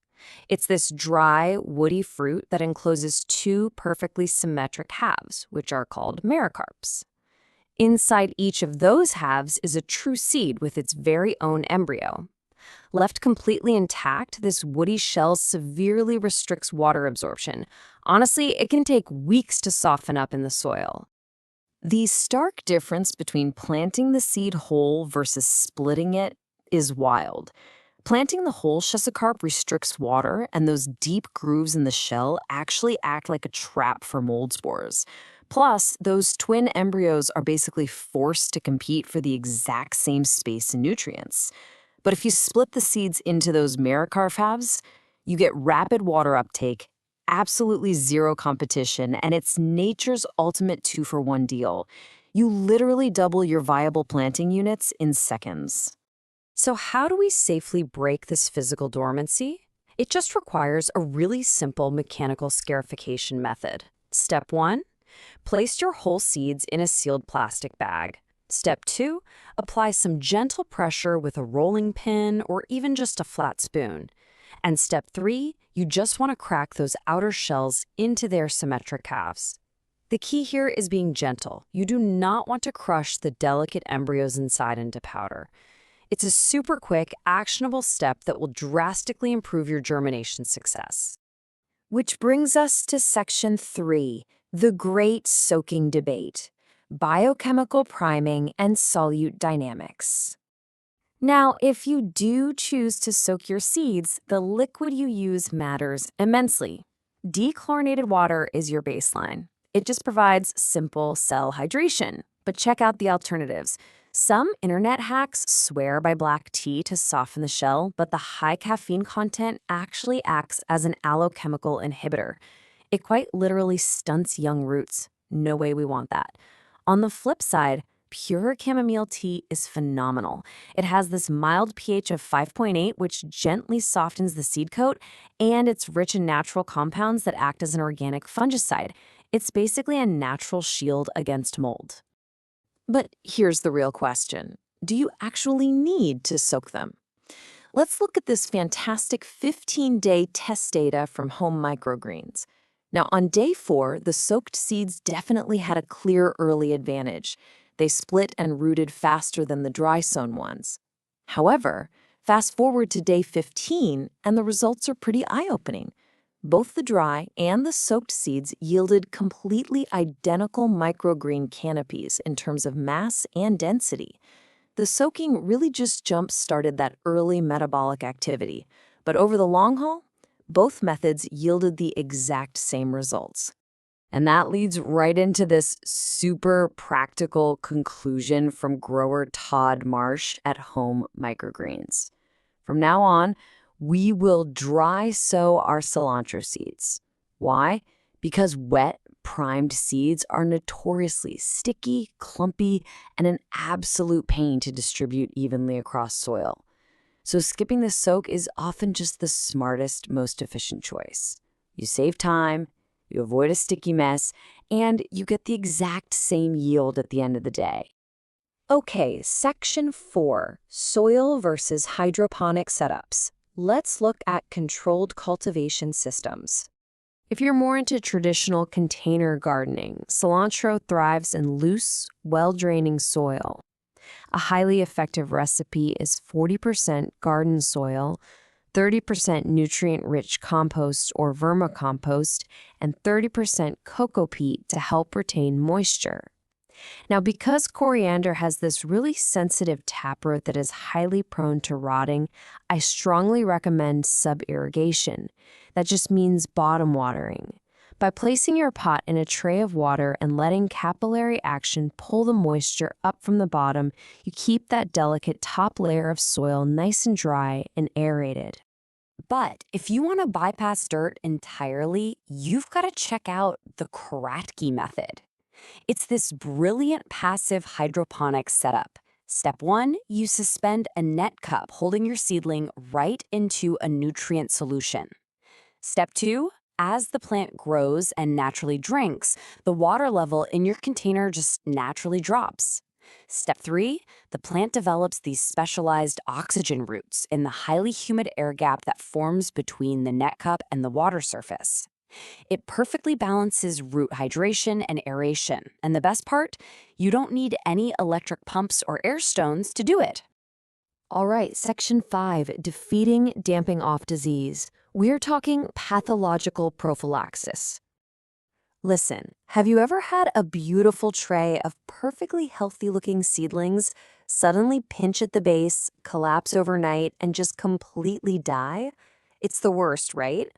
It's this dry, woody fruit that encloses 2 perfectly symmetric halves, which are called mericarps. Inside each of those halves is a true seed with its very own embryo. Left completely intact, this woody shell severely restricts water absorption. Honestly, it can take weeks to soften up in the soil. The stark difference between planting the seed whole versus splitting it is wild. Planting the whole schizocarp restricts water, and those deep grooves in the shell actually act like a trap for mold spores. Plus, those twin embryos are basically forced to compete for the exact same space and nutrients. But if you split the seeds into those mericarp halves, you get rapid water uptake, absolutely zero competition, and it's nature's ultimate 2-for-1 deal. You literally double your viable planting units in seconds. So how do we safely break this physical dormancy? It just requires a really simple mechanical scarification method. Step 1, place your whole seeds in a sealed plastic bag. Step 2, apply some gentle pressure with a rolling pin or even just a flat spoon. And step 3, you just want to crack those outer shells into their symmetric halves. The key here is being gentle. You do not want to crush the delicate embryos inside into powder. It's a super quick, actionable step that will drastically improve your germination success. Which brings us to Section 3, the great soaking debate: biochemical priming and solute dynamics. Now, if you do choose to soak your seeds, the liquid you use matters immensely. Dechlorinated water is your baseline. It just provides simple cell hydration. But check out the alternatives. Some internet hacks swear by black tea to soften the shell, but the high caffeine content actually acts as an allochemical inhibitor. It quite literally stunts young roots. No way we want that. On the flip side, pure chamomile tea is phenomenal. It has this mild pH of 5.8, which gently softens the seed coat, and it's rich in natural compounds that act as an organic fungicide. It's basically a natural shield against mold. But here's the real question. Do you actually need to soak them? Let's look at this fantastic 15-day test data from Home Microgreens. Now, on day 4, the soaked seeds definitely had a clear early advantage. They split and rooted faster than the dry sown ones. However, fast forward to day 15, and the results are pretty eye-opening. Both the dry and the soaked seeds yielded completely identical microgreen canopies in terms of mass and density. The soaking really just jump-started that early metabolic activity, but over the long haul, both methods yielded the exact same results. And that leads right into this super practical conclusion from grower Todd Marsh at Home Microgreens. From now on, we will dry sow our cilantro seeds. Why? Because wet, primed seeds are notoriously sticky, clumpy, and an absolute pain to distribute evenly across soil. So skipping the soak is often just the smartest, most efficient choice. You save time, you avoid a sticky mess, and you get the exact same yield at the end of the day. Okay, section 4, soil versus hydroponic setups. Let's look at controlled cultivation systems. If you're more into traditional container gardening, cilantro thrives in loose, well-draining soil. A highly effective recipe is 40% garden soil, 30% nutrient-rich compost or vermicompost, and 30% coco peat to help retain moisture. Now, because coriander has this really sensitive taproot that is highly prone to rotting, I strongly recommend sub-irrigation. That just means bottom watering. By placing your pot in a tray of water and letting capillary action pull the moisture up from the bottom, you keep that delicate top layer of soil nice and dry and aerated. But if you want to bypass dirt entirely, you've got to check out the Kratky method. It's this brilliant passive hydroponic setup. Step 1, you suspend a net cup holding your seedling right into a nutrient solution. Step 2, as the plant grows and naturally drinks, the water level in your container just naturally drops. Step 3, the plant develops these specialized oxygen roots in the highly humid air gap that forms between the net cup and the water surface. It perfectly balances root hydration and aeration, and the best part, you don't need any electric pumps or air stones to do it. All right, section 5, defeating damping off disease. We're talking pathological prophylaxis. Listen, have you ever had a beautiful tray of perfectly healthy-looking seedlings suddenly pinch at the base, collapse overnight, and just completely die? It's the worst, right?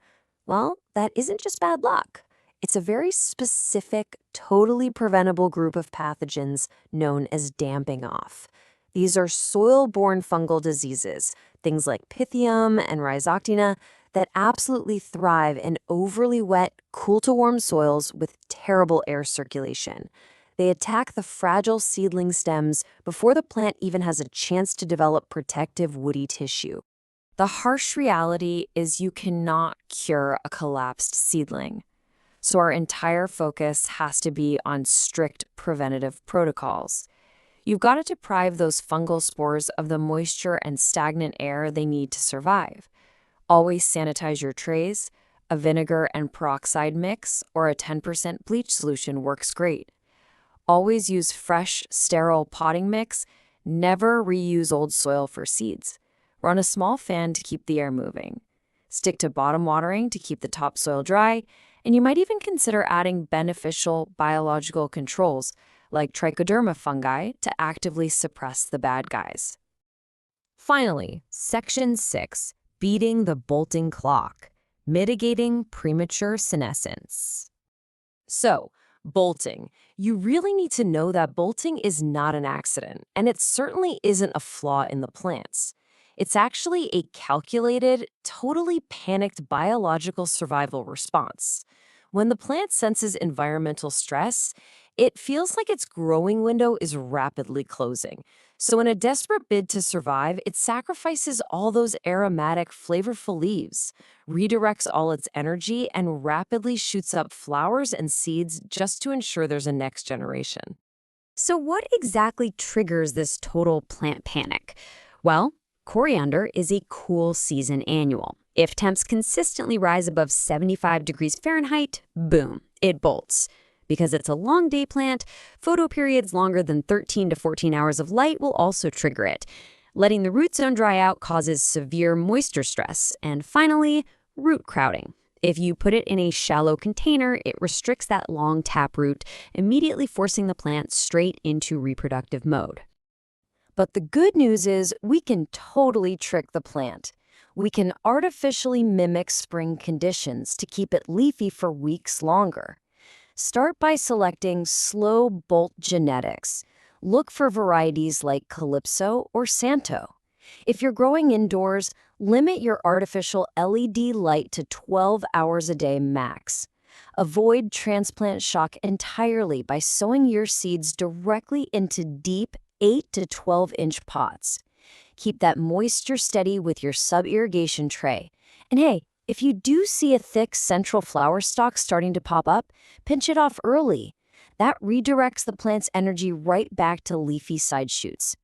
Well, that isn't just bad luck. It's a very specific, totally preventable group of pathogens known as damping off. These are soil-borne fungal diseases, things like Pythium and Rhizoctona, that absolutely thrive in overly wet, cool-to-warm soils with terrible air circulation. They attack the fragile seedling stems before the plant even has a chance to develop protective woody tissue. The harsh reality is you cannot cure a collapsed seedling. So our entire focus has to be on strict preventative protocols. You've got to deprive those fungal spores of the moisture and stagnant air they need to survive. Always sanitize your trays. A vinegar and peroxide mix or a 10% bleach solution works great. Always use fresh, sterile potting mix. Never reuse old soil for seeds. Run a small fan to keep the air moving. Stick to bottom watering to keep the topsoil dry, and you might even consider adding beneficial biological controls like trichoderma fungi to actively suppress the bad guys. Finally, section 6, beating the bolting clock, mitigating premature senescence. So, bolting. You really need to know that bolting is not an accident, and it certainly isn't a flaw in the plants. It's actually a calculated, totally panicked biological survival response. When the plant senses environmental stress, it feels like its growing window is rapidly closing. So in a desperate bid to survive, it sacrifices all those aromatic, flavorful leaves, redirects all its energy, and rapidly shoots up flowers and seeds just to ensure there's a next generation. So what exactly triggers this total plant panic? Well, Coriander is a cool season annual. If temps consistently rise above 75 degrees Fahrenheit, boom, it bolts. Because it's a long day plant, photo periods longer than 13 to 14 hours of light will also trigger it. Letting the root zone dry out causes severe moisture stress. And finally, root crowding. If you put it in a shallow container, it restricts that long taproot, immediately forcing the plant straight into reproductive mode. But the good news is we can totally trick the plant. We can artificially mimic spring conditions to keep it leafy for weeks longer. Start by selecting slow bolt genetics. Look for varieties like Calypso or Santo. If you're growing indoors, limit your artificial LED light to 12 hours a day max. Avoid transplant shock entirely by sowing your seeds directly into deep 8 to 12-inch pots. Keep that moisture steady with your sub-irrigation tray. And hey, if you do see a thick central flower stalk starting to pop up, pinch it off early. That redirects the plant's energy right back to leafy side shoots.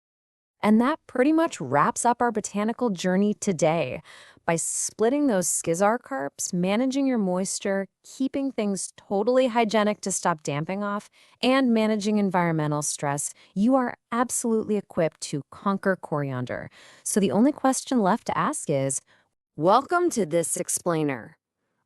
And that pretty much wraps up our botanical journey today. By splitting those schizarcarps, managing your moisture, keeping things totally hygienic to stop damping off, and managing environmental stress, you are absolutely equipped to conquer coriander. So the only question left to ask is, welcome to This Explainer.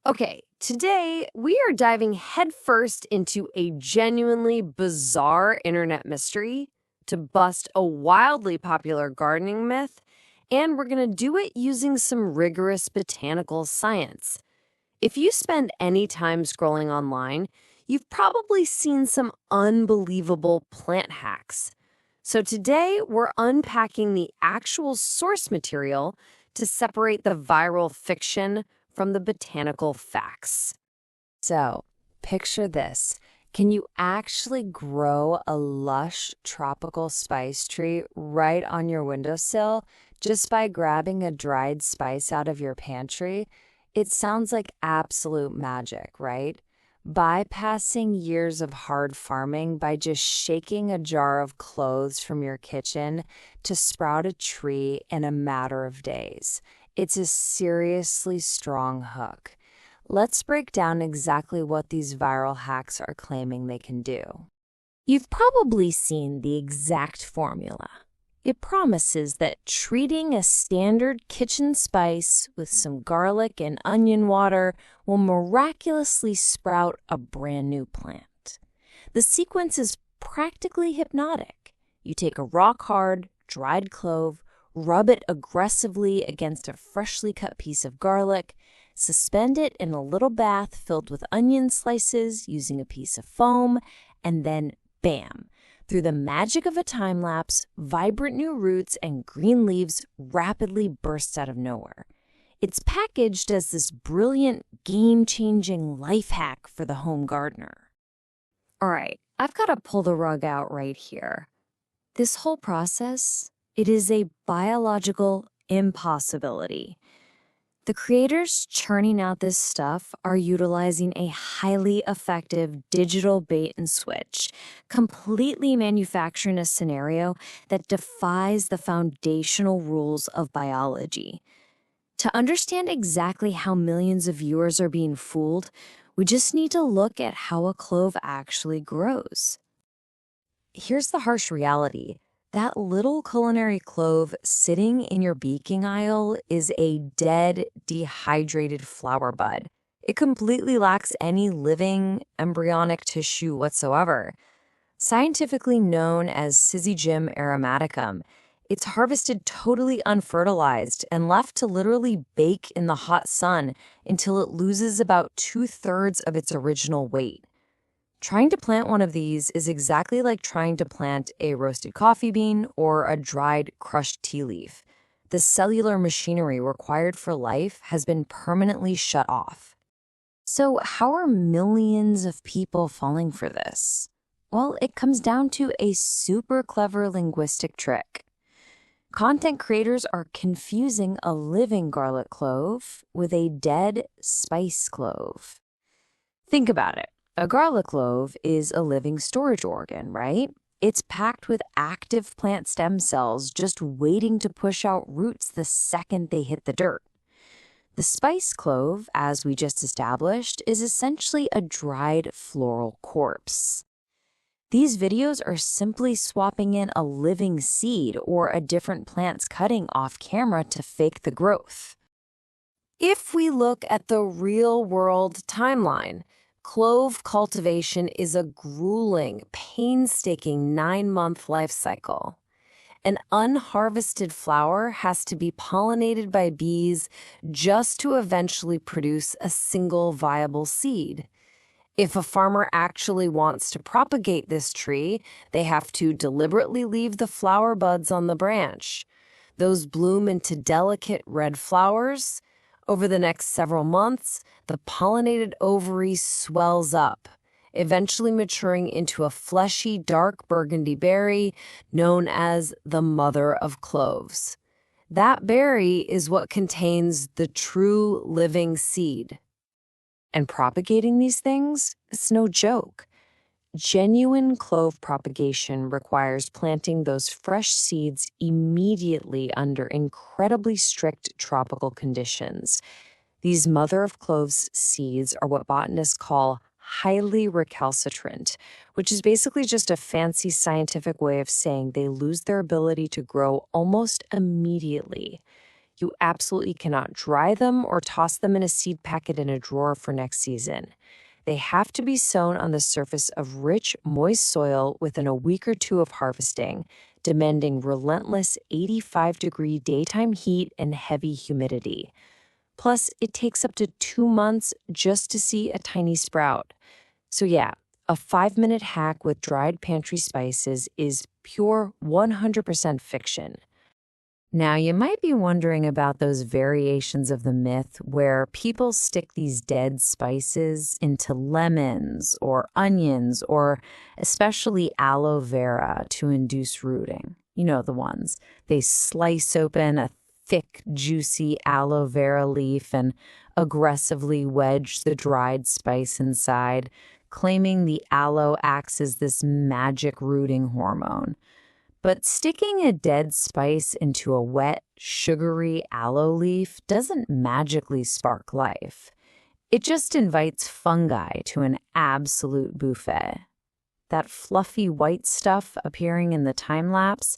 Okay, today we are diving headfirst into a genuinely bizarre internet mystery to bust a wildly popular gardening myth, and we're going to do it using some rigorous botanical science. If you spend any time scrolling online, you've probably seen some unbelievable plant hacks. So today we're unpacking the actual source material to separate the viral fiction from the botanical facts. So, picture this. Can you actually grow a lush tropical spice tree right on your windowsill just by grabbing a dried spice out of your pantry? It sounds like absolute magic, right? Bypassing years of hard farming by just shaking a jar of clothes from your kitchen to sprout a tree in a matter of days. It's a seriously strong hook. Let's break down exactly what these viral hacks are claiming they can do. You've probably seen the exact formula. It promises that treating a standard kitchen spice with some garlic and onion water will miraculously sprout a brand new plant. The sequence is practically hypnotic. You take a rock-hard, dried clove, rub it aggressively against a freshly cut piece of garlic, suspend it in a little bath filled with onion slices using a piece of foam, and then bam! Through the magic of a time lapse, vibrant new roots and green leaves rapidly burst out of nowhere. It's packaged as this brilliant, game-changing life hack for the home gardener. All right, I've got to pull the rug out right here. This whole process, it is a biological impossibility. The creators churning out this stuff are utilizing a highly effective digital bait and switch, completely manufacturing a scenario that defies the foundational rules of biology. To understand exactly how millions of viewers are being fooled, we just need to look at how a clove actually grows. Here's the harsh reality. That little culinary clove sitting in your baking aisle is a dead, dehydrated flower bud. It completely lacks any living, embryonic tissue whatsoever. Scientifically known as Syzygium aromaticum, it's harvested totally unfertilized and left to literally bake in the hot sun until it loses about 2/3 of its original weight. Trying to plant one of these is exactly like trying to plant a roasted coffee bean or a dried, crushed tea leaf. The cellular machinery required for life has been permanently shut off. So how are millions of people falling for this? Well, it comes down to a super clever linguistic trick. Content creators are confusing a living garlic clove with a dead spice clove. Think about it. A garlic clove is a living storage organ, right? It's packed with active plant stem cells just waiting to push out roots the second they hit the dirt. The spice clove, as we just established, is essentially a dried floral corpse. These videos are simply swapping in a living seed or a different plant's cutting off camera to fake the growth. If we look at the real-world timeline, clove cultivation is a grueling, painstaking 9-month life cycle. An unharvested flower has to be pollinated by bees just to eventually produce a single viable seed. If a farmer actually wants to propagate this tree, they have to deliberately leave the flower buds on the branch. Those bloom into delicate red flowers. Over the next several months, the pollinated ovary swells up, eventually maturing into a fleshy dark burgundy berry known as the mother of cloves. That berry is what contains the true living seed. And propagating these things, it's no joke. Genuine clove propagation requires planting those fresh seeds immediately under incredibly strict tropical conditions. These mother of cloves seeds are what botanists call highly recalcitrant, which is basically just a fancy scientific way of saying they lose their ability to grow almost immediately. You absolutely cannot dry them or toss them in a seed packet in a drawer for next season. They have to be sown on the surface of rich, moist soil within a week or two of harvesting, demanding relentless 85-degree daytime heat and heavy humidity. Plus, it takes up to 2 months just to see a tiny sprout. So yeah, a 5-minute hack with dried pantry spices is pure 100% fiction. Now, you might be wondering about those variations of the myth where people stick these dead spices into lemons or onions or especially aloe vera to induce rooting. You know the ones. They slice open a thick, juicy aloe vera leaf and aggressively wedge the dried spice inside, claiming the aloe acts as this magic rooting hormone. But sticking a dead spice into a wet, sugary aloe leaf doesn't magically spark life. It just invites fungi to an absolute buffet. That fluffy white stuff appearing in the time lapse,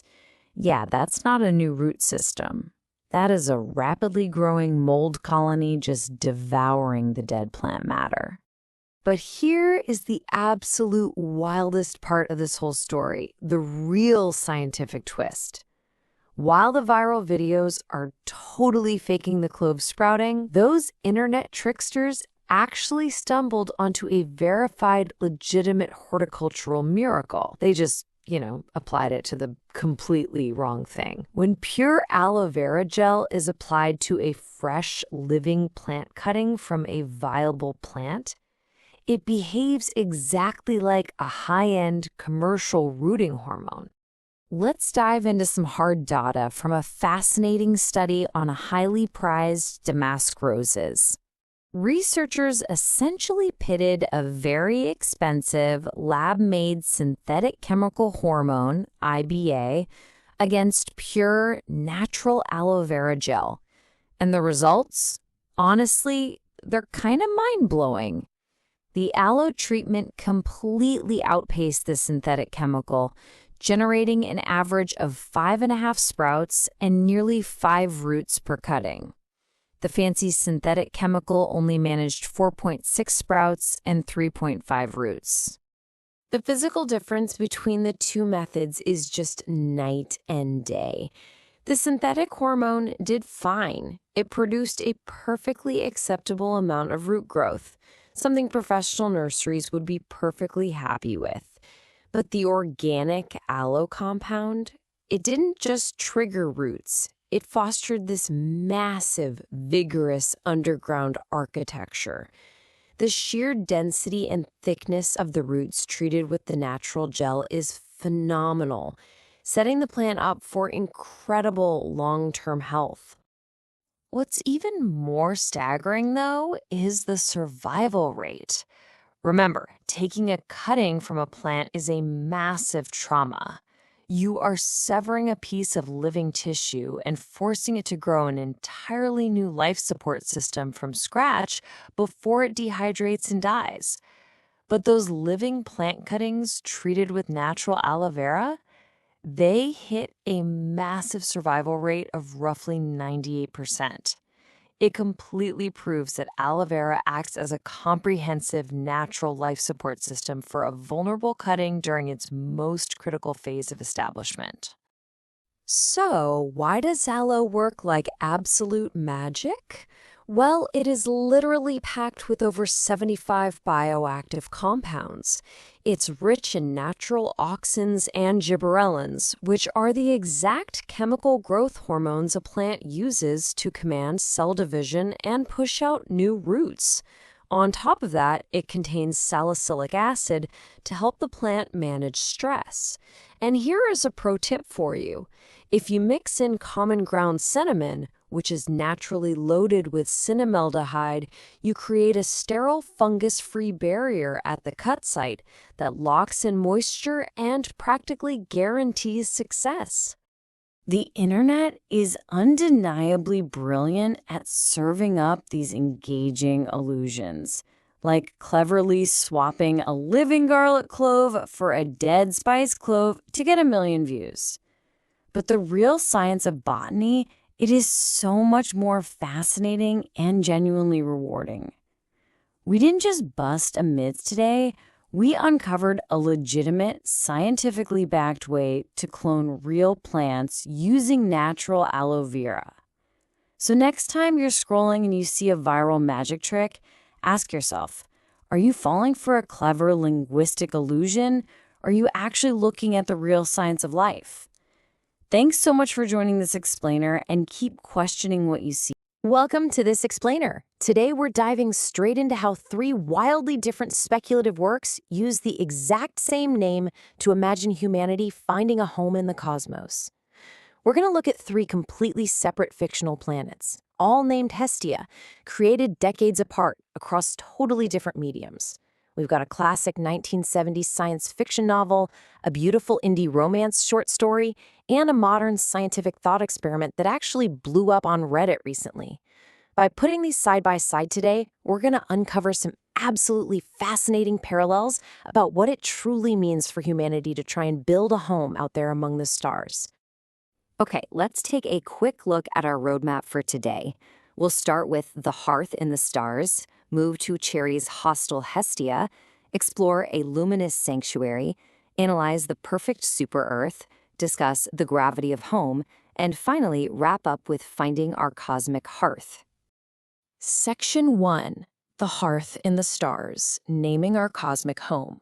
yeah, that's not a new root system. That is a rapidly growing mold colony just devouring the dead plant matter. But here is the absolute wildest part of this whole story, the real scientific twist. While the viral videos are totally faking the clove sprouting, those internet tricksters actually stumbled onto a verified, legitimate horticultural miracle. They just, applied it to the completely wrong thing. When pure aloe vera gel is applied to a fresh, living plant cutting from a viable plant, it behaves exactly like a high-end commercial rooting hormone. Let's dive into some hard data from a fascinating study on a highly prized damask roses. Researchers essentially pitted a very expensive lab-made synthetic chemical hormone, IBA, against pure natural aloe vera gel. And the results? Honestly, they're kind of mind-blowing. The aloe treatment completely outpaced the synthetic chemical, generating an average of 5.5 sprouts and nearly 5 roots per cutting. The fancy synthetic chemical only managed 4.6 sprouts and 3.5 roots. The physical difference between the two methods is just night and day. The synthetic hormone did fine. It produced a perfectly acceptable amount of root growth, something professional nurseries would be perfectly happy with. But the organic aloe compound, it didn't just trigger roots. It fostered this massive, vigorous underground architecture. The sheer density and thickness of the roots treated with the natural gel is phenomenal, setting the plant up for incredible long-term health. What's even more staggering, though, is the survival rate. Remember, taking a cutting from a plant is a massive trauma. You are severing a piece of living tissue and forcing it to grow an entirely new life support system from scratch before it dehydrates and dies. But those living plant cuttings treated with natural aloe vera, they hit a massive survival rate of roughly 98%. It completely proves that aloe vera acts as a comprehensive natural life support system for a vulnerable cutting during its most critical phase of establishment. So, why does aloe work like absolute magic? Well, it is literally packed with over 75 bioactive compounds. It's rich in natural auxins and gibberellins, which are the exact chemical growth hormones a plant uses to command cell division and push out new roots. On top of that, it contains salicylic acid to help the plant manage stress. And here is a pro tip for you. If you mix in common ground cinnamon, which is naturally loaded with cinnamaldehyde, you create a sterile fungus-free barrier at the cut site that locks in moisture and practically guarantees success. The internet is undeniably brilliant at serving up these engaging illusions, like cleverly swapping a living garlic clove for a dead spice clove to get 1 million views. But the real science of botany, it is so much more fascinating and genuinely rewarding. We didn't just bust a myth today, we uncovered a legitimate, scientifically backed way to clone real plants using natural aloe vera. So next time you're scrolling and you see a viral magic trick, ask yourself, are you falling for a clever linguistic illusion, or are you actually looking at the real science of life? Thanks so much for joining This Explainer, and keep questioning what you see. Welcome to This Explainer. Today we're diving straight into how 3 wildly different speculative works use the exact same name to imagine humanity finding a home in the cosmos. We're going to look at 3 completely separate fictional planets, all named Hestia, created decades apart across totally different mediums. We've got a classic 1970s science fiction novel, a beautiful indie romance short story, and a modern scientific thought experiment that actually blew up on Reddit recently. By putting these side by side today, we're going to uncover some absolutely fascinating parallels about what it truly means for humanity to try and build a home out there among the stars. Okay, let's take a quick look at our roadmap for today. We'll start with the hearth in the stars, move to Cherry's hostile Hestia, explore a luminous sanctuary, analyze the perfect super-Earth, discuss the gravity of home, and finally wrap up with finding our cosmic hearth. Section 1. The hearth in the stars, naming our cosmic home.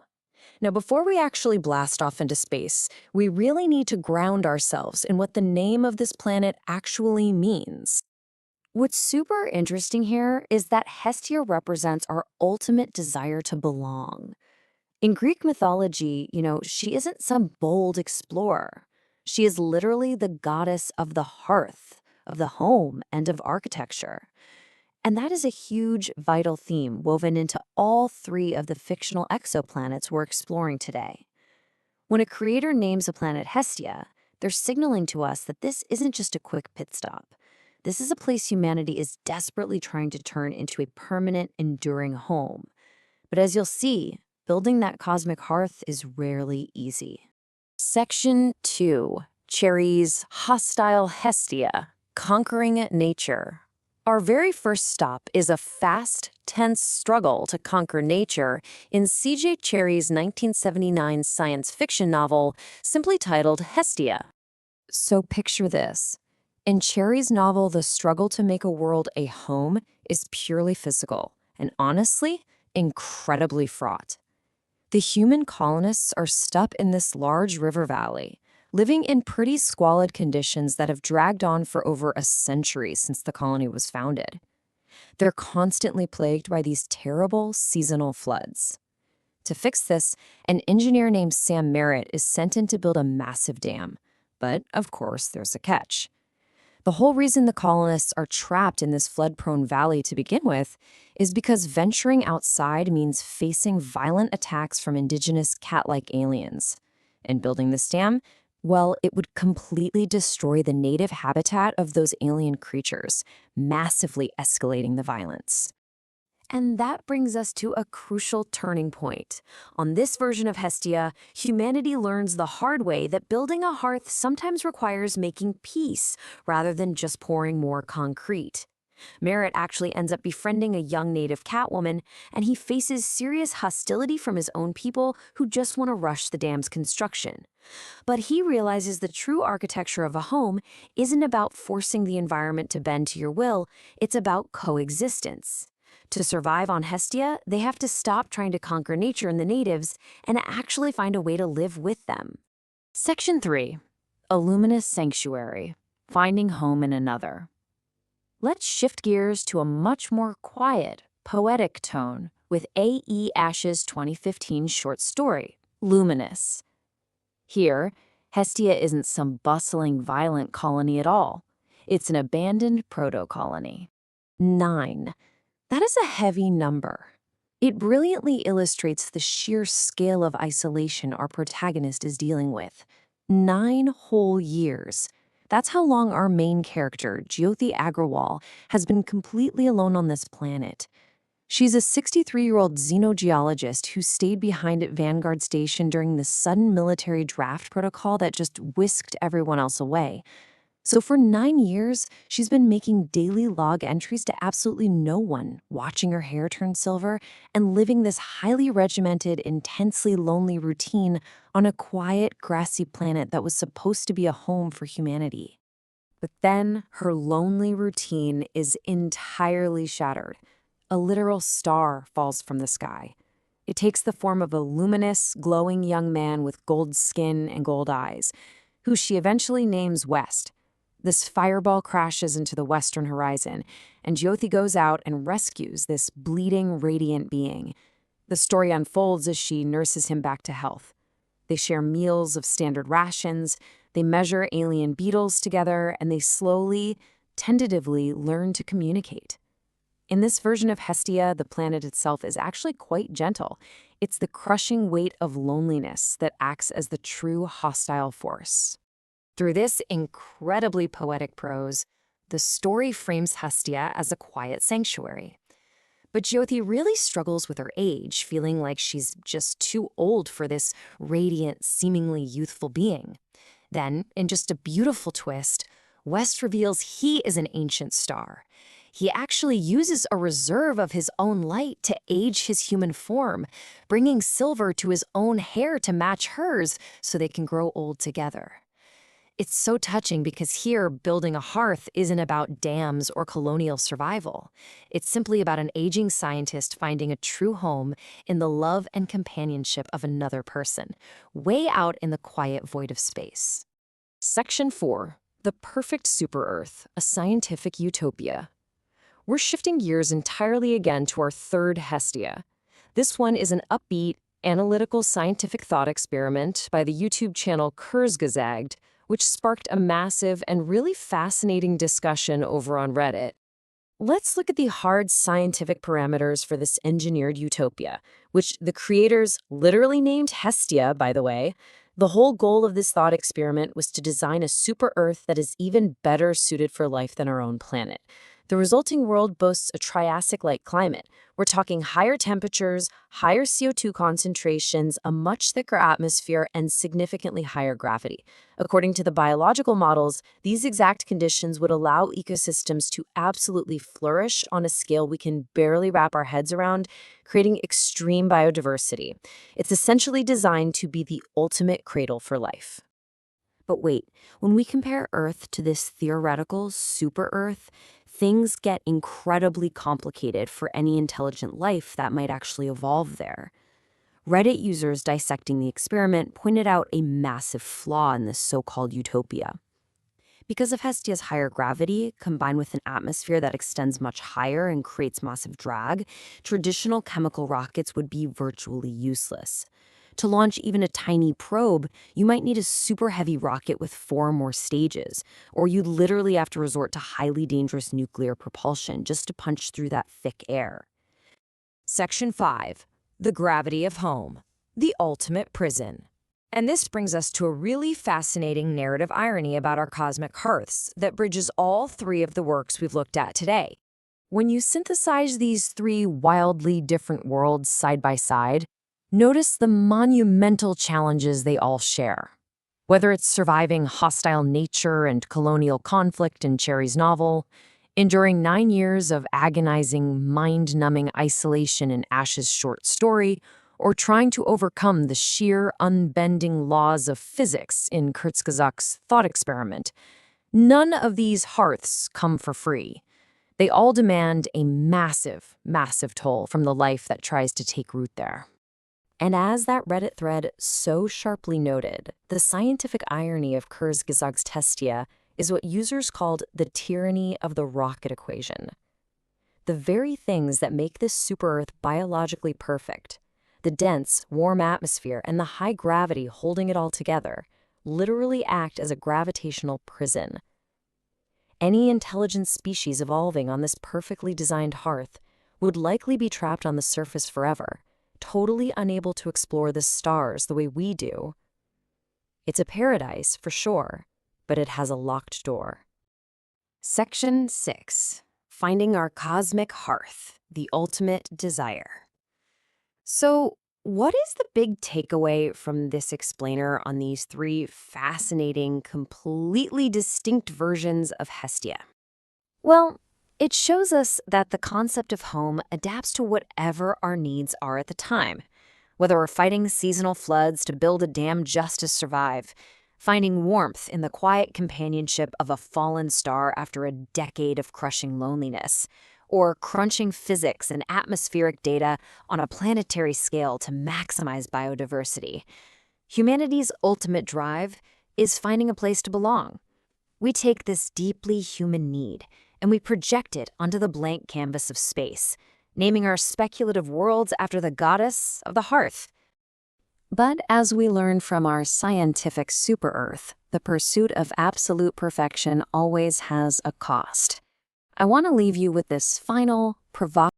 Now, before we actually blast off into space, we really need to ground ourselves in what the name of this planet actually means. What's super interesting here is that Hestia represents our ultimate desire to belong. In Greek mythology, she isn't some bold explorer. She is literally the goddess of the hearth, of the home, and of architecture. And that is a huge, vital theme woven into all 3 of the fictional exoplanets we're exploring today. When a creator names a planet Hestia, they're signaling to us that this isn't just a quick pit stop. This is a place humanity is desperately trying to turn into a permanent, enduring home. But as you'll see, building that cosmic hearth is rarely easy. Section 2. Cherry's hostile Hestia, conquering nature. Our very first stop is a fast, tense struggle to conquer nature in C.J. Cherry's 1979 science fiction novel, simply titled Hestia. So picture this. In Cherry's novel, the struggle to make a world a home is purely physical and honestly, incredibly fraught. The human colonists are stuck in this large river valley, living in pretty squalid conditions that have dragged on for over a century since the colony was founded. They're constantly plagued by these terrible seasonal floods. To fix this, an engineer named Sam Merritt is sent in to build a massive dam. But, of course, there's a catch. The whole reason the colonists are trapped in this flood-prone valley to begin with is because venturing outside means facing violent attacks from indigenous cat-like aliens. And building this dam, well, it would completely destroy the native habitat of those alien creatures, massively escalating the violence. And that brings us to a crucial turning point. On this version of Hestia, humanity learns the hard way that building a hearth sometimes requires making peace rather than just pouring more concrete. Merritt actually ends up befriending a young native catwoman, and he faces serious hostility from his own people who just want to rush the dam's construction. But he realizes the true architecture of a home isn't about forcing the environment to bend to your will, it's about coexistence. To survive on Hestia, they have to stop trying to conquer nature and the natives and actually find a way to live with them. Section 3. A Luminous Sanctuary. Finding Home in Another. Let's shift gears to a much more quiet, poetic tone with A.E. Ash's 2015 short story, Luminous. Here, Hestia isn't some bustling, violent colony at all. It's an abandoned proto-colony. 9. That is a heavy number. It brilliantly illustrates the sheer scale of isolation our protagonist is dealing with. 9 whole years. That's how long our main character, Jyoti Agrawal, has been completely alone on this planet. She's a 63-year-old xenogeologist who stayed behind at Vanguard Station during the sudden military draft protocol that just whisked everyone else away. So for 9 years, she's been making daily log entries to absolutely no one, watching her hair turn silver, and living this highly regimented, intensely lonely routine on a quiet, grassy planet that was supposed to be a home for humanity. But then her lonely routine is entirely shattered. A literal star falls from the sky. It takes the form of a luminous, glowing young man with gold skin and gold eyes, who she eventually names West. This fireball crashes into the western horizon, and Jyoti goes out and rescues this bleeding, radiant being. The story unfolds as she nurses him back to health. They share meals of standard rations, they measure alien beetles together, and they slowly, tentatively learn to communicate. In this version of Hestia, the planet itself is actually quite gentle. It's the crushing weight of loneliness that acts as the true hostile force. Through this incredibly poetic prose, the story frames Hestia as a quiet sanctuary. But Jyoti really struggles with her age, feeling like she's just too old for this radiant, seemingly youthful being. Then, in just a beautiful twist, West reveals he is an ancient star. He actually uses a reserve of his own light to age his human form, bringing silver to his own hair to match hers so they can grow old together. It's so touching because here, building a hearth isn't about dams or colonial survival. It's simply about an aging scientist finding a true home in the love and companionship of another person, way out in the quiet void of space. Section 4. The Perfect Super-Earth, a Scientific Utopia. We're shifting gears entirely again to our third Hestia. This one is an upbeat, analytical scientific thought experiment by the YouTube channel Kurzgesagt, which sparked a massive and really fascinating discussion over on Reddit. Let's look at the hard scientific parameters for this engineered utopia, which the creators literally named Hestia, by the way. The whole goal of this thought experiment was to design a super Earth that is even better suited for life than our own planet. The resulting world boasts a Triassic-like climate. We're talking higher temperatures, higher CO2 concentrations, a much thicker atmosphere, and significantly higher gravity. According to the biological models, these exact conditions would allow ecosystems to absolutely flourish on a scale we can barely wrap our heads around, creating extreme biodiversity. It's essentially designed to be the ultimate cradle for life. But wait, when we compare Earth to this theoretical super-Earth, things get incredibly complicated for any intelligent life that might actually evolve there. Reddit users dissecting the experiment pointed out a massive flaw in this so-called utopia. Because of Hestia's higher gravity, combined with an atmosphere that extends much higher and creates massive drag, traditional chemical rockets would be virtually useless. To launch even a tiny probe, you might need a super heavy rocket with 4 more stages, or you'd literally have to resort to highly dangerous nuclear propulsion just to punch through that thick air. Section 5. The gravity of home. The ultimate prison. And this brings us to a really fascinating narrative irony about our cosmic hearths that bridges all 3 of the works we've looked at today. When you synthesize these 3 wildly different worlds side by side, notice the monumental challenges they all share. Whether it's surviving hostile nature and colonial conflict in Cherry's novel, enduring 9 years of agonizing, mind-numbing isolation in Ash's short story, or trying to overcome the sheer, unbending laws of physics in Kurzgesagt's thought experiment, none of these hearths come for free. They all demand a massive, massive toll from the life that tries to take root there. And as that Reddit thread so sharply noted, the scientific irony of Kurzgesagt's Hestia is what users called the tyranny of the rocket equation. The very things that make this super-Earth biologically perfect, the dense, warm atmosphere and the high gravity holding it all together, literally act as a gravitational prison. Any intelligent species evolving on this perfectly designed hearth would likely be trapped on the surface forever, totally unable to explore the stars the way we do. It's a paradise, for sure, but it has a locked door. Section 6. Finding our cosmic hearth, the ultimate desire. So, what is the big takeaway from this explainer on these 3 fascinating, completely distinct versions of Hestia? Well, it shows us that the concept of home adapts to whatever our needs are at the time. Whether we're fighting seasonal floods to build a dam just to survive, finding warmth in the quiet companionship of a fallen star after a decade of crushing loneliness, or crunching physics and atmospheric data on a planetary scale to maximize biodiversity. Humanity's ultimate drive is finding a place to belong. We take this deeply human need and we project it onto the blank canvas of space, naming our speculative worlds after the goddess of the hearth. But as we learn from our scientific super-Earth, the pursuit of absolute perfection always has a cost. I want to leave you with this final, provocative